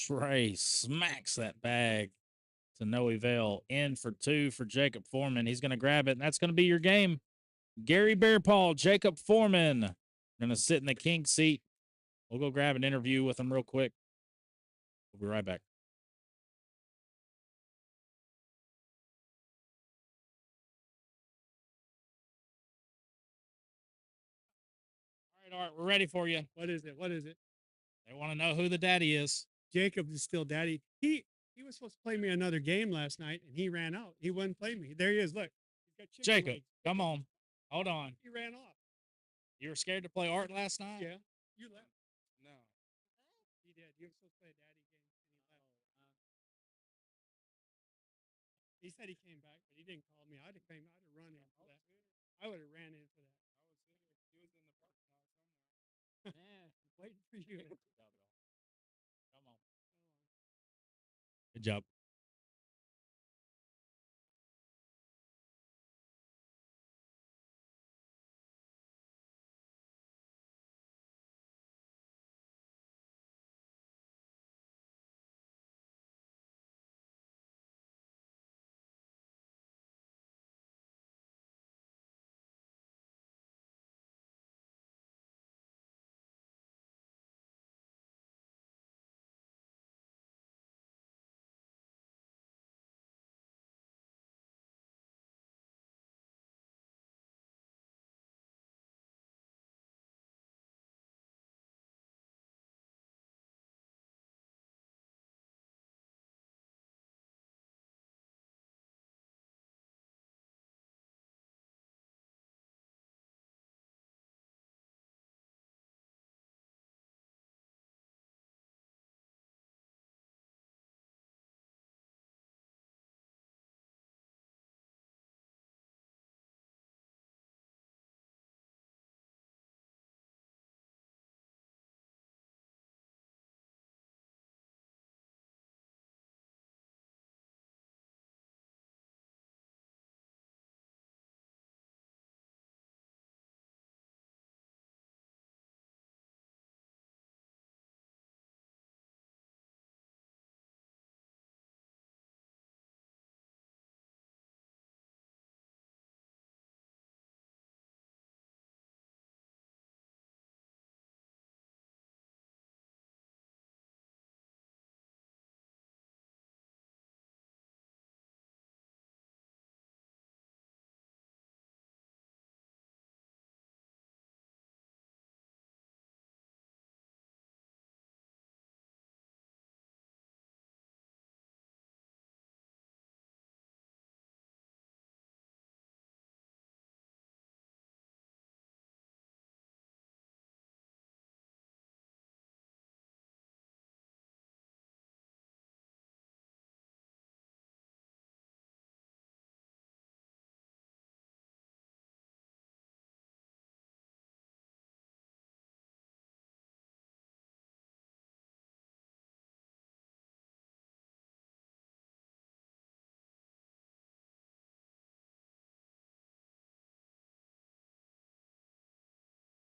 Trey smacks that bag to no avail. In for 2 for Jacob Foreman. He's going to grab it, and that's going to be your game. Gary BEARPAW, Jacob Foreman. Going to sit in the king seat. We'll go grab an interview with him real quick. We'll be right back. All right, Art, we're ready for you. What is it? What is it? They want to know who the daddy is. Jacob is still daddy. He was supposed to play me another game last night, and he ran out. He wouldn't play me. There he is. Look, he's got chicken Jacob, legs. come on. Hold on. He ran off. You were scared to play Art last night? Yeah, you left. No. He did. You were supposed to play a daddy game, and he left. He said he came back, but he didn't call me. I'd have came. I'd have run in for that. I would have ran in for that. He was in the parking lot somewhere. Man, waiting for you. Come on. Good job.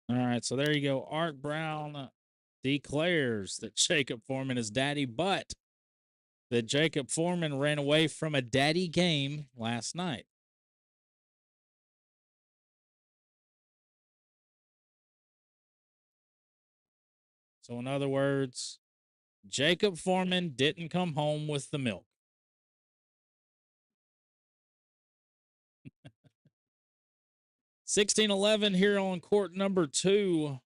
All right, so there you go. Art Brown declares that Jacob Foreman is daddy, but that Jacob Foreman ran away from a daddy game last night. So, in other words, Jacob Foreman didn't come home with the milk. 16-11 here on court number 2.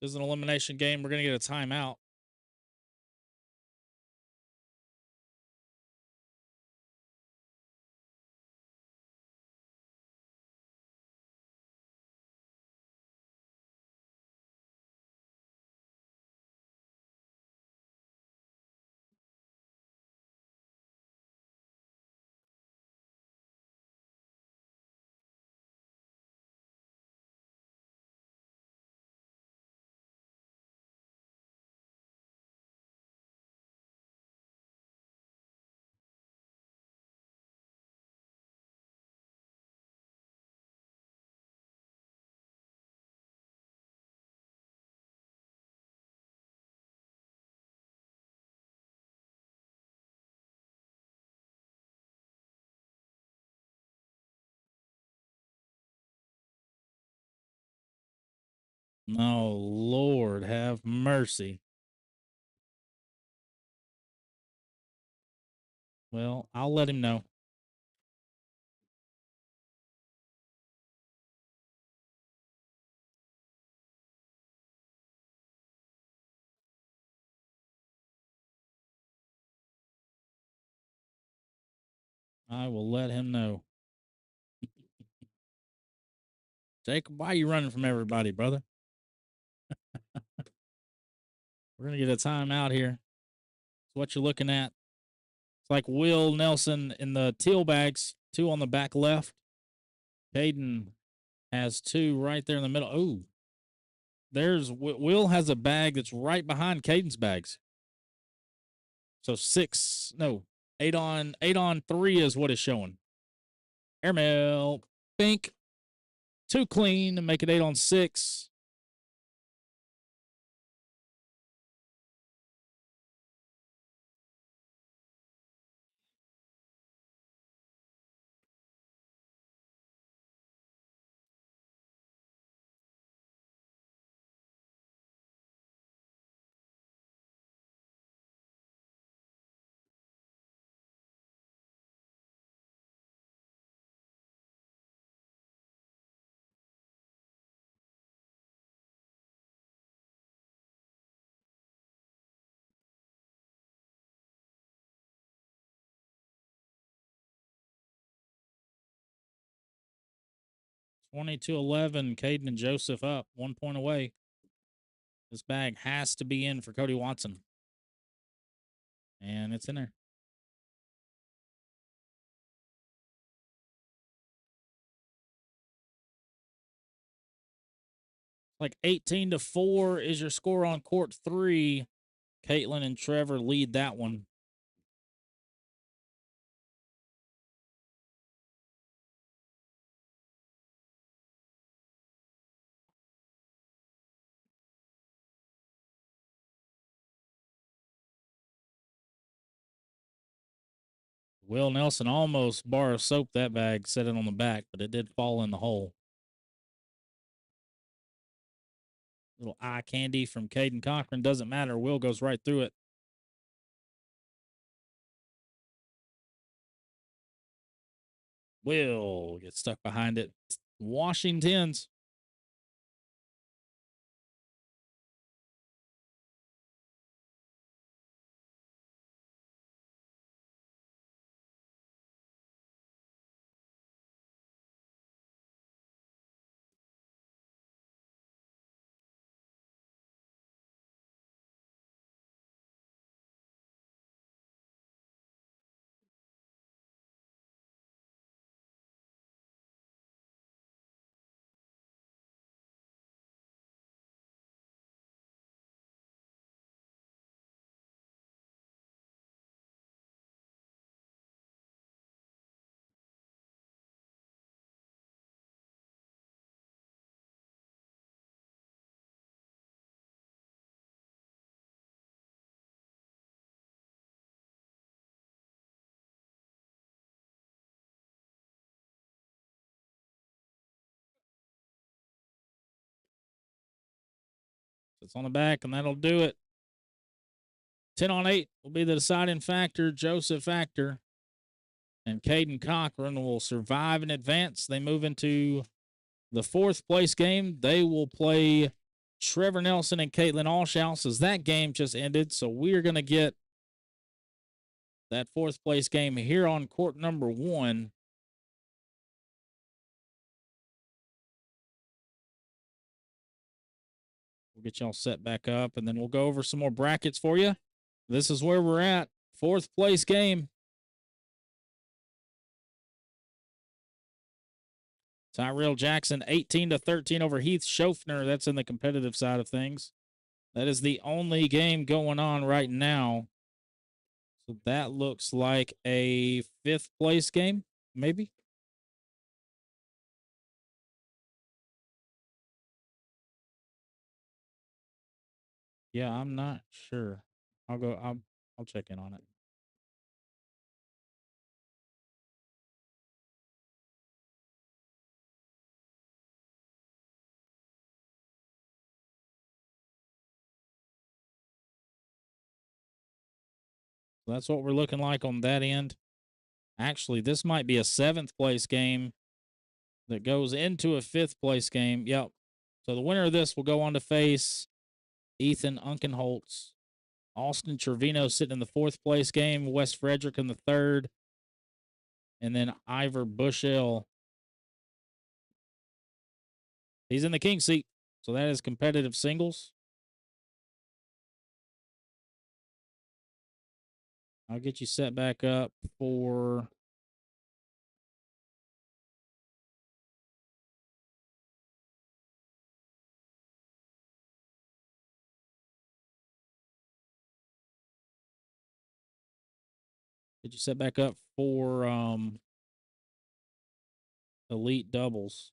This is an elimination game. We're going to get a timeout. Oh, Lord, have mercy. Well, I'll let him know. I will let him know. Jacob, why are you running from everybody, brother? We're going to get a timeout here. So what you're looking at, it's like Will Nelson in the teal bags, 2 on the back left. Caden has 2 right there in the middle. Oh, there's Will has a bag that's right behind Caden's bags. So 8 on 3 is what it's showing. Airmail, Pink, 2 clean to make it 8 on 6. (22-11), Caden and Joseph up 1 point away. This bag has to be in for Cody Watson. And it's in there. Like 18-4 is your score on court 3. Caitlin and Trevor lead that one. Will Nelson almost bar of soap that bag, set it on the back, but it did fall in the hole. Little eye candy from Caden Cochran. Doesn't matter. Will goes right through it. Will gets stuck behind it. Washington's. It's on the back, and that'll do it. 10 on 8 will be the deciding factor. Joseph Factor and Caden Cochran will survive and advance. They move into the 4th place game. They will play Trevor Nelson and Caitlin Allshouse, as that game just ended. So we are going to get that 4th place game here on court number 1. We'll get y'all set back up, and then we'll go over some more brackets for you. This is where we're at. 4th place game. Tyrell Jackson, 18-13 over Heath Schofner. That's in the competitive side of things. That is the only game going on right now. So that looks like a 5th place game, maybe. Yeah, I'm not sure. I'll check in on it. So that's what we're looking like on that end. Actually, this might be a 7th place game that goes into a 5th place game. Yep. So the winner of this will go on to face Ethan Unkenholtz. Austin Trevino sitting in the 4th place game. West Frederick in the 3rd. And then Ivor Bushell. He's in the king seat. So that is competitive singles. I'll get you set back up for elite doubles.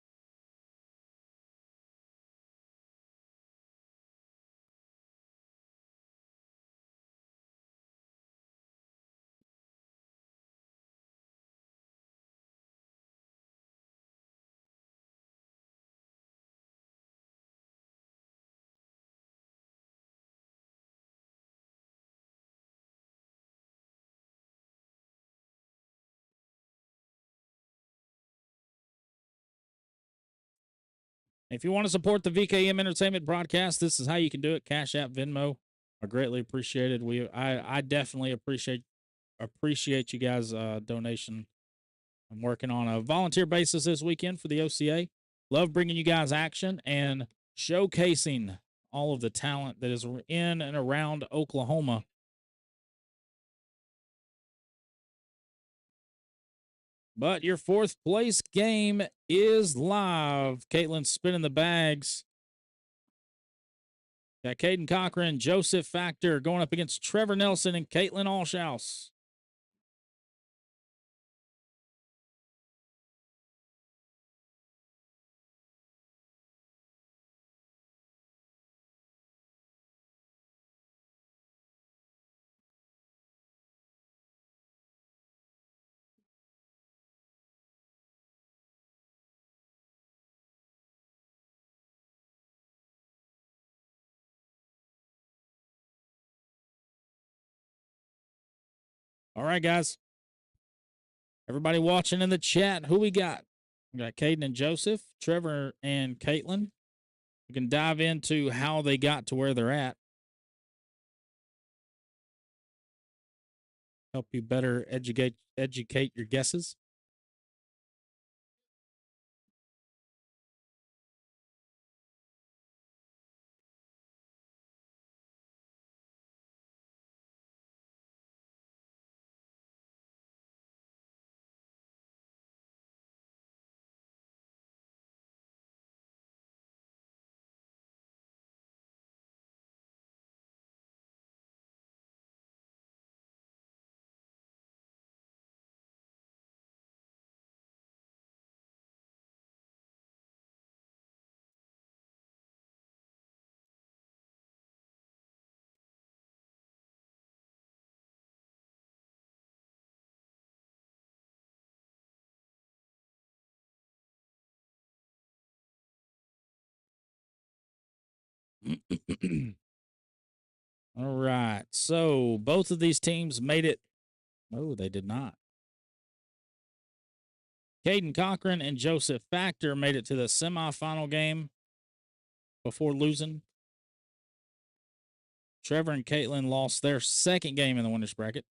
If you want to support the VKM Entertainment broadcast, this is how you can do it. Cash App, Venmo are greatly appreciated. I definitely appreciate you guys' donation. I'm working on a volunteer basis this weekend for the OCA. Love bringing you guys action and showcasing all of the talent that is in and around Oklahoma. But your 4th place game is live. Caitlin's spinning the bags. Got Caden Cochran, Joseph Factor going up against Trevor Nelson and Caitlin Allshouse. All right, guys. Everybody watching in the chat, who we got? We got Caden and Joseph, Trevor and Caitlin. We can dive into how they got to where they're at. Help you better educate your guesses. All right. So both of these teams made it. Oh, they did not. Caden Cochran and Joseph Factor made it to the semifinal game before losing. Trevor and Caitlin lost their second game in the winners bracket.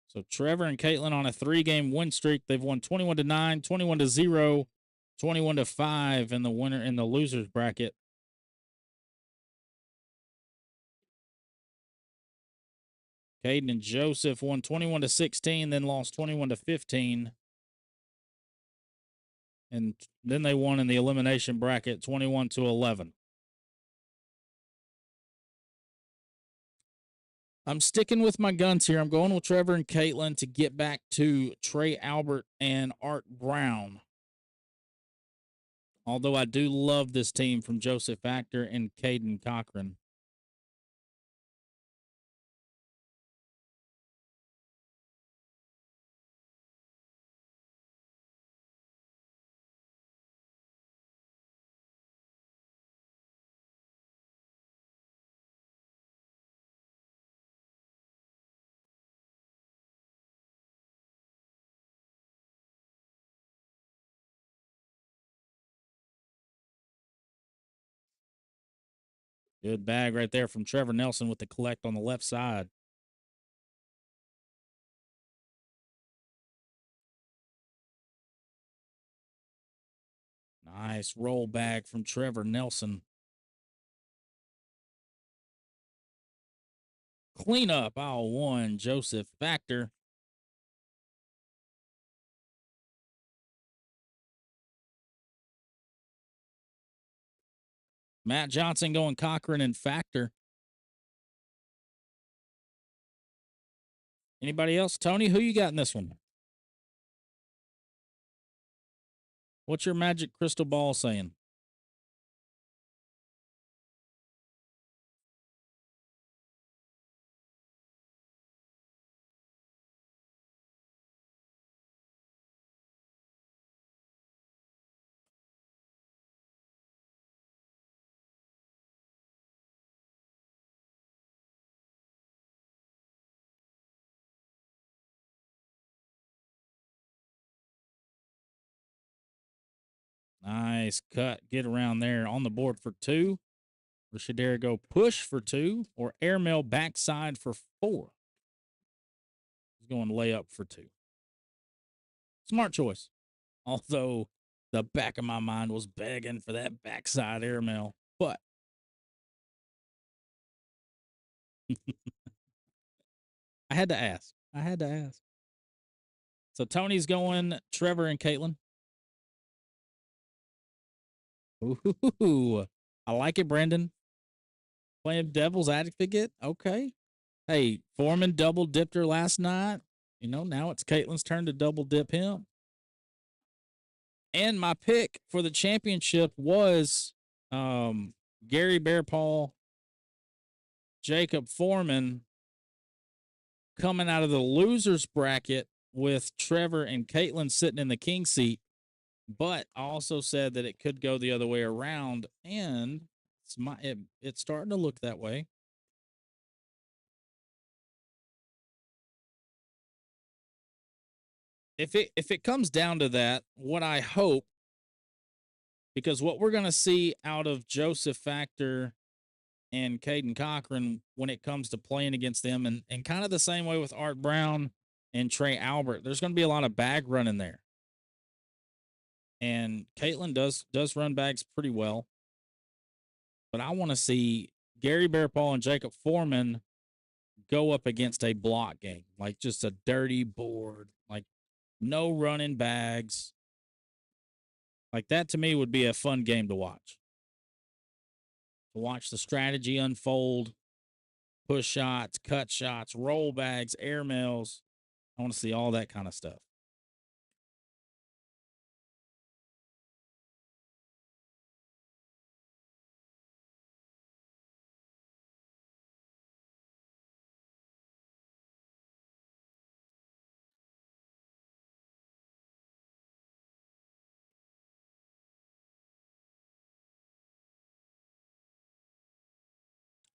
So Trevor and Caitlin on a 3-game win streak. They've won 21-9, 21-0, 21-5 in the winner in the losers bracket. Caden and Joseph won 21-16, then lost 21-15. And then they won in the elimination bracket 21-11. I'm sticking with my guns here. I'm going with Trevor and Caitlin to get back to Trey Albert and Art Brown. Although I do love this team from Joseph Factor and Caden Cochran. Good bag right there from Trevor Nelson with the collect on the left side. Nice roll bag from Trevor Nelson. Cleanup, aisle 1, Joseph Factor. Matt Johnson going Cochran and Factor. Anybody else? Tony, who you got in this one? What's your magic crystal ball saying? Nice cut. Get around there on the board for 2. Or should Dare go push for 2 or airmail backside for 4? He's going layup for 2. Smart choice. Although the back of my mind was begging for that backside airmail. But I had to ask. So Tony's going Trevor and Caitlin. Ooh, I like it, Brandon. Playing devil's advocate. Okay. Hey, Foreman double dipped her last night. You know, now it's Caitlin's turn to double dip him. And my pick for the championship was Gary BEARPAW, Jacob Foreman coming out of the losers bracket with Trevor and Caitlin sitting in the king seat. But I also said that it could go the other way around, and it's starting to look that way. If it comes down to that, what I hope, because what we're going to see out of Joseph Factor and Caden Cochran when it comes to playing against them, and kind of the same way with Art Brown and Trey Albert, there's going to be a lot of bag running there. And Caitlin does run bags pretty well. But I want to see Gary BEARPAW and Jacob Foreman go up against a block game, like just a dirty board, like no running bags. Like that to me would be a fun game to watch. To watch the strategy unfold, push shots, cut shots, roll bags, airmails. I want to see all that kind of stuff.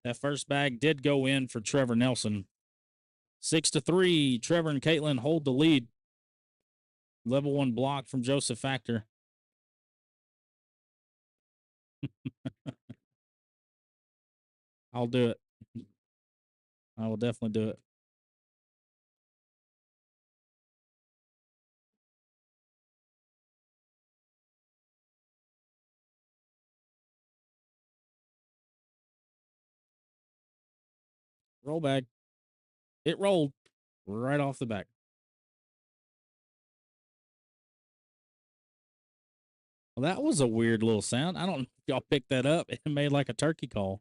That first bag did go in for Trevor Nelson. 6-3. Trevor and Caitlin hold the lead. Level 1 block from Joseph Factor. I'll do it. I will definitely do it. Roll bag. It rolled right off the back. Well, that was a weird little sound. I don't know if y'all picked that up. It made like a turkey call.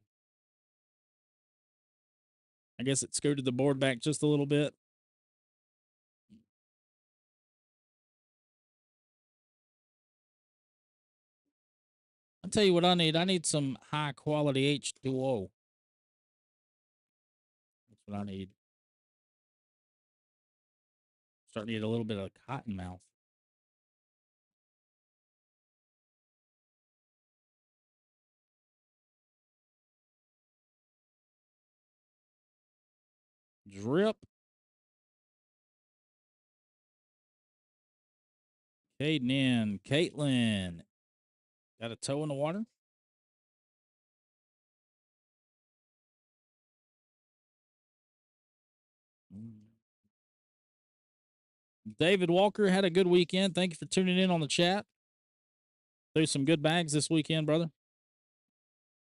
I guess it scooted the board back just a little bit. I'll tell you what I need. I need some high quality H2O. That's what I need. Starting to get a little bit of cotton mouth. Drip. Caden in. Caitlin. Got a toe in the water. David Walker had a good weekend. Thank you for tuning in on the chat. Threw some good bags this weekend, brother.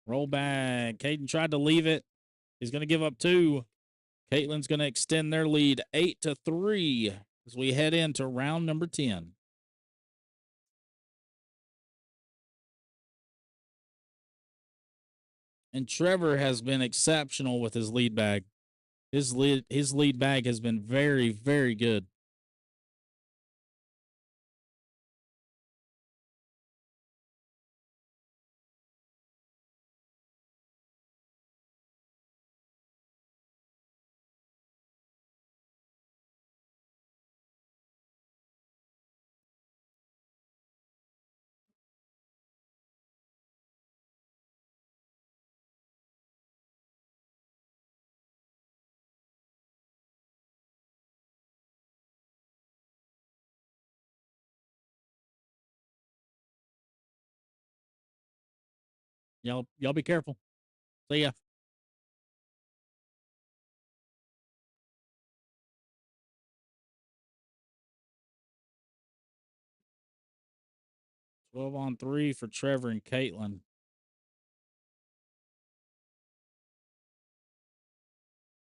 Roll bag. Caden tried to leave it. He's going to give up 2. Caitlin's going to extend their lead 8-3 as we head into round number 10. And Trevor has been exceptional with his lead bag. His lead bag has been very, very good. Y'all be careful. See ya. On 3 for Trevor and Caitlin.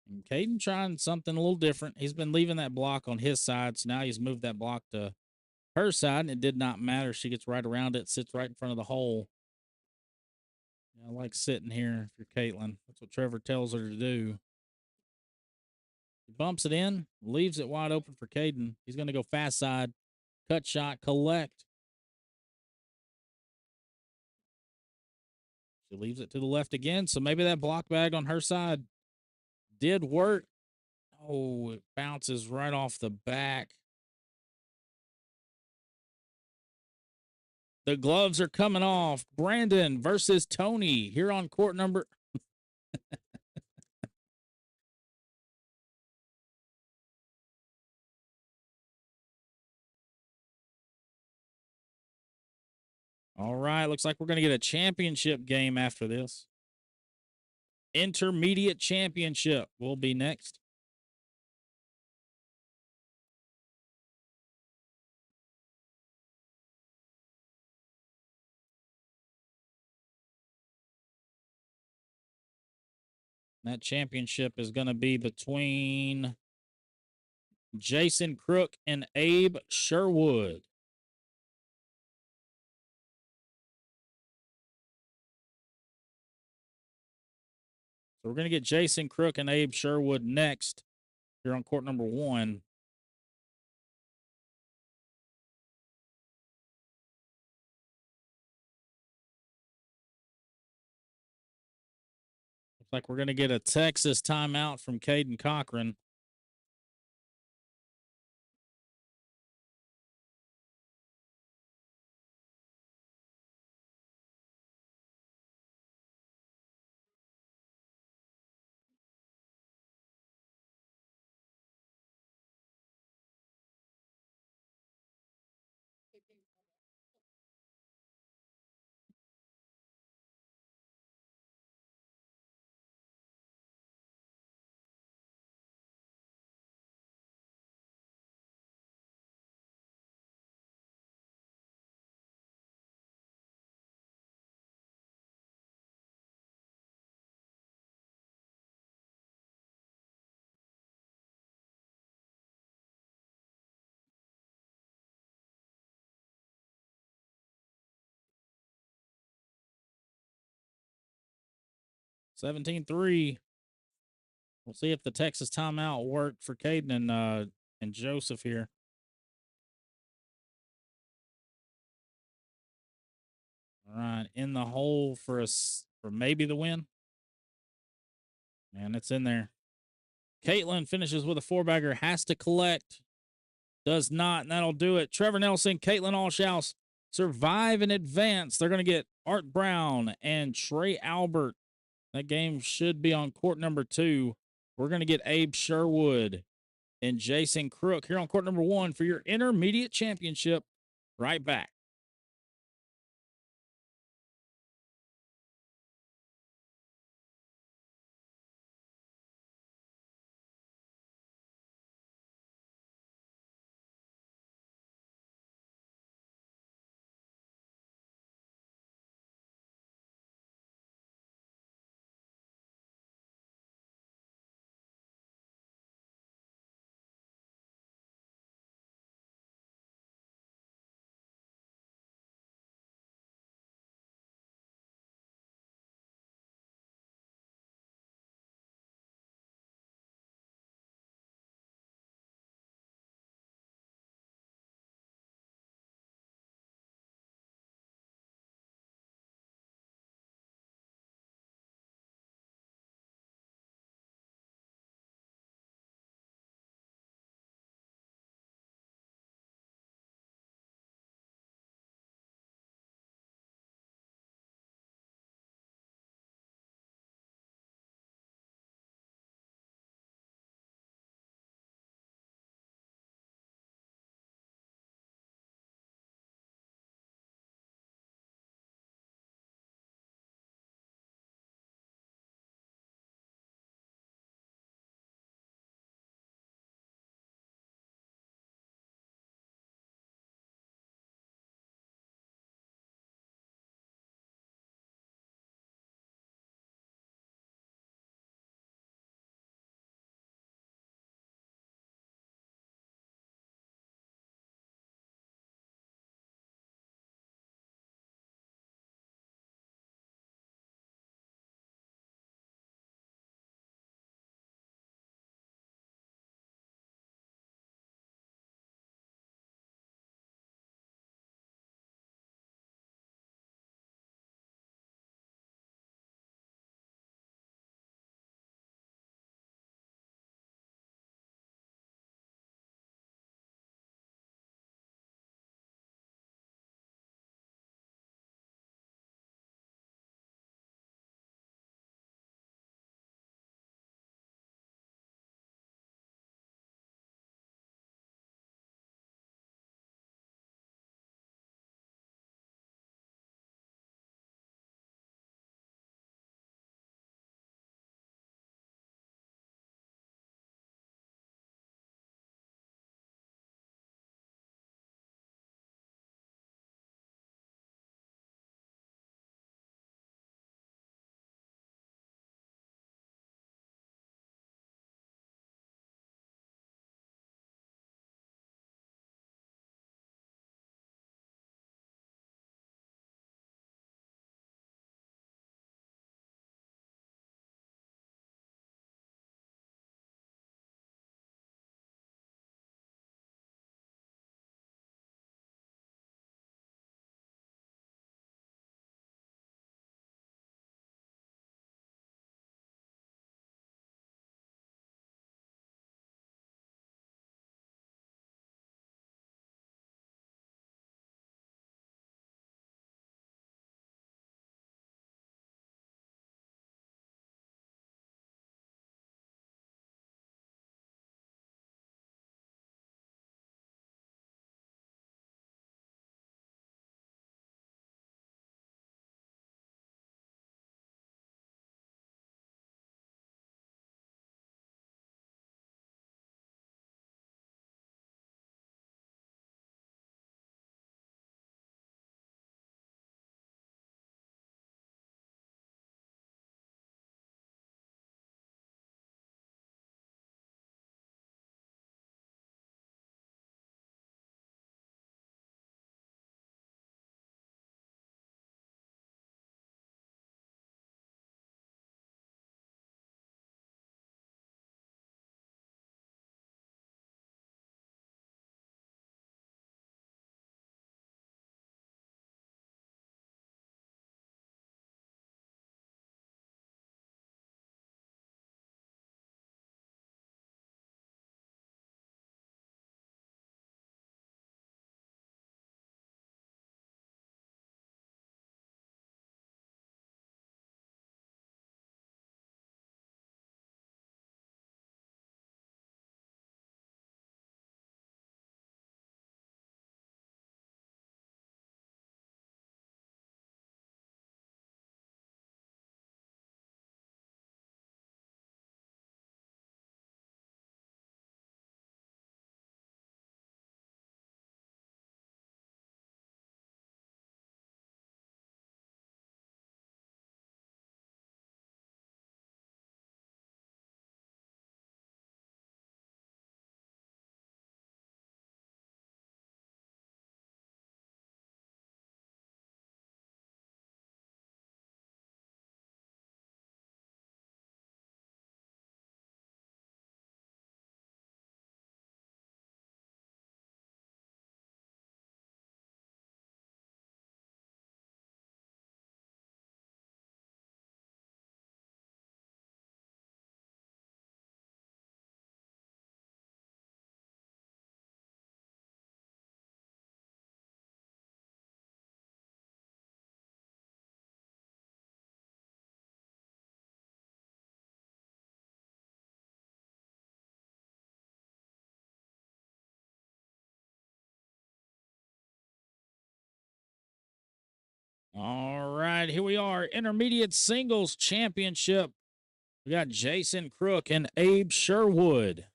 And Caden trying something a little different. He's been leaving that block on his side, so now he's moved that block to her side, and it did not matter. She gets right around it, sits right in front of the hole. I like sitting here for Caitlin. That's what Trevor tells her to do. He bumps it in, leaves it wide open for Caden. He's going to go fast side, cut shot, collect. She leaves it to the left again, so maybe that block bag on her side did work. Oh, it bounces right off the back. The gloves are coming off. Brandon versus Tony here on court number. All right, looks like we're going to get a championship game after this. Intermediate championship will be next. That championship is going to be between Jason Crook and Abe Sherwood. So we're going to get Jason Crook and Abe Sherwood next here on court number 1. Looks like we're going to get a Texas timeout from Caden Cochran. 17-3. We'll see if the Texas timeout worked for Caden and Joseph here. All right, in the hole for maybe the win. And it's in there. Caitlin finishes with a 4-bagger, has to collect. Does not, and that'll do it. Trevor Nelson, Caitlin ALLSHOUSE survive and advance. They're going to get Art Brown and Trey Albert. That game should be on court number 2. We're going to get Abe Sherwood and Jason Crook here on court number 1 for your intermediate championship. Right back. All right, here we are. Intermediate singles championship. We got Jason Crook and Abe Sherwood.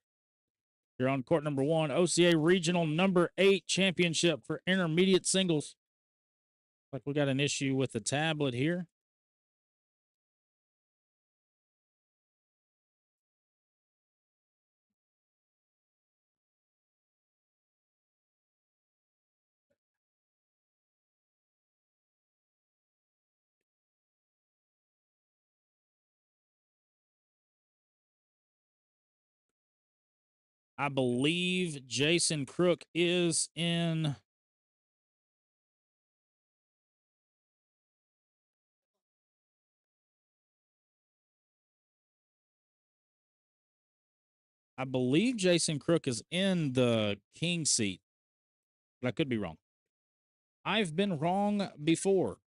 You're on court number 1, OCA Regional number 8 championship for intermediate singles. Like we got an issue with the tablet here. I believe Jason Crook is in. I believe Jason Crook is in the king seat, but I could be wrong. I've been wrong before.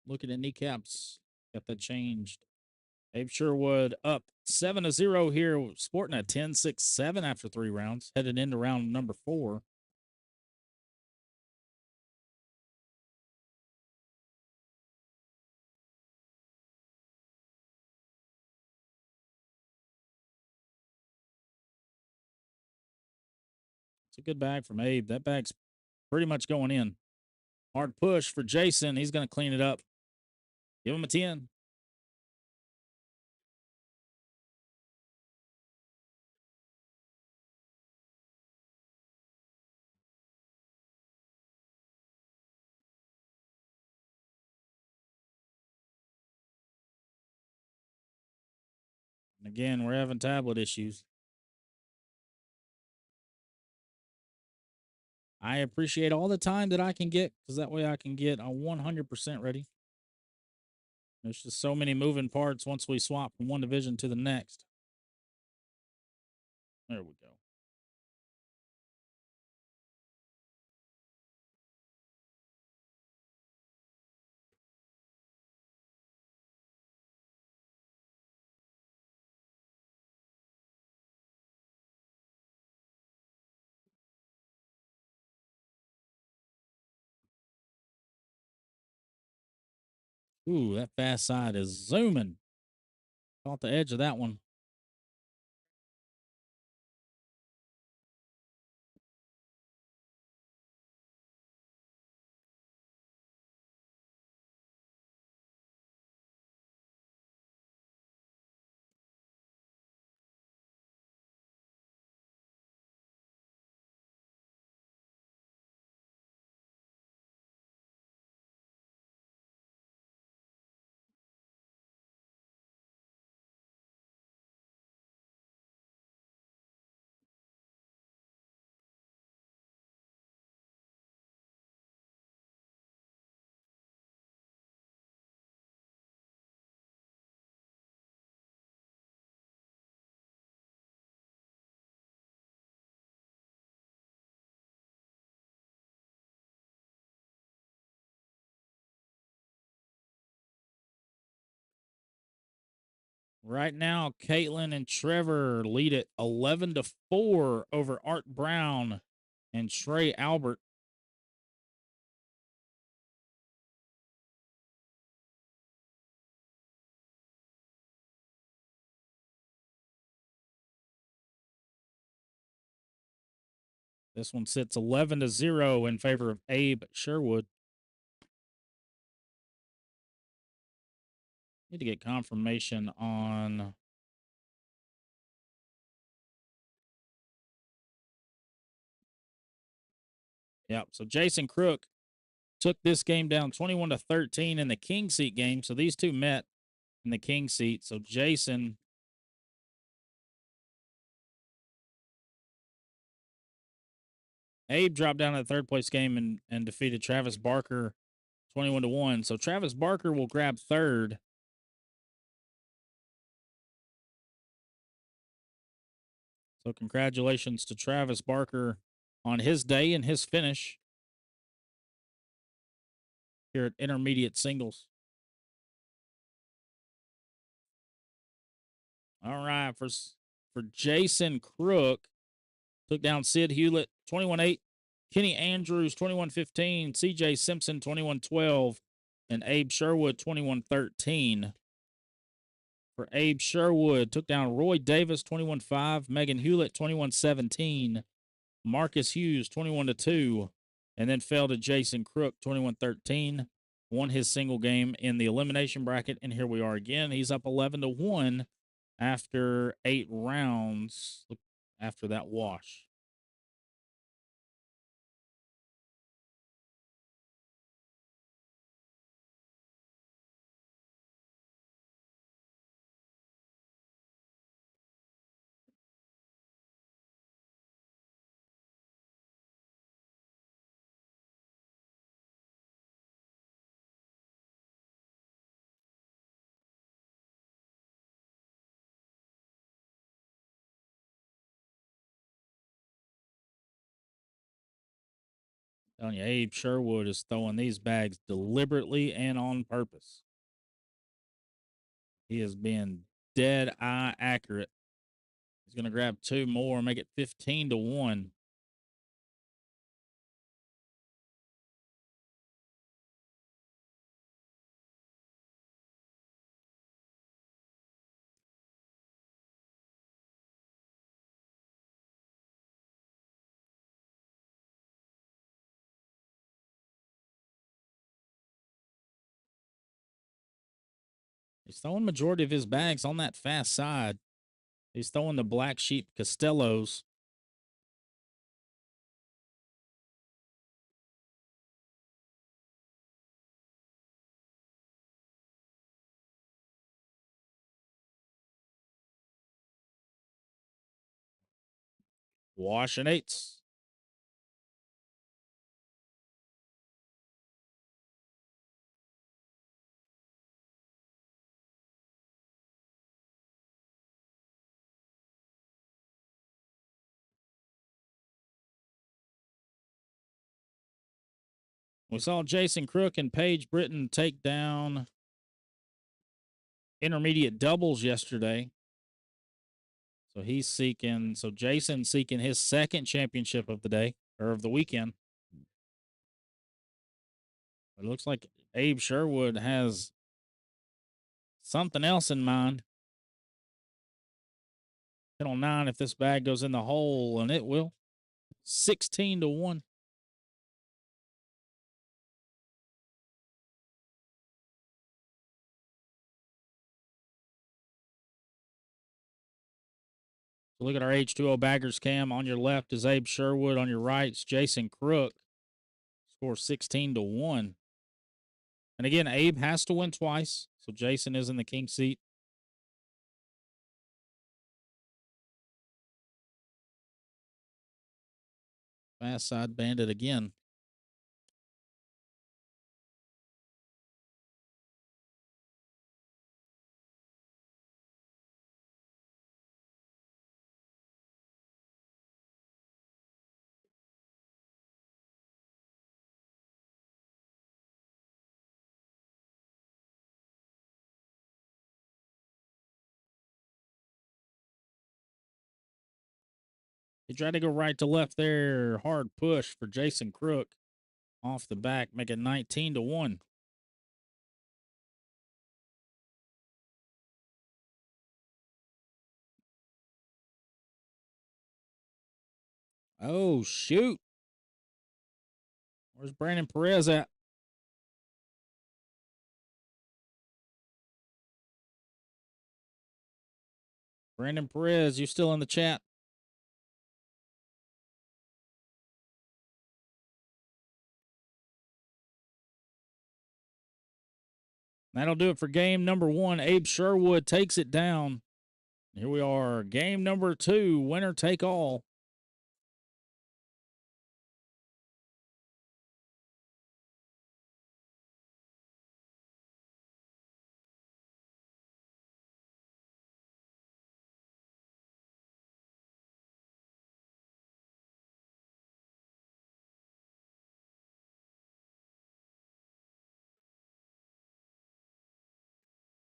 Looking at kneecaps, got that changed. Abe Sherwood up 7-0 here, sporting a 10-6-7 after 3 rounds, headed into round number 4. It's a good bag from Abe. That bag's pretty much going in. Hard push for Jason. He's going to clean it up. Give him a 10. And again, we're having tablet issues. I appreciate all the time that I can get because that way I can get a 100% ready. There's just so many moving parts once we swap from one division to the next. There we go. Ooh, that fast side is zooming. Caught the edge of that one. Right now, Caitlin and Trevor lead it 11-4 over Art Brown and Trey Albert. This one sits 11-0 in favor of Abe Sherwood. Need to get confirmation on. Yep. So Jason Crook took this game down 21-13 in the king seat game. So these two met in the king seat. So Jason Abe dropped down in the third place game and defeated Travis Barker 21-1. So Travis Barker will grab third. So congratulations to Travis Barker on his day and his finish here at intermediate singles. All right, for Jason Crook, took down Sid Hewlett 21-8 Kenny Andrews, 21-15. CJ Simpson, 21-12. And Abe Sherwood, 21-13. For Abe Sherwood, took down Roy Davis, 21-5. Megan Hewlett, 21-17. Marcus Hughes, 21-2. And then fell to Jason Crook, 21-13. Won his single game in the elimination bracket. And here we are again. He's up 11-1 after 8 rounds after that wash. Telling you, Abe Sherwood is throwing these bags deliberately and on purpose. He is being dead eye accurate. He's going to grab 2 more, make it 15-1. He's throwing majority of his bags on that fast side. He's throwing the Black Sheep Costellos. Washing 8s. We saw Jason Crook and Paige Britton take down intermediate doubles yesterday. So he's seeking, so Jason's seeking his second championship of the day, or of the weekend. It looks like Abe Sherwood has something else in mind. 10-9 if this bag goes in the hole, and it will. 16-1. So look at our H2O baggers cam. On your left is Abe Sherwood. On your right is Jason Crook. Score 16-1. And again, Abe has to win twice. So Jason is in the king seat. Fast side bandit again. He tried to go right to left there. Hard push for Jason Crook. Off the back, make it 19-1. Oh, shoot. Where's Brandon Perez at? Brandon Perez, you still in the chat? That'll do it for game number 1. Abe Sherwood takes it down. Here we are, game number 2, winner take all.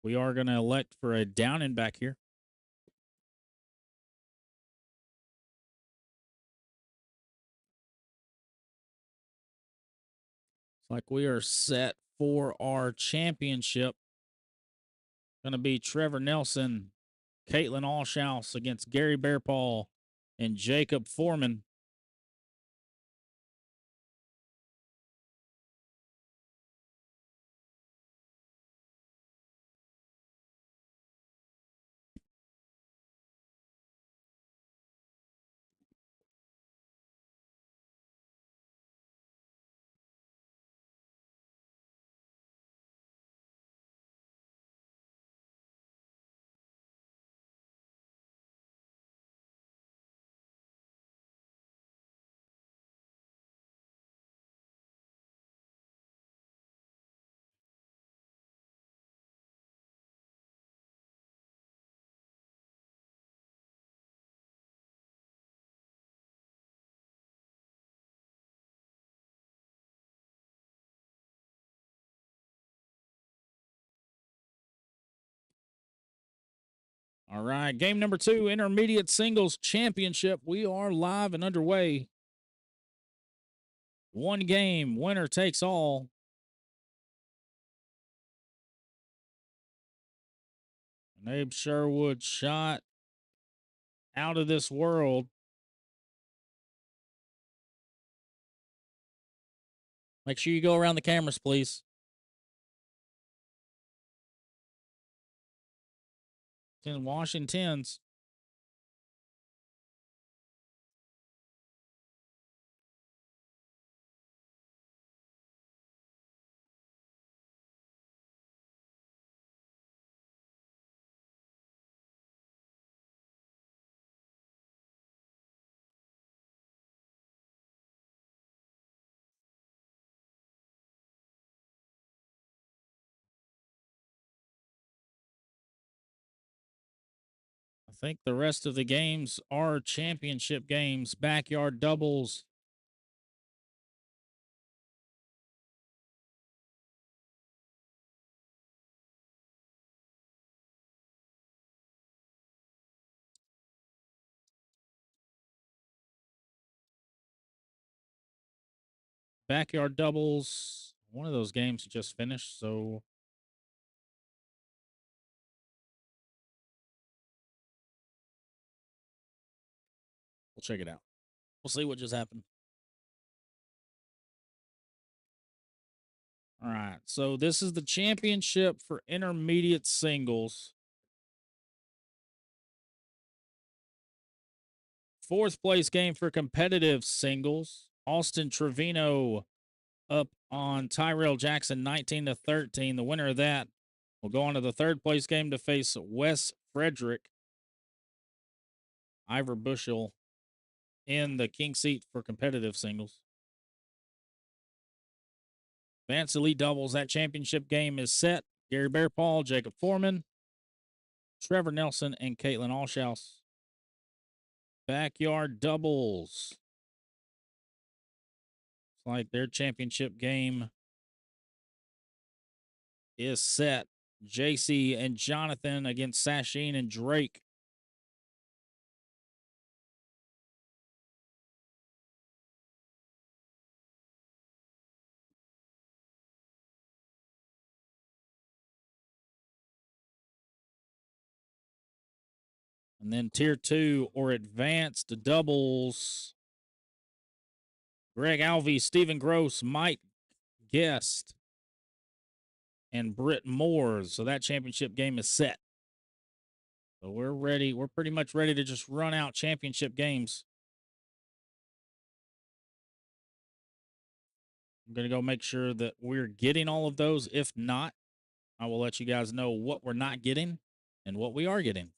We are going to elect for a down and back here. Like we are set for our championship. Going to be Trevor Nelson, Caitlin ALLSHOUSE against Gary BEARPAW and Jacob FOREMAN. All right, game number 2, Intermediate Singles Championship. We are live and underway. One game, winner takes all. And Abe Sherwood shot out of this world. Make sure you go around the cameras, please. 10 Washingtons. I think the rest of the games are championship games, backyard doubles. Backyard doubles. One of those games just finished, so we'll check it out. We'll see what just happened. All right, so this is the championship for intermediate singles. 4th place game for competitive singles. Austin Trevino up on Tyrell Jackson 19-13. The winner of that will go on to the 3rd place game to face Wes Frederick. Ivor Bushel in the king seat for competitive singles. Advanced Elite Doubles, that championship game is set. Gary BEARPAW, Jacob FOREMAN, Trevor Nelson, and Caitlin ALLSHOUSE. Backyard doubles. It's like their championship game is set. JC and Jonathan against Sasheen and Drake. And then tier 2 or advanced doubles. Greg Alvey, Stephen Gross, Mike Guest, and Britt Moore. So that championship game is set. So we're ready. We're pretty much ready to just run out championship games. I'm going to go make sure that we're getting all of those. If not, I will let you guys know what we're not getting and what we are getting.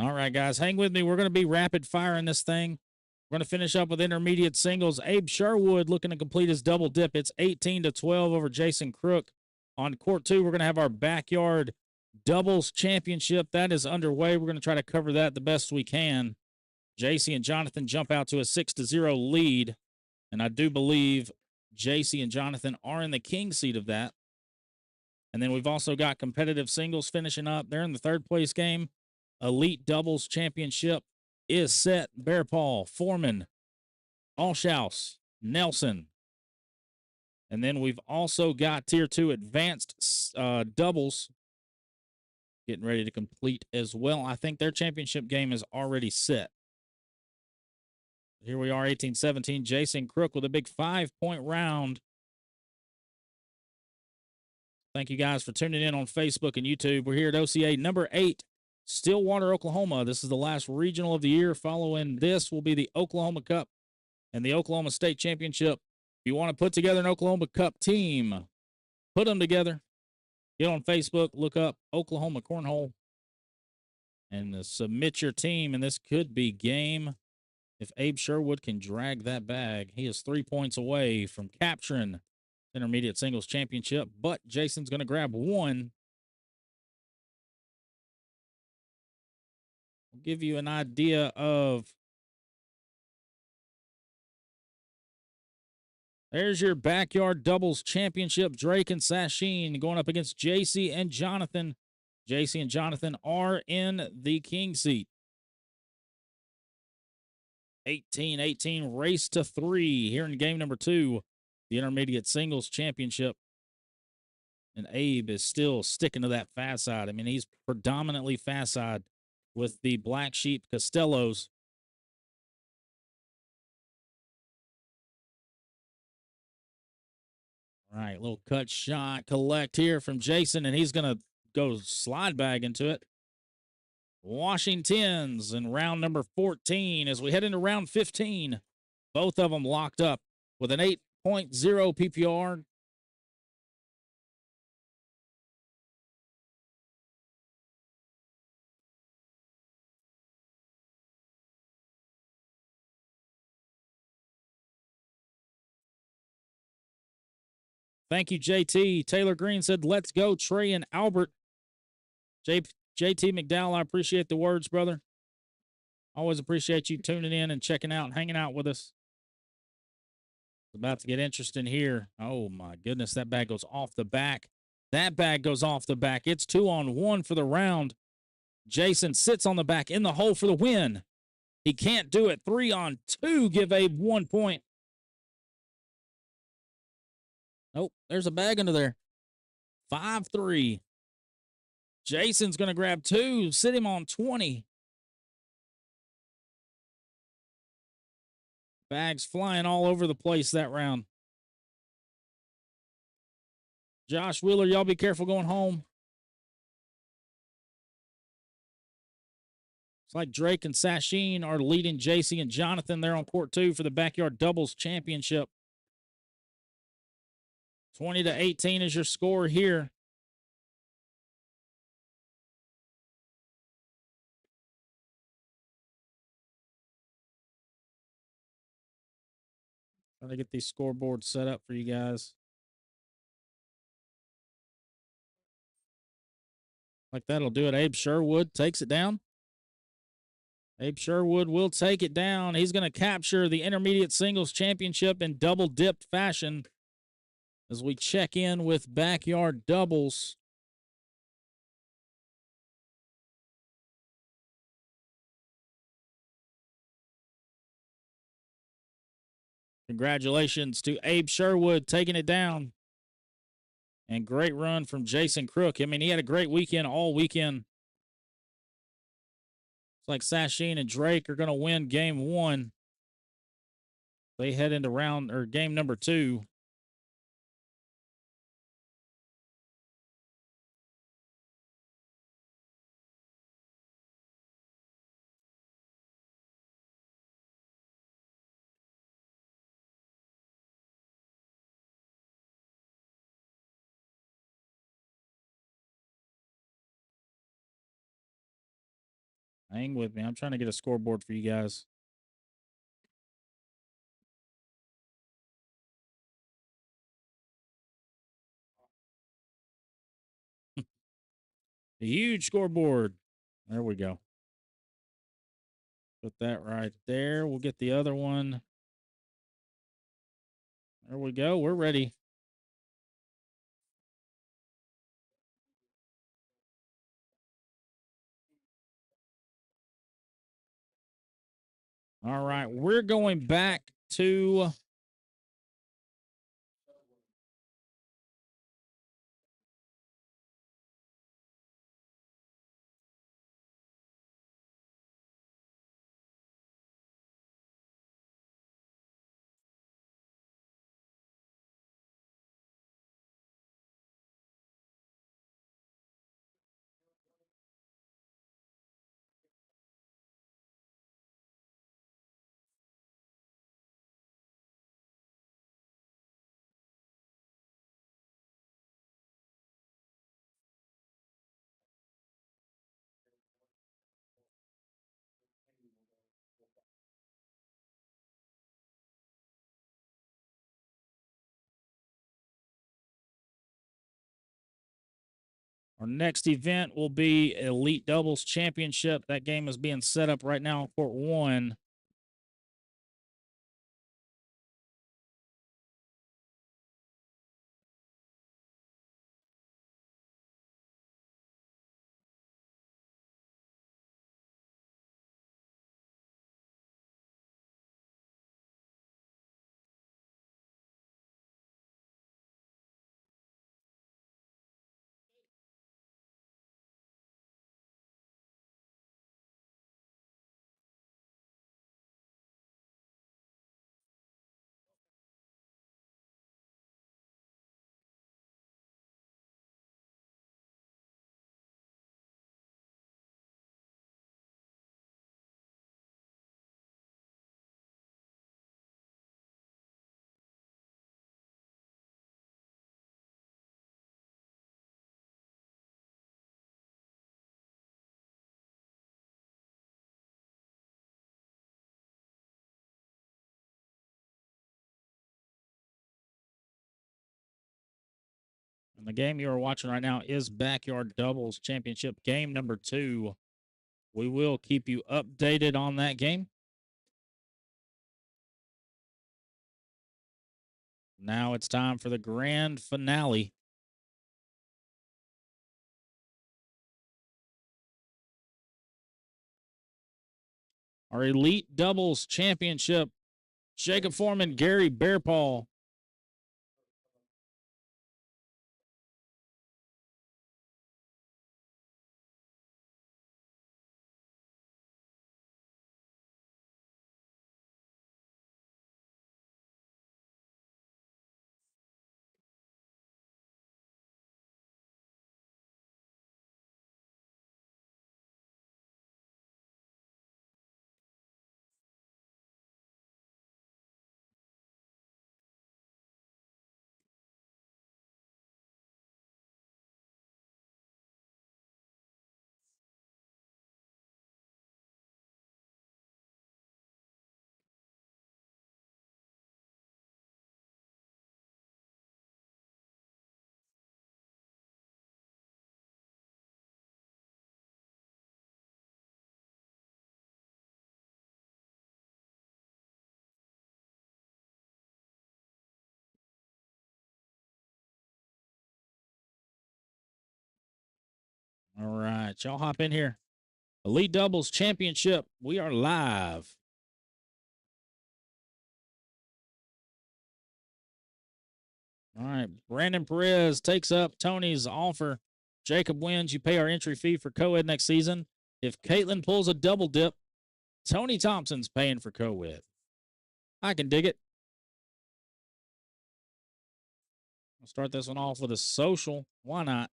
All right, guys, hang with me. We're going to be rapid firing this thing. We're going to finish up with intermediate singles. Abe Sherwood looking to complete his double dip. It's 18-12 over Jason Crook. On court 2, we're going to have our backyard doubles championship. That is underway. We're going to try to cover that the best we can. JC and Jonathan jump out to a 6-0 lead. And I do believe JC and Jonathan are in the king seat of that. And then we've also got competitive singles finishing up. They're in the third place game. Elite doubles championship is set. BEARPAW, FOREMAN, ALLSHOUSE, Nelson. And then we've also got Tier 2 advanced doubles getting ready to complete as well. I think their championship game is already set. Here we are, 18-17. Jason Crook with a big 5-point round. Thank you guys for tuning in on Facebook and YouTube. We're here at OCA number 8, Stillwater, Oklahoma. This is the last regional of the year. Following this will be the Oklahoma Cup and the Oklahoma State Championship. If you want to put together an Oklahoma Cup team, put them together. Get on Facebook, look up Oklahoma Cornhole, and submit your team. And this could be game. If Abe Sherwood can drag that bag, he is 3 points away from capturing intermediate singles championship, but Jason's going to grab one. I'll give you an idea of. There's your backyard doubles championship. Drake and Sasheen going up against JC and Jonathan. JC and Jonathan are in the king seat. 18-18, race to 3 here in game number 2, the intermediate singles championship. And Abe is still sticking to that fast side. I mean, he's predominantly fast side with the Black Sheep Costellos. All right, little cut shot collect here from Jason, and he's going to go slide bag into it. Washington's in round number 14 as we head into round 15. Both of them locked up with an 8.0 PPR. Thank you, JT. Taylor Green said, let's go, Trey and Albert. JT McDowell, I appreciate the words, brother. Always appreciate you tuning in and checking out and hanging out with us. It's about to get interesting here. Oh, my goodness. That bag goes off the back. That bag goes off the back. It's 2-on-1 for the round. Jason sits on the back in the hole for the win. He can't do it. 3-on-2. Give Abe 1 point. Nope. There's a bag under there. 5-3. Jason's going to grab 2. Sit him on 20. Bags flying all over the place that round. Josh Wheeler, y'all be careful going home. It's like Drake and Sasheen are leading JC and Jonathan. They're on court 2 for the backyard doubles championship. 20-18 is your score here. Trying to get these scoreboards set up for you guys. Like that'll do it. Abe Sherwood takes it down. Abe Sherwood will take it down. He's going to capture the intermediate singles championship in double dipped fashion as we check in with backyard doubles. Congratulations to Abe Sherwood taking it down. And great run from Jason Crook. I mean, he had a great weekend all weekend. It's like Sasheen and Drake are going to win game 1. They head into game number 2. Hang with me. I'm trying to get a scoreboard for you guys. A huge scoreboard. There we go. Put that right there. We'll get the other one. There we go. We're ready. All right. We're going back to our next event will be Elite Doubles Championship. That game is being set up right now on court 1. And the game you are watching right now is Backyard Doubles Championship game number 2. We will keep you updated on that game. Now it's time for the grand finale. Our Elite Doubles Championship, Jacob Foreman, Gary BEARPAW. All right, y'all hop in here. Elite Doubles Championship. We are live. All right, Brandon Perez takes up Tony's offer. Jacob wins. You pay our entry fee for co-ed next season. If Caitlin pulls a double dip, Tony Thompson's paying for co-ed. I can dig it. I'll start this one off with a social. Why not?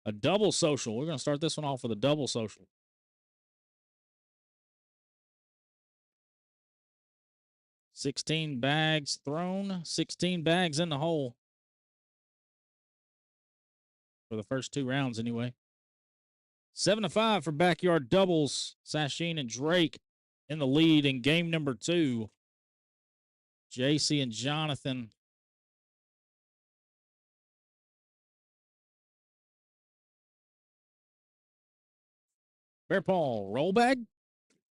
A double social. We're going to start this one off with a double social. $16 bags thrown, 16 bags in the hole. for the first 2 rounds anyway. 7-5 for backyard doubles. Sasheen and Drake in the lead in game number 2. JC and Jonathan. BEARPAW roll bag?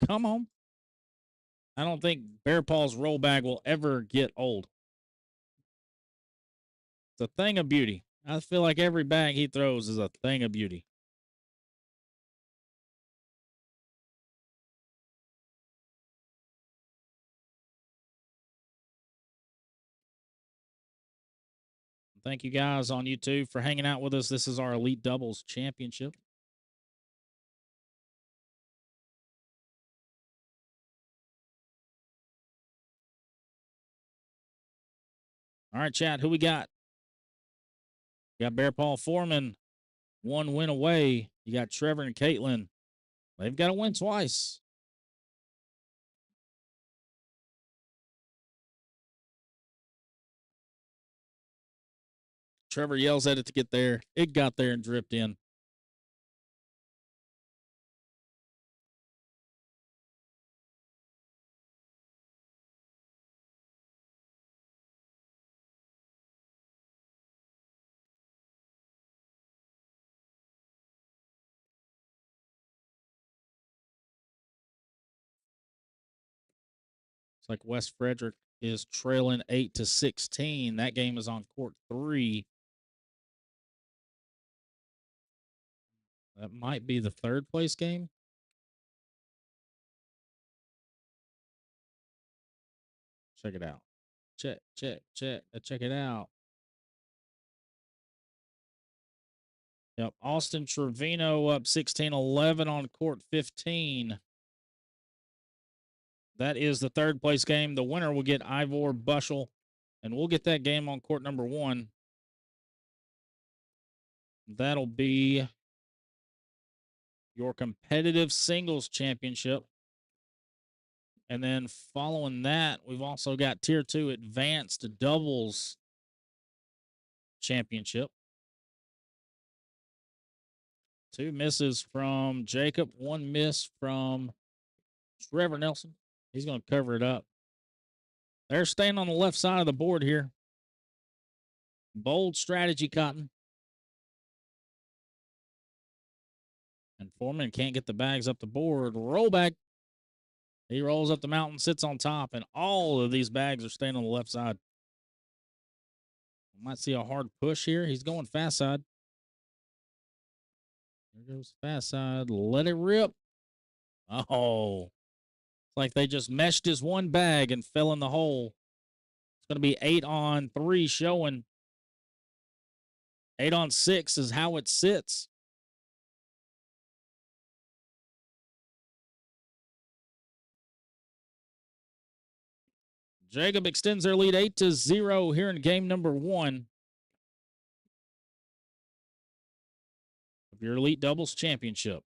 Come on. I don't think BEARPAW's roll bag will ever get old. It's a thing of beauty. I feel like every bag he throws is a thing of beauty. Thank you guys on YouTube for hanging out with us. This is our Elite Doubles Championship. All right, chat, who we got? We got BEARPAW Foreman, 1 win away. You got Trevor and Caitlin. They've got to win twice. Trevor yells at it to get there. It got there and dripped in. It's like West Frederick is trailing 8-16. That game is on court 3. That might be the 3rd place game. Check it out. Check it out. Yep, Austin Trevino up 16-11 on court 15. That is the 3rd place game. The winner will get Ivor Bushell, and we'll get that game on court number 1. That'll be your competitive singles championship. And then following that, we've also got Tier 2 advanced doubles championship. 2 misses from Jacob, 1 miss from Trevor Nelson. He's going to cover it up. They're staying on the left side of the board here. Bold strategy, Cotton. And Foreman can't get the bags up the board. Roll back. He rolls up the mountain, sits on top, and all of these bags are staying on the left side. Might see a hard push here. He's going fast side. There goes fast side. Let it rip. Oh. It's like they just meshed his one bag and fell in the hole. It's going to be 8-on-3 showing. 8-on-6 is how it sits. Jacob extends their lead 8-0 here in game number 1 of your Elite Doubles Championship.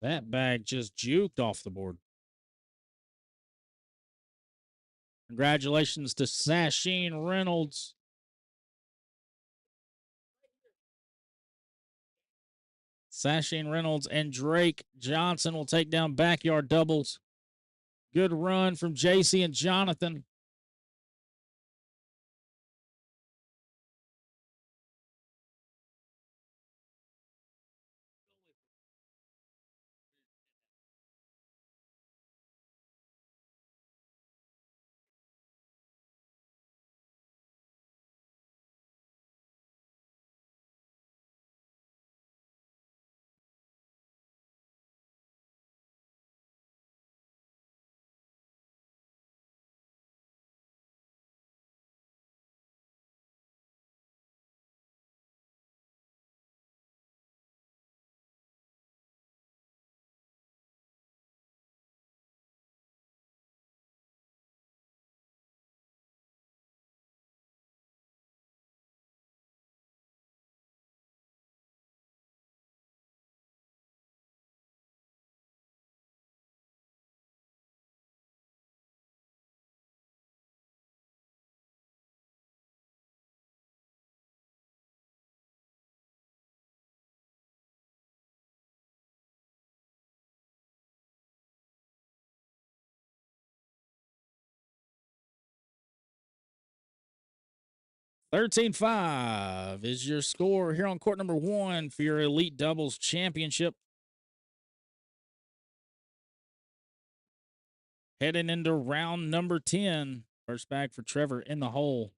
That bag just juked off the board. Congratulations to Sasheen Reynolds. Sasheen Reynolds and Drake Johnson will take down backyard doubles. Good run from JC and Jonathan. 13-5 is your score here on court number 1 for your Elite Doubles Championship. Heading into round number 10. First bag for Trevor in the hole.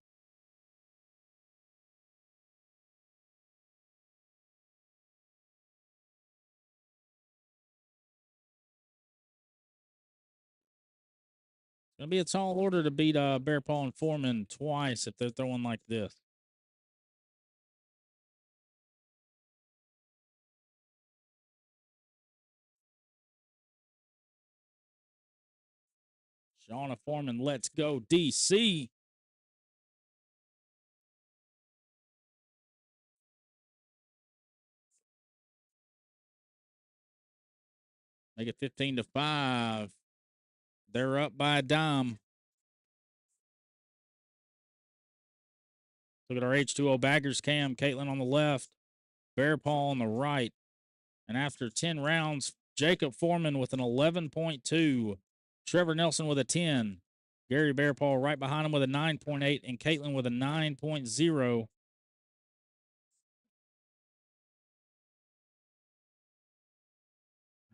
It's going to be a tall order to beat BEARPAW and FOREMAN twice if they're throwing like this. Shauna FOREMAN, let's go, DC. Make it 15-5. They're up by a dime. Look at our H2O baggers cam. Caitlin on the left. BEARPAW on the right. And after 10 rounds, Jacob FOREMAN with an 11.2. Trevor Nelson with a 10. Gary BEARPAW right behind him with a 9.8. And Caitlin with a 9.0.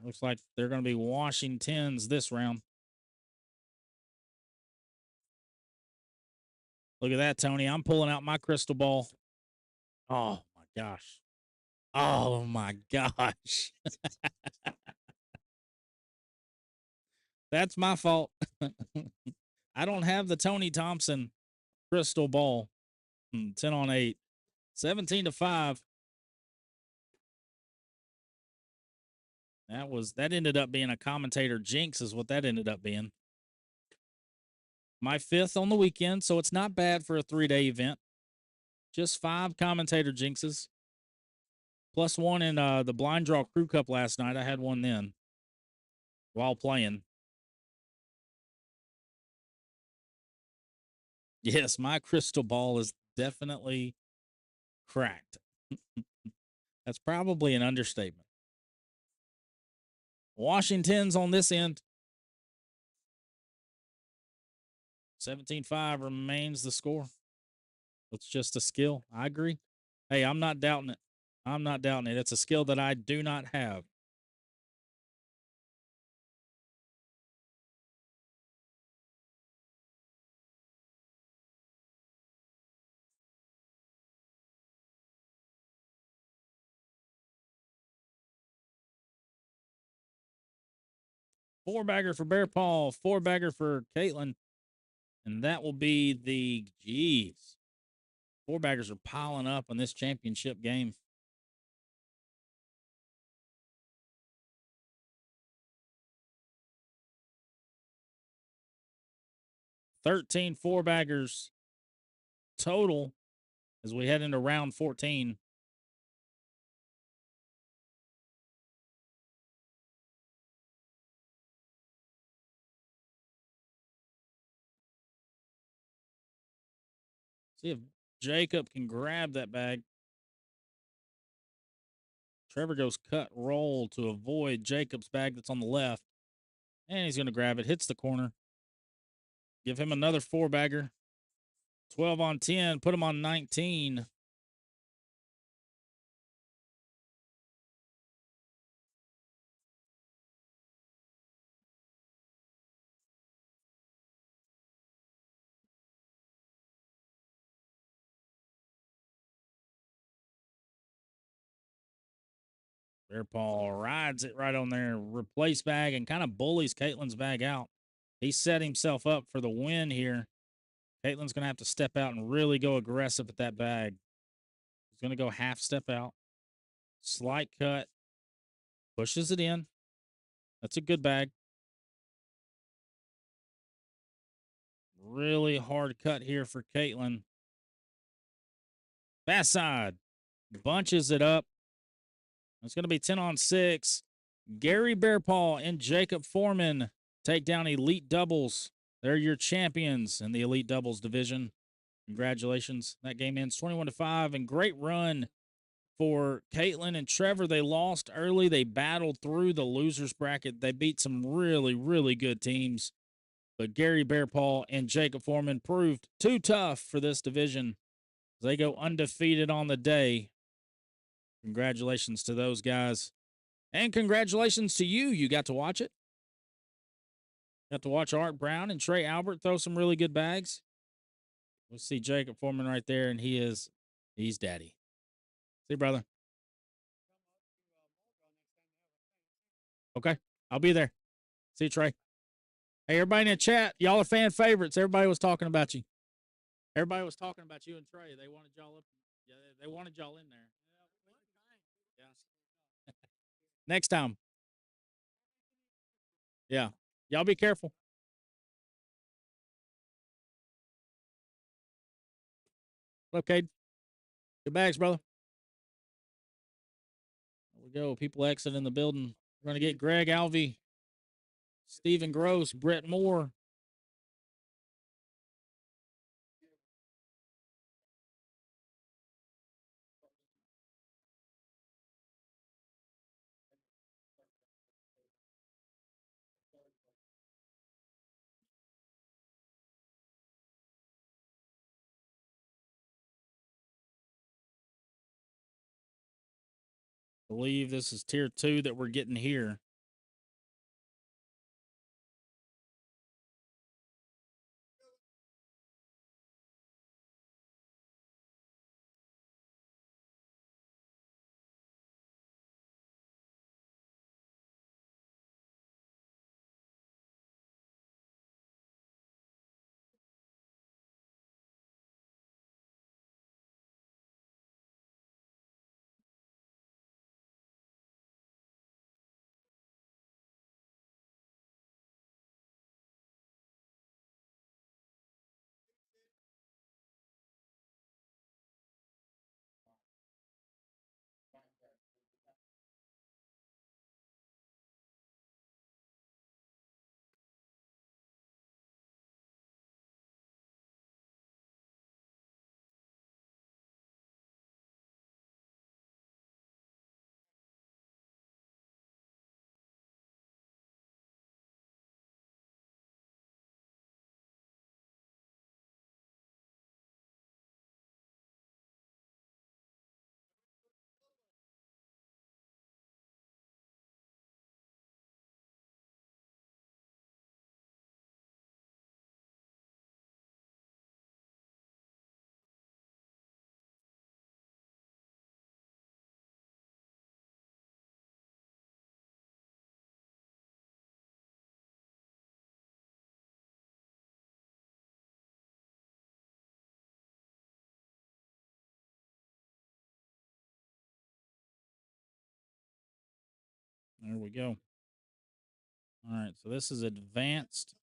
Looks like they're going to be washing 10s this round. Look at that, Tony. I'm pulling out my crystal ball. Oh, my gosh. Oh, my gosh. That's my fault. I don't have the Tony Thompson crystal ball. 10 on 8. 17-5. That ended up being a commentator jinx is what that ended up being. My 5th on the weekend, so it's not bad for a 3-day event. Just 5 commentator jinxes. Plus 1 in the Blind Draw Crew Cup last night. I had one then while playing. Yes, my crystal ball is definitely cracked. That's probably an understatement. Washington's on this end. 17-5 remains the score. It's just a skill. I agree. Hey, I'm not doubting it. I'm not doubting it. It's a skill that I do not have. Four-bagger for BEARPAW, four-bagger for Caitlin. And that will be the, geez. Four-baggers are piling up on this championship game. $13 four-baggers total as we head into round 14. See if Jacob can grab that bag. Trevor goes cut roll to avoid Jacob's bag that's on the left. And he's going to grab it. Hits the corner. Give him another four-bagger. 12 on 10. Put him on 19. BEARPAW rides it right on there. Replace bag and kind of bullies Caitlin's bag out. He set himself up for the win here. Caitlin's going to have to step out and really go aggressive at that bag. He's going to go half step out. Slight cut. Pushes it in. That's a good bag. Really hard cut here for Caitlin. Fast side. Bunches it up. It's going to be 10 on 6. Gary BEARPAW and Jacob FOREMAN take down Elite Doubles. They're your champions in the Elite Doubles division. Congratulations. That game ends 21-5, and great run for Caitlin and Trevor. They lost early. They battled through the losers bracket. They beat some really, really good teams. But Gary BEARPAW and Jacob FOREMAN proved too tough for this division. They go undefeated on the day. Congratulations to those guys. And congratulations to you. You got to watch it. Got to watch Art Brown and Trey Albert throw some really good bags. We'll see Jacob Foreman right there, and he's daddy. See, brother. Okay, I'll be there. See you, Trey. Hey, everybody in the chat, y'all are fan favorites. Everybody was talking about you. Everybody was talking about you and Trey. They wanted y'all up. Yeah, they wanted y'all in there. Yeah. Next time. Yeah. Y'all be careful. What's up, Cade? Good bags, brother. There we go. People exiting the building. We're going to get Greg Alvey, Stephen Gross, Brett Moore. I believe this is tier 2 that we're getting here. There we go. All right, so this is advanced.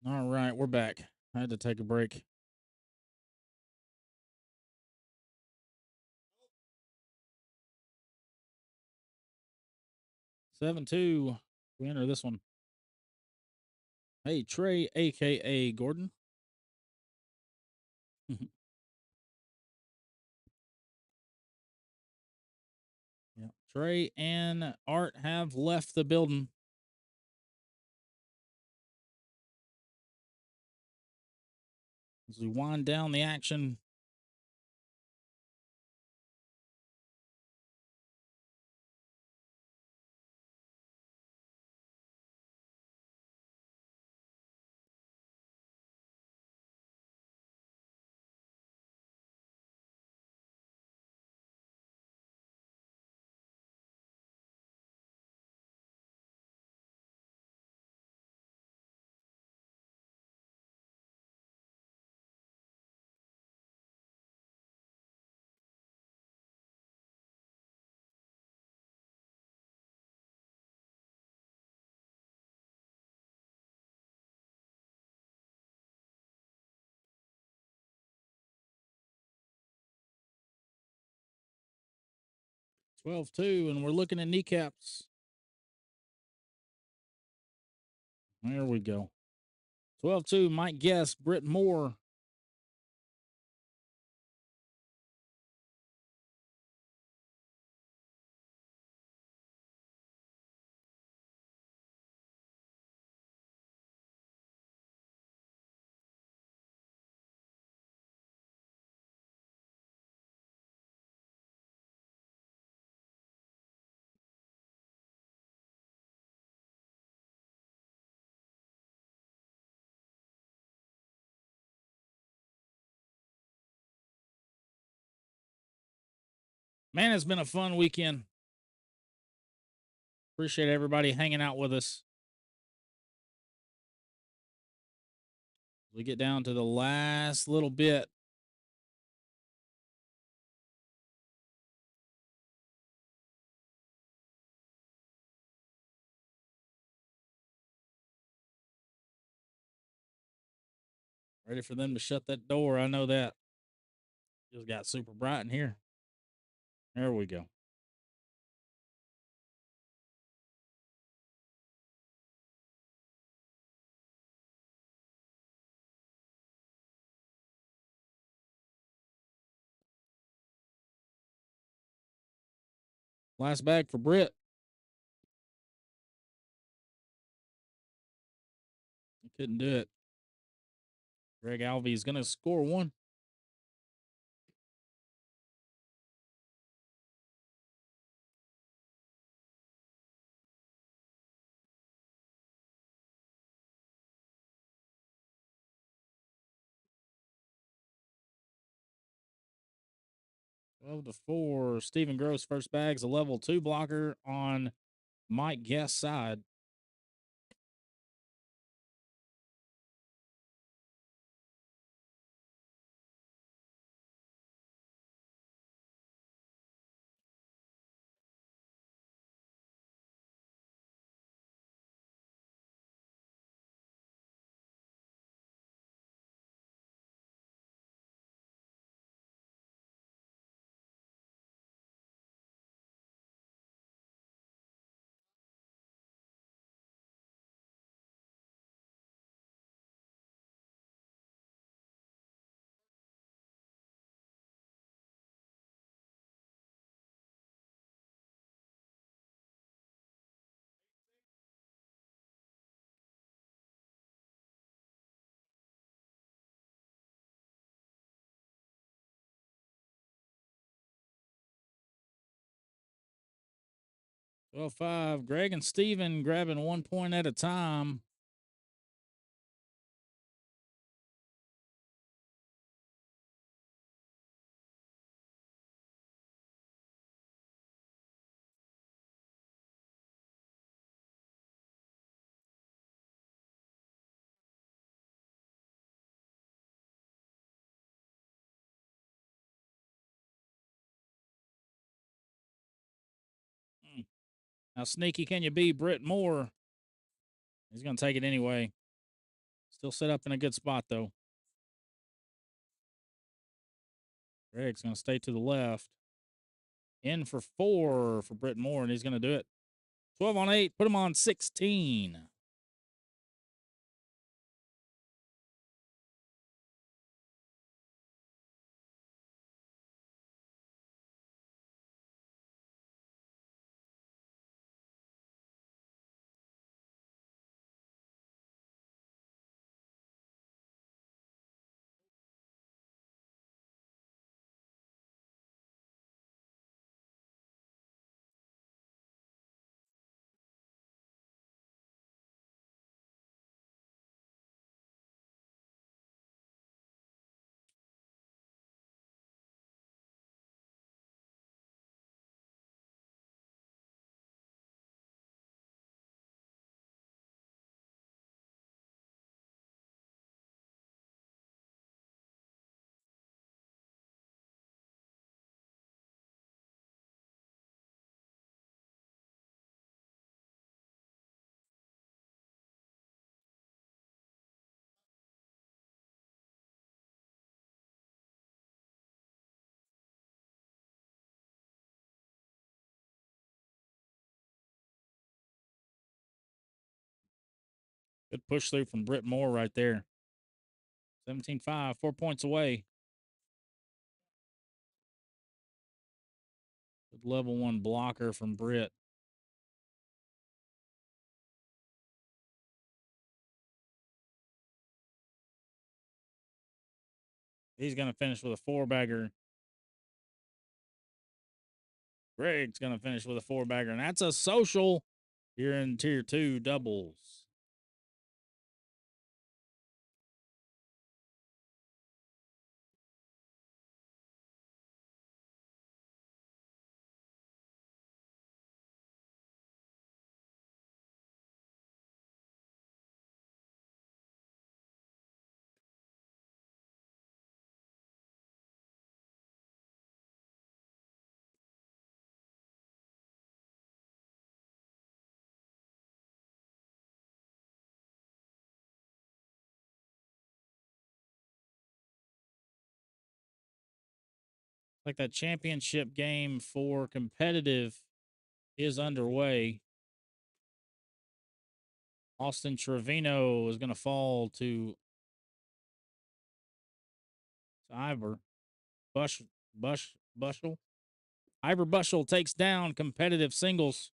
All right, we're back. I had to take a break. (7-2). We enter this one. Hey, Trey, a.k.a. Gordon. Yeah. Trey and Art have left the building. As we wind down the action. (12-2), and we're looking at kneecaps. There we go. 12-2, Mike Guest, Britt Moore. Man, it's been a fun weekend. Appreciate everybody hanging out with us. We get down to the last little bit. Ready for them to shut that door. I know that. Just got super bright in here. There we go. Last bag for Britt. He couldn't do it. Greg Alvey is going to score one. Twelve to 4. Stephen Gross first bag's a level 2 blocker on Mike Guest's side. Well, 5. Greg and Steven grabbing 1 point at a time. How sneaky can you be, Britt Moore? He's going to take it anyway. Still set up in a good spot, though. Greg's going to stay to the left. In for 4 for Britt Moore, and he's going to do it. 12 on 8. Put him on 16. Good push through from Britt Moore right there. 17-5, 4 points away. Good level 1 blocker from Britt. He's going to finish with a 4-bagger. Greg's going to finish with a 4-bagger, and that's a social here in Tier 2 doubles. Like that championship game for competitive is underway. Austin Trevino is going to fall to Ivor Bushel. Ivor Bushel takes down competitive singles.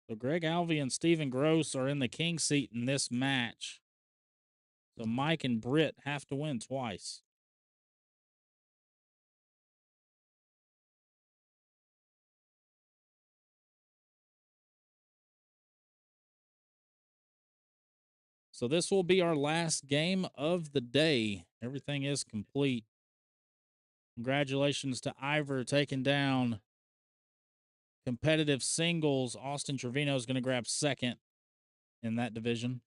So Greg Alvey and Stephen Gross are in the king seat in this match. So Mike and Britt have to win twice. So this will be our last game of the day. Everything is complete. Congratulations to Ivor taking down competitive singles. Austin Trevino is going to grab second in that division.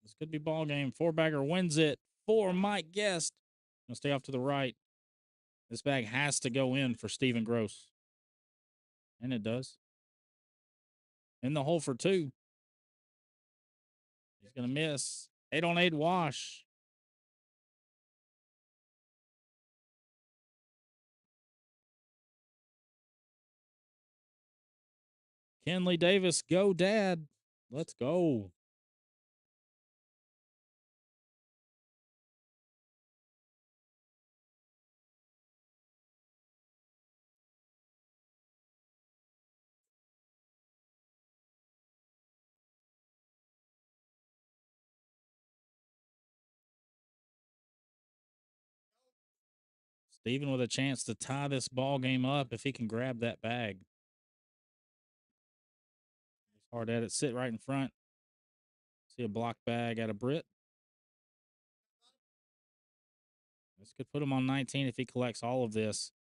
This could be ball game. 4-bagger wins it for Mike Guest. Gonna stay off to the right. This bag has to go in for Stephen Gross. And it does. In the hole for 2. He's gonna miss. 8 on 8 wash. Kenley Davis, go dad. Let's go. Steven with a chance to tie this ball game up if he can grab that bag. He's hard at it. Sit right in front. See a block bag out of Britt. This could put him on 19 if he collects all of this.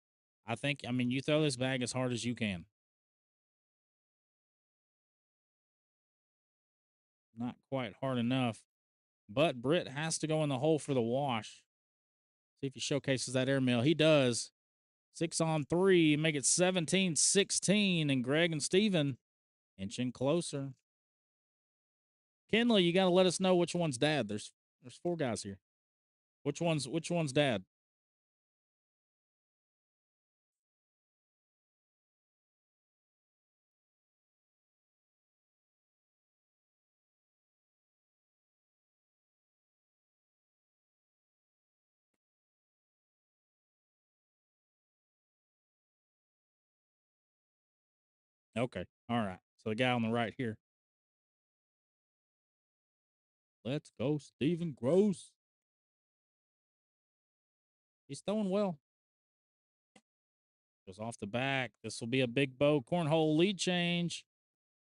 I mean, you throw this bag as hard as you can. Not quite hard enough. But Britt has to go in the hole for the wash. See if he showcases that airmail. He does. 6 on 3. Make it 17-16. And Greg and Steven inching closer. Kinley, you got to let us know which one's dad. There's 4 guys here. Which one's dad? Okay. All right. So the guy on the right here. Let's go, Steven Gross. He's throwing well. Goes off the back. This will be a big bow. Cornhole lead change.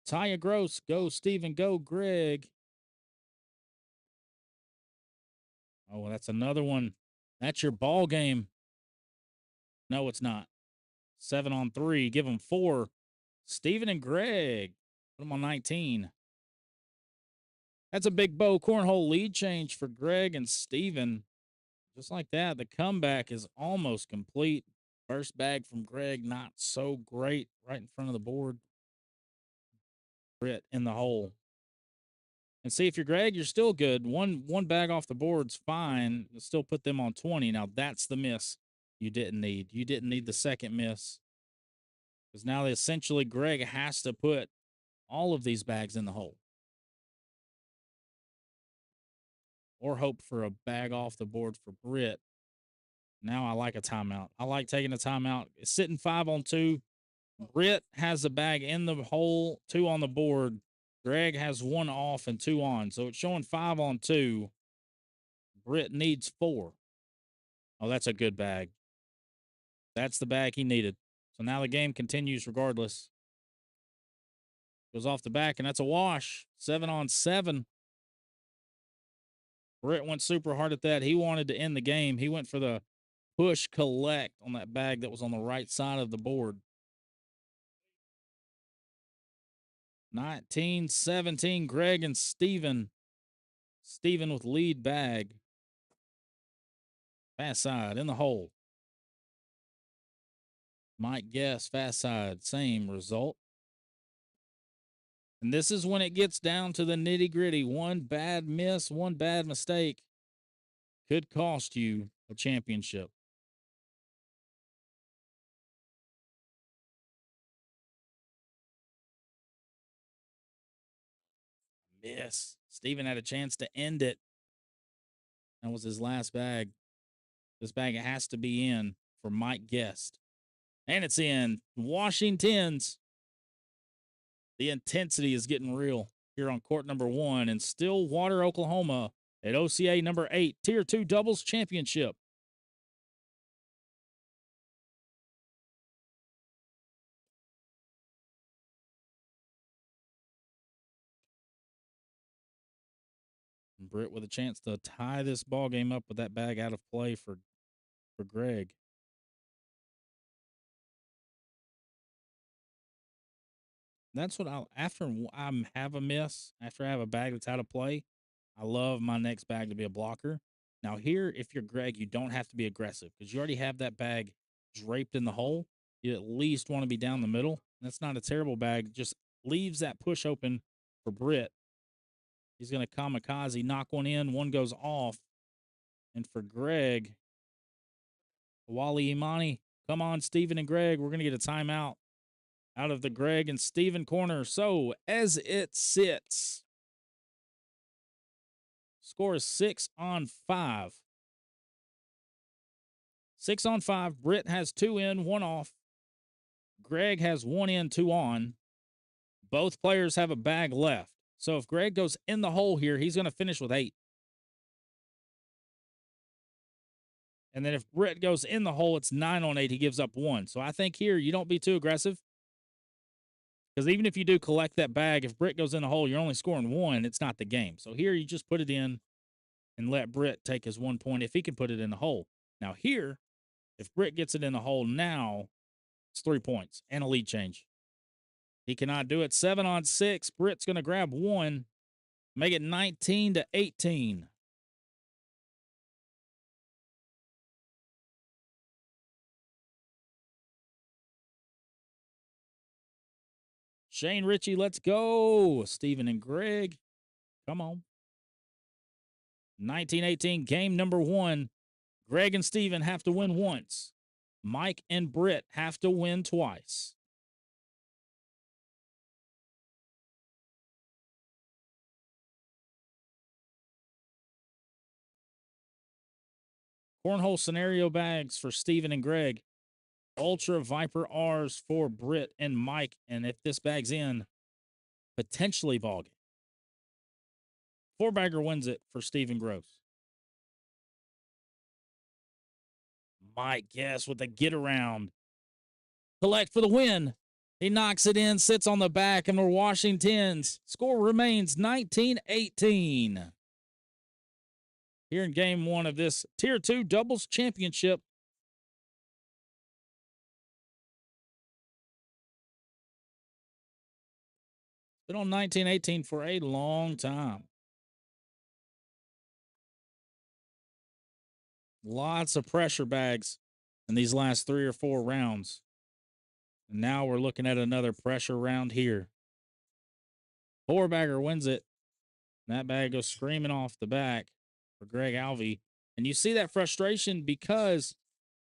Taya Gross. Go, Steven. Go, Greg. Oh, that's another one. That's your ball game. No, it's not. 7 on 3. Give them 4. Steven and Greg. Put them on 19. That's a big bow. Cornhole lead change for Greg and Steven. Just like that, the comeback is almost complete. First bag from Greg, not so great. Right in front of the board. Britt in the hole. And see, if you're Greg, you're still good. One bag off the board's fine. You'll still put them on 20. Now, that's the miss you didn't need. You didn't need the second miss. Because now, essentially, Greg has to put all of these bags in the hole. Or hope for a bag off the board for Britt. Now I like a timeout. I like taking a timeout. It's sitting 5 on 2. Britt has a bag in the hole, 2 on the board. Greg has 1 off and 2 on. So it's showing 5 on 2. Britt needs 4. Oh, that's a good bag. That's the bag he needed. So now the game continues regardless. Goes off the back, and that's a wash. 7 on 7. Britt went super hard at that. He wanted to end the game. He went for the push collect on that bag that was on the right side of the board. 19-17, Greg and Steven. Steven with lead bag. Fast side in the hole. Mike Guess, fast side, same result. And this is when it gets down to the nitty gritty. One bad miss, one bad mistake could cost you a championship. Miss. Steven had a chance to end it. That was his last bag. This bag has to be in for Mike Guest. And it's in. Washington's. The intensity is getting real here on court number 1 in Stillwater, Oklahoma at OCA number 8, Tier 2 Doubles Championship. Britt with a chance to tie this ball game up with that bag out of play for Greg. That's what after I have a miss, after I have a bag that's out of play, I love my next bag to be a blocker. Now here, if you're Greg, you don't have to be aggressive because you already have that bag draped in the hole. You at least want to be down the middle. That's not a terrible bag. Just leaves that push open for Britt. He's going to kamikaze, knock one in, one goes off. And for Greg, Wally Imani, come on, Steven and Greg, we're going to get a timeout out of the Greg and Steven corner. So as it sits, score is 6 on 5. 6 on 5. Britt has 2 in, 1 off. Greg has 1 in, 2 on. Both players have a bag left. So if Greg goes in the hole here, he's going to finish with 8. And then if Britt goes in the hole, it's 9 on 8. He gives up 1. So I think here you don't be too aggressive. Because even if you do collect that bag, if Britt goes in the hole, you're only scoring 1. It's not the game. So here you just put it in and let Britt take his 1 point if he can put it in the hole. Now here, if Britt gets it in the hole now, it's 3 points and a lead change. He cannot do it. 7 on 6. Britt's going to grab 1. Make it 19-18. Shane Ritchie, let's go. Steven and Greg, come on. 19-18, game number 1. Greg and Steven have to win once. Mike and Britt have to win twice. Cornhole scenario bags for Steven and Greg. Ultra Viper R's for Britt and Mike. And if this bag's in, potentially ball game. 4-bagger wins it for Steven Gross. Mike, yes, with the get around. Collect for the win. He knocks it in, sits on the back, and we're washing tins. Score remains 19-18. Here in game 1 of this Tier 2 Doubles Championship. Been on 19-18 for a long time. Lots of pressure bags in these last 3 or 4 rounds. And now we're looking at another pressure round here. 4-bagger wins it. And that bag goes screaming off the back for Greg Alvey. And you see that frustration because,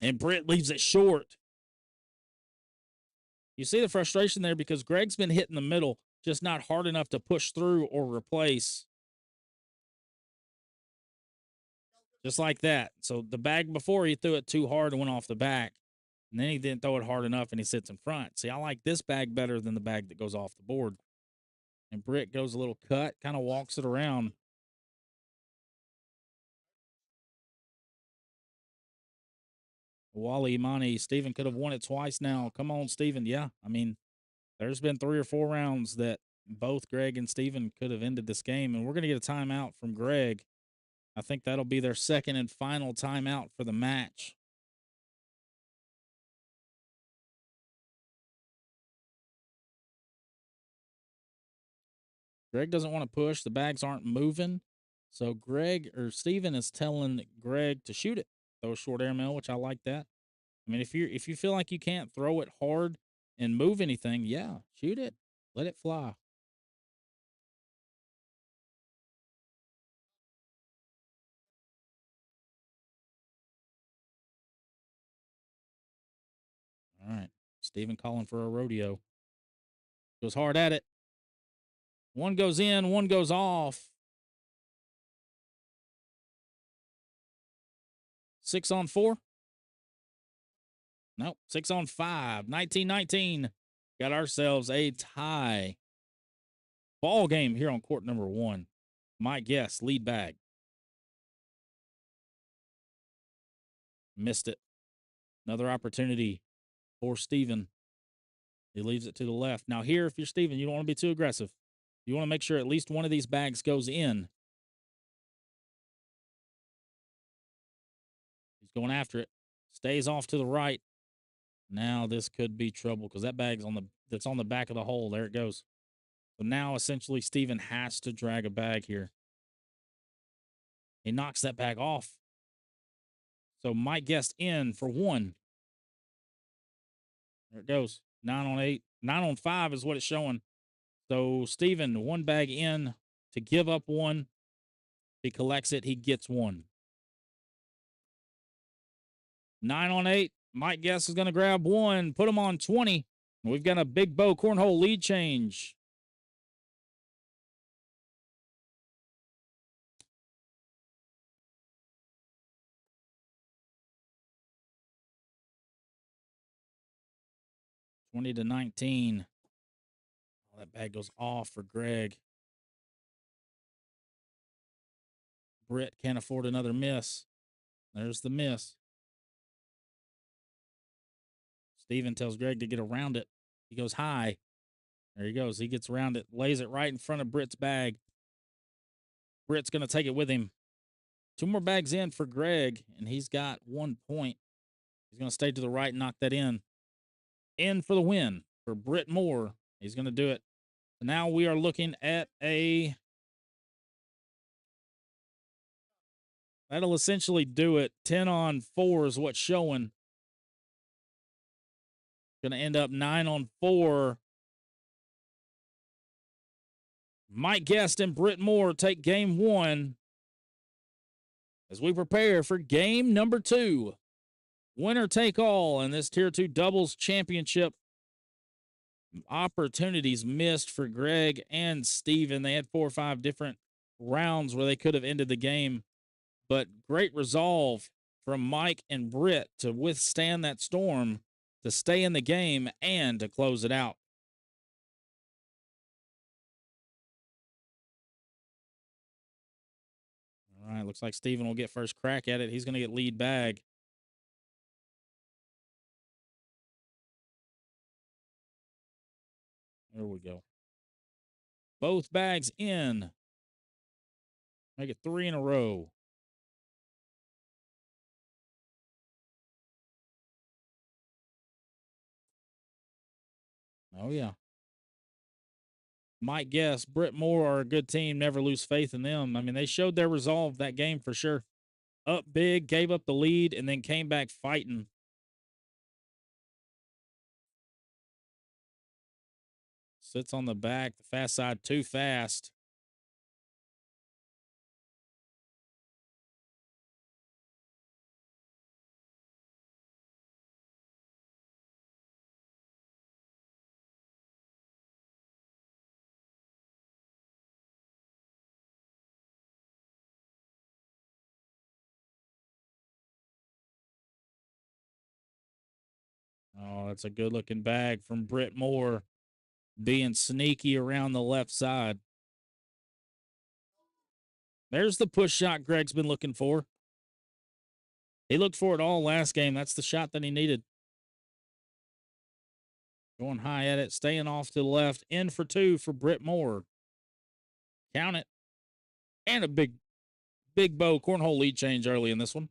and Britt leaves it short. You see the frustration there because Greg's been hitting the middle, just not hard enough to push through or replace. Just like that. So the bag before, he threw it too hard and went off the back. And then he didn't throw it hard enough and he sits in front. See, I like this bag better than the bag that goes off the board. And Britt goes a little cut, kind of walks it around. Wally Imani, Steven could have won it twice now. Come on, Steven. Yeah, I mean, there's been 3 or 4 rounds that both Greg and Steven could have ended this game. And we're going to get a timeout from Greg. I think that'll be their second and final timeout for the match. Greg doesn't want to push. The bags aren't moving. So Greg or Steven is telling Greg to shoot it. Throw a short airmail, which I like that. I mean, if you feel like you can't throw it hard and move anything, yeah, shoot it. Let it fly. All right. Steven calling for a rodeo. Goes hard at it. 1 goes in, 1 goes off. 6 on 4. Nope. 6 on 5. 19-19. Got ourselves a tie. Ball game here on court number 1. My guess, lead bag. Missed it. Another opportunity for Steven. He leaves it to the left. Now here, if you're Steven, you don't want to be too aggressive. You want to make sure at least one of these bags goes in. He's going after it. Stays off to the right. Now this could be trouble because that bag's that's on the back of the hole. There it goes. So now essentially Steven has to drag a bag here. He knocks that bag off. So Mike Guest in for 1. There it goes. 9 on 8. 9 on 5 is what it's showing. So Steven, 1 bag in to give up 1. He collects it. He gets 1. 9 on 8. Mike Guest is going to grab 1. Put him on 20. We've got a big bow cornhole lead change. $20-19. Oh, that bag goes off for Greg. Britt can't afford another miss. There's the miss. Steven tells Greg to get around it. He goes high. There he goes. He gets around it, lays it right in front of Britt's bag. Britt's going to take it with him. 2 more bags in for Greg, and he's got 1 point. He's going to stay to the right and knock that in. In for the win for Britt Moore. He's going to do it. So now we are looking at that'll essentially do it. 10 on 4 is what's showing. Going to end up 9 on 4. Mike Guest and Britt Moore take game 1 as we prepare for game number 2. Winner take all in this Tier 2 doubles championship. Opportunities missed for Greg and Steven. They had 4 or 5 different rounds where they could have ended the game, but great resolve from Mike and Britt to withstand that storm, to stay in the game, and to close it out. All right, looks like Steven will get first crack at it. He's going to get lead bag. There we go. Both bags in. Make it 3 in a row. Oh, yeah. Mike Guest, Britt Moore are a good team. Never lose faith in them. I mean, they showed their resolve that game for sure. Up big, gave up the lead, and then came back fighting. Sits on the back, the fast side too fast. Oh, that's a good looking bag from Britt Moore, being sneaky around the left side. There's the push shot Greg's been looking for. He looked for it all last game. That's the shot that he needed. Going high at it, staying off to the left. In for 2 for Britt Moore. Count it. And a big bow cornhole lead change early in this one.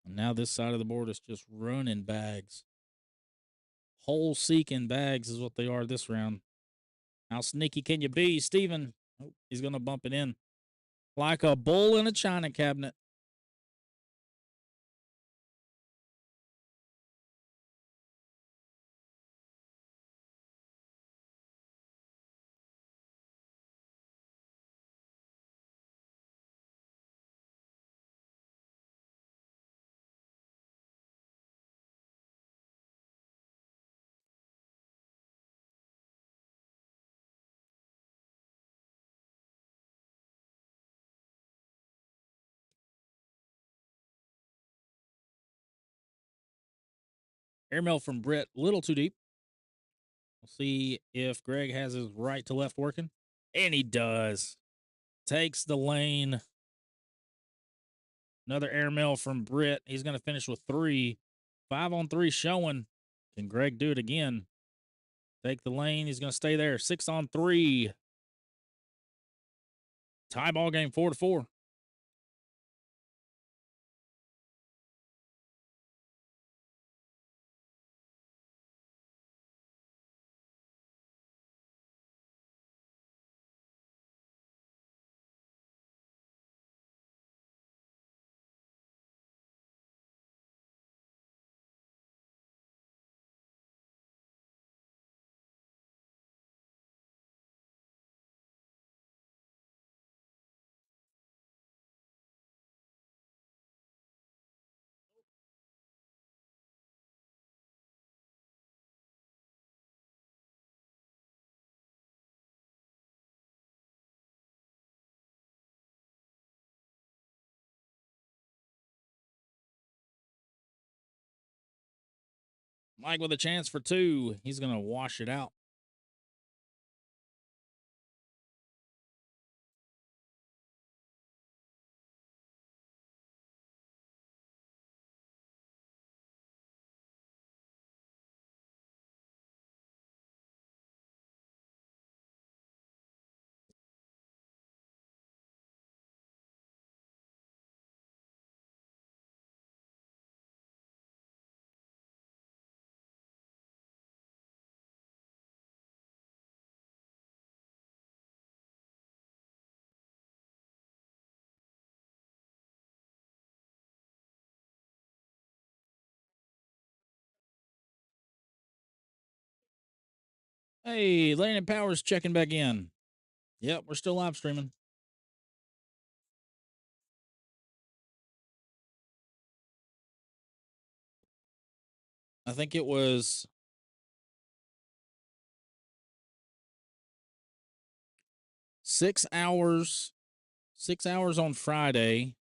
And now this side of the board is just running bags. Hole seeking bags is what they are this round. How sneaky can you be, Steven? Oh, he's going to bump it in like a bull in a china cabinet. Airmail from Britt, a little too deep. We'll see if Greg has his right to left working. And he does. Takes the lane. Another airmail from Britt. He's going to finish with 3. 5 on 3 showing. Can Greg do it again? Take the lane. He's going to stay there. 6 on 3. Tie ball game 4-4. Mike with a chance for 2. He's going to wash it out. Hey, Landon Powers checking back in. Yep, we're still live streaming. I think it was 6 hours. 6 hours on Friday.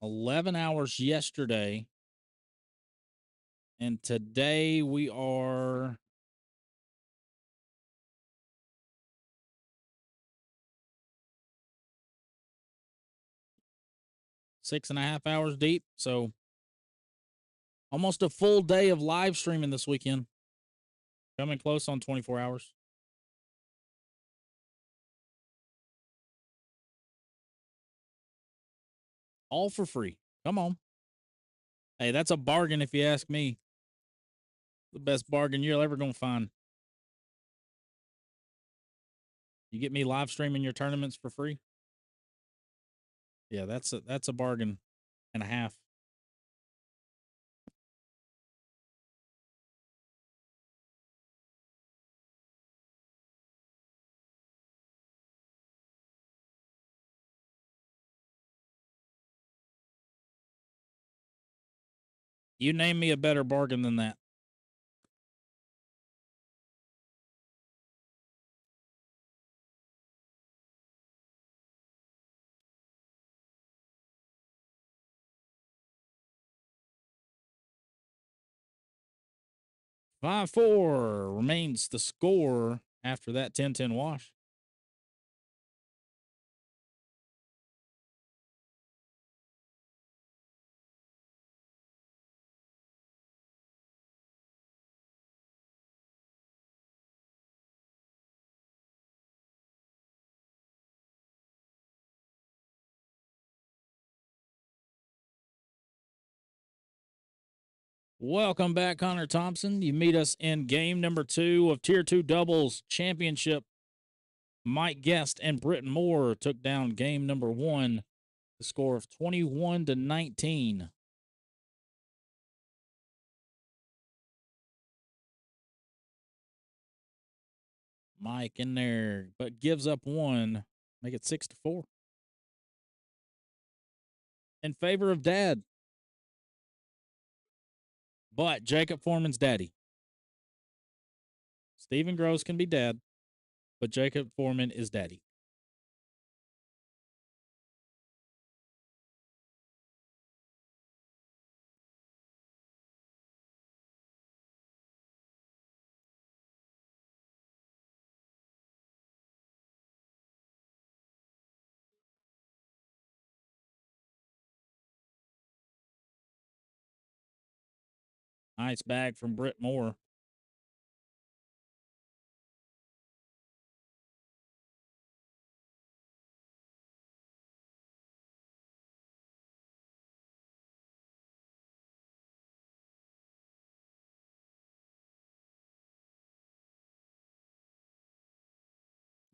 11 hours yesterday. And today we are six and a half hours deep. So almost a full day of live streaming this weekend. Coming close on 24 hours. All for free. Come on. Hey, that's a bargain if you ask me. The best bargain you're ever going to find. You get me live streaming your tournaments for free? Yeah, that's a bargain and a half. You name me a better bargain than that. Five 4 remains the score after that 10-10 wash. Welcome back, Connor Thompson. You meet us in game number 2 of Tier 2 Doubles Championship. Mike Guest and Britton Moore took down game number 1, the score of 21-19. Mike in there, but gives up 1, make it 6-4. In favor of Dad. But Jacob Foreman's daddy. Stephen Gross can be dad, but Jacob Foreman is daddy. Nice bag from Britt Moore.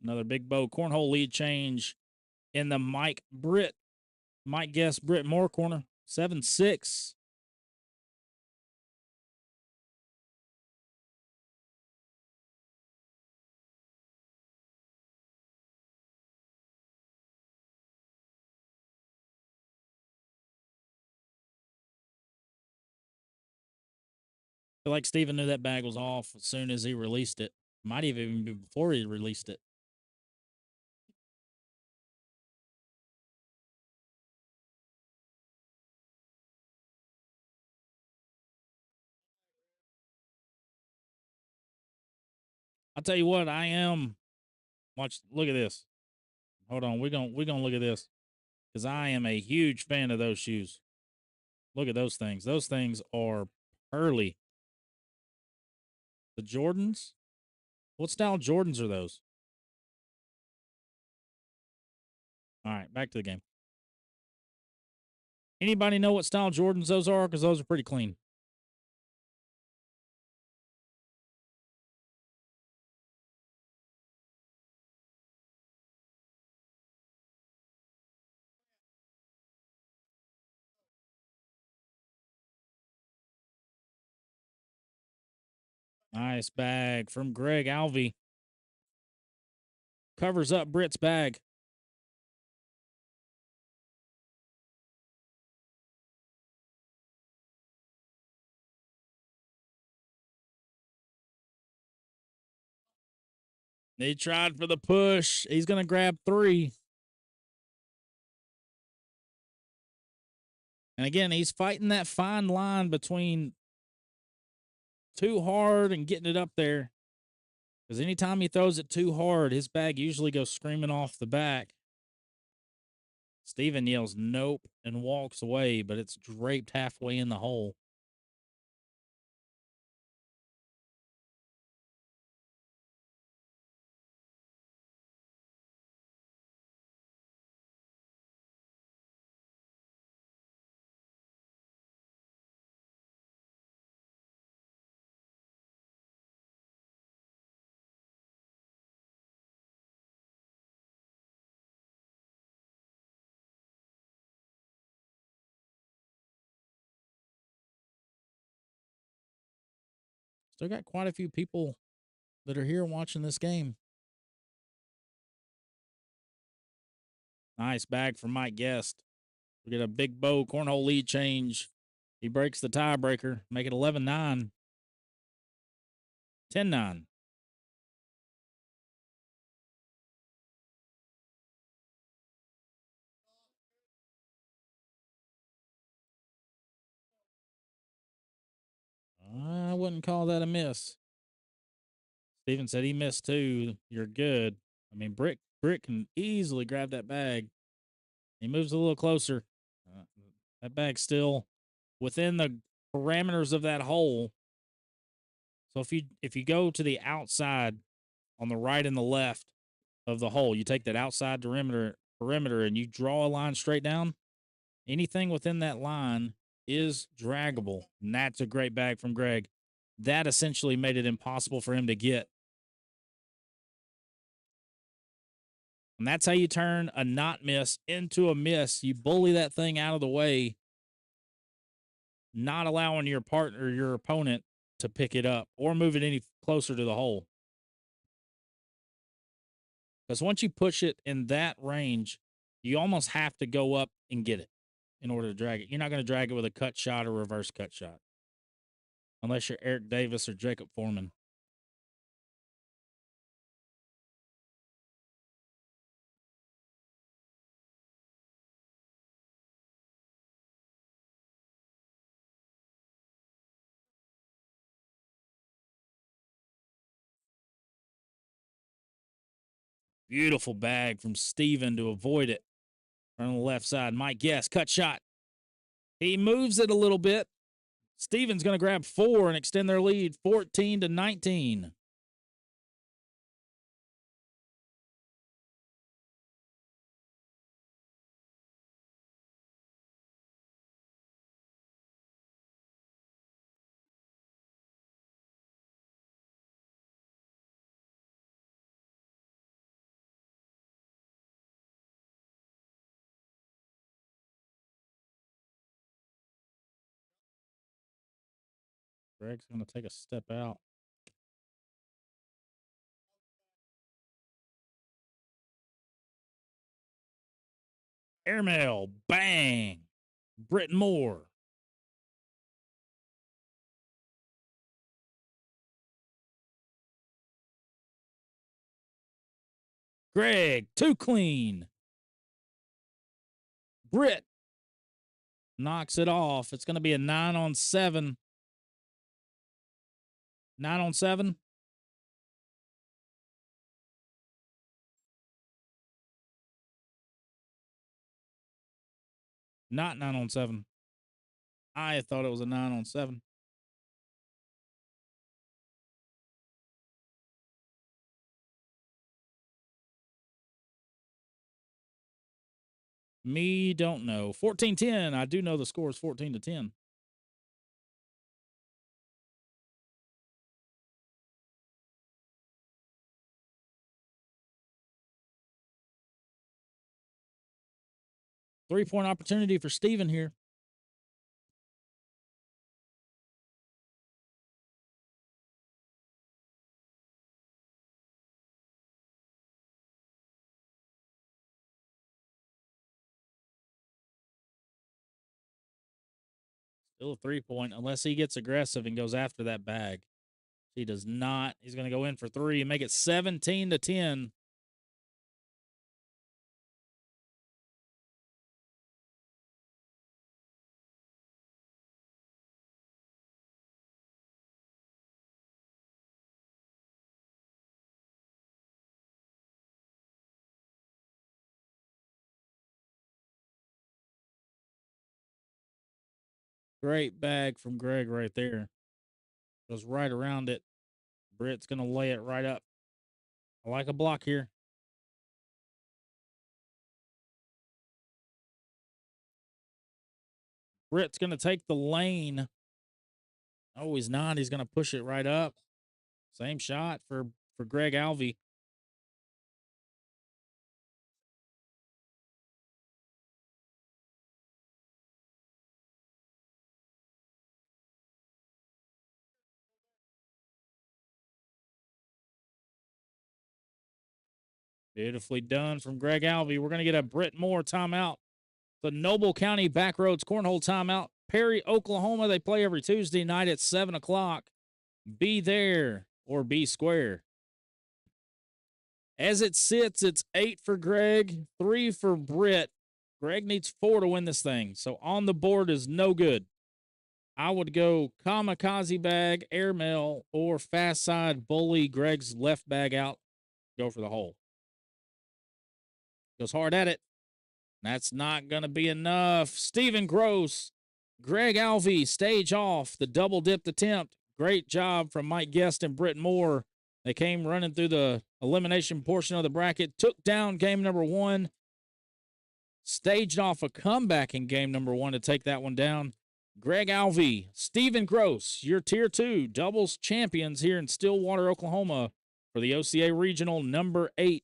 Another big bow cornhole lead change in the Mike Guest Britt Moore corner. 7-6. I feel like Steven knew that bag was off as soon as he released it. Might even be before he released it. I'll tell you what, I am. Watch, look at this. Hold on, we're gonna look at this because I am a huge fan of those shoes. Look at those things. Those things are pearly. The Jordans. What style Jordans are those? All right, back to the game. Anybody know what style Jordans those are? Because those are pretty clean. Nice bag from Greg Alvey. Covers up Britt's bag. They tried for the push. He's going to grab 3. And again, he's fighting that fine line between too hard and getting it up there. Because anytime he throws it too hard, his bag usually goes screaming off the back. Steven yells nope and walks away, but it's draped halfway in the hole. Still got quite a few people that are here watching this game. Nice bag from Mike Guest. We get a big bow cornhole lead change. He breaks the tiebreaker, make it 11-9. 10-9. I wouldn't call that a miss. Steven said he missed 2. You're good. I mean, Britt can easily grab that bag. He moves a little closer. That bag's still within the parameters of that hole. So if you go to the outside on the right and the left of the hole, you take that outside perimeter and you draw a line straight down, anything within that line is draggable. And that's a great bag from Greg. That essentially made it impossible for him to get. And that's how you turn a not miss into a miss. You bully that thing out of the way, not allowing your partner, your opponent, to pick it up or move it any closer to the hole. Because once you push it in that range, you almost have to go up and get it in order to drag it. You're not going to drag it with a cut shot or reverse cut shot. Unless you're Eric Davis or Jacob Foreman. Beautiful bag from Steven to avoid it. On the left side, Mike Guest, cut shot. He moves it a little bit. Steven's going to grab 4 and extend their lead 14-19. Greg's going to take a step out. Airmail, bang. Britt Moore. Greg, too clean. Britt knocks it off. It's going to be a 9-on-7. 9-on-7. Not 9-on-7. I thought it was a 9-on-7. Me don't know. 14-10. I do know the score is 14-10. Three-point opportunity for Steven here. Still a 3-point, unless he gets aggressive and goes after that bag. He does not. He's going to go in for 3 and make it 17-10. Great bag from Greg right there. Goes right around it. Britt's going to lay it right up. I like a block here. Britt's going to take the lane. Oh, he's not. He's going to push it right up. Same shot for Greg Alvey. Beautifully done from Greg Alvey. We're going to get a Britt Moore timeout. The Noble County Backroads Cornhole timeout. Perry, Oklahoma. They play every Tuesday night at 7 o'clock. Be there or be square. As it sits, it's 8 for Greg, 3 for Britt. Greg needs 4 to win this thing. So on the board is no good. I would go kamikaze bag, airmail, or fast side bully Greg's left bag out. Go for the hole. Goes hard at it. That's not going to be enough. Stephen Gross, Greg Alvey, stage off the double dipped attempt. Great job from Mike Guest and Britt Moore. They came running through the elimination portion of the bracket, took down game number 1, staged off a comeback in game number 1 to take that one down. Greg Alvey, Stephen Gross, your Tier 2 doubles champions here in Stillwater, Oklahoma for the OCA Regional number 8.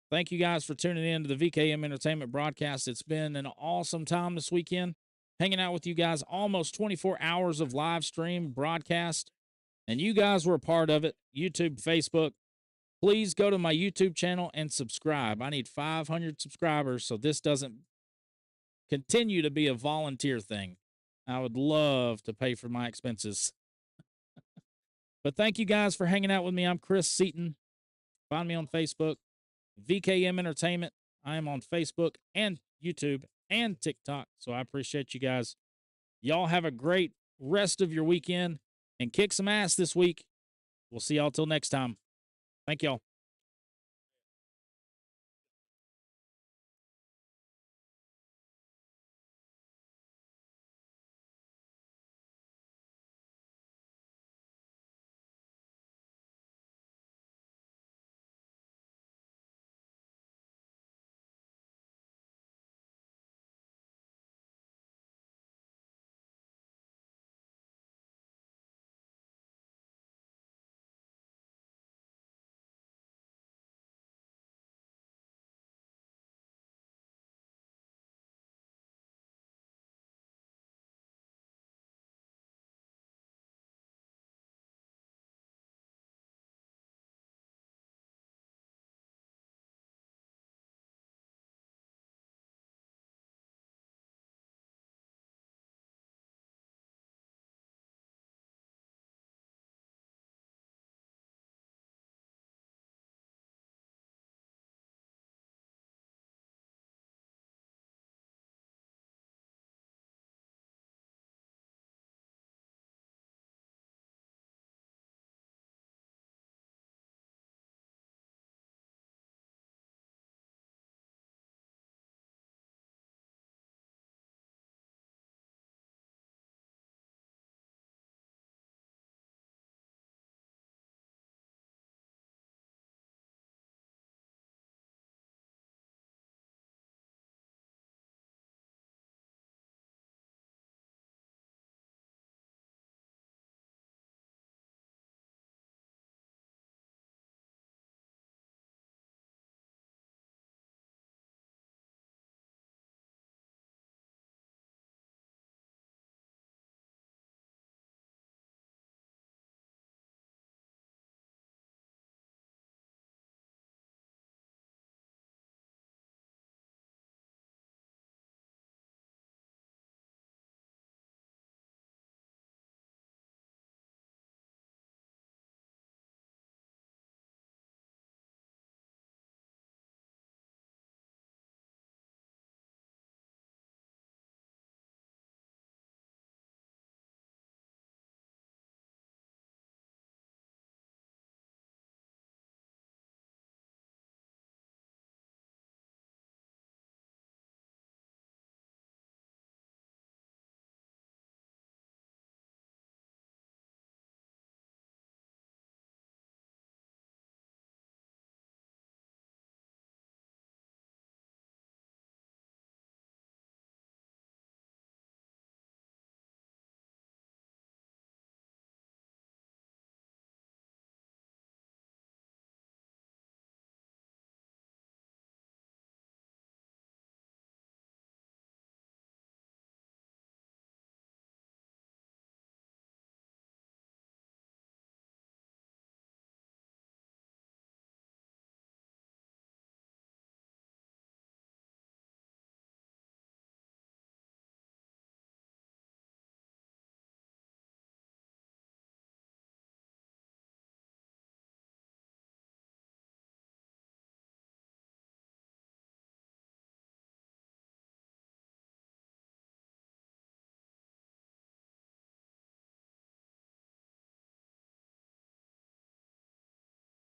Thank you guys for tuning in to the VKM Entertainment broadcast. It's been an awesome time this weekend, hanging out with you guys. Almost 24 hours of live stream broadcast, and you guys were a part of it. YouTube, Facebook. Please go to my YouTube channel and subscribe. I need 500 subscribers so this doesn't continue to be a volunteer thing. I would love to pay for my expenses. But thank you guys for hanging out with me. I'm Chris Seaton. Find me on Facebook. VKM Entertainment. I am on Facebook and YouTube and TikTok. So I appreciate you guys. Y'all have a great rest of your weekend and kick some ass this week. We'll see y'all till next time. Thank y'all.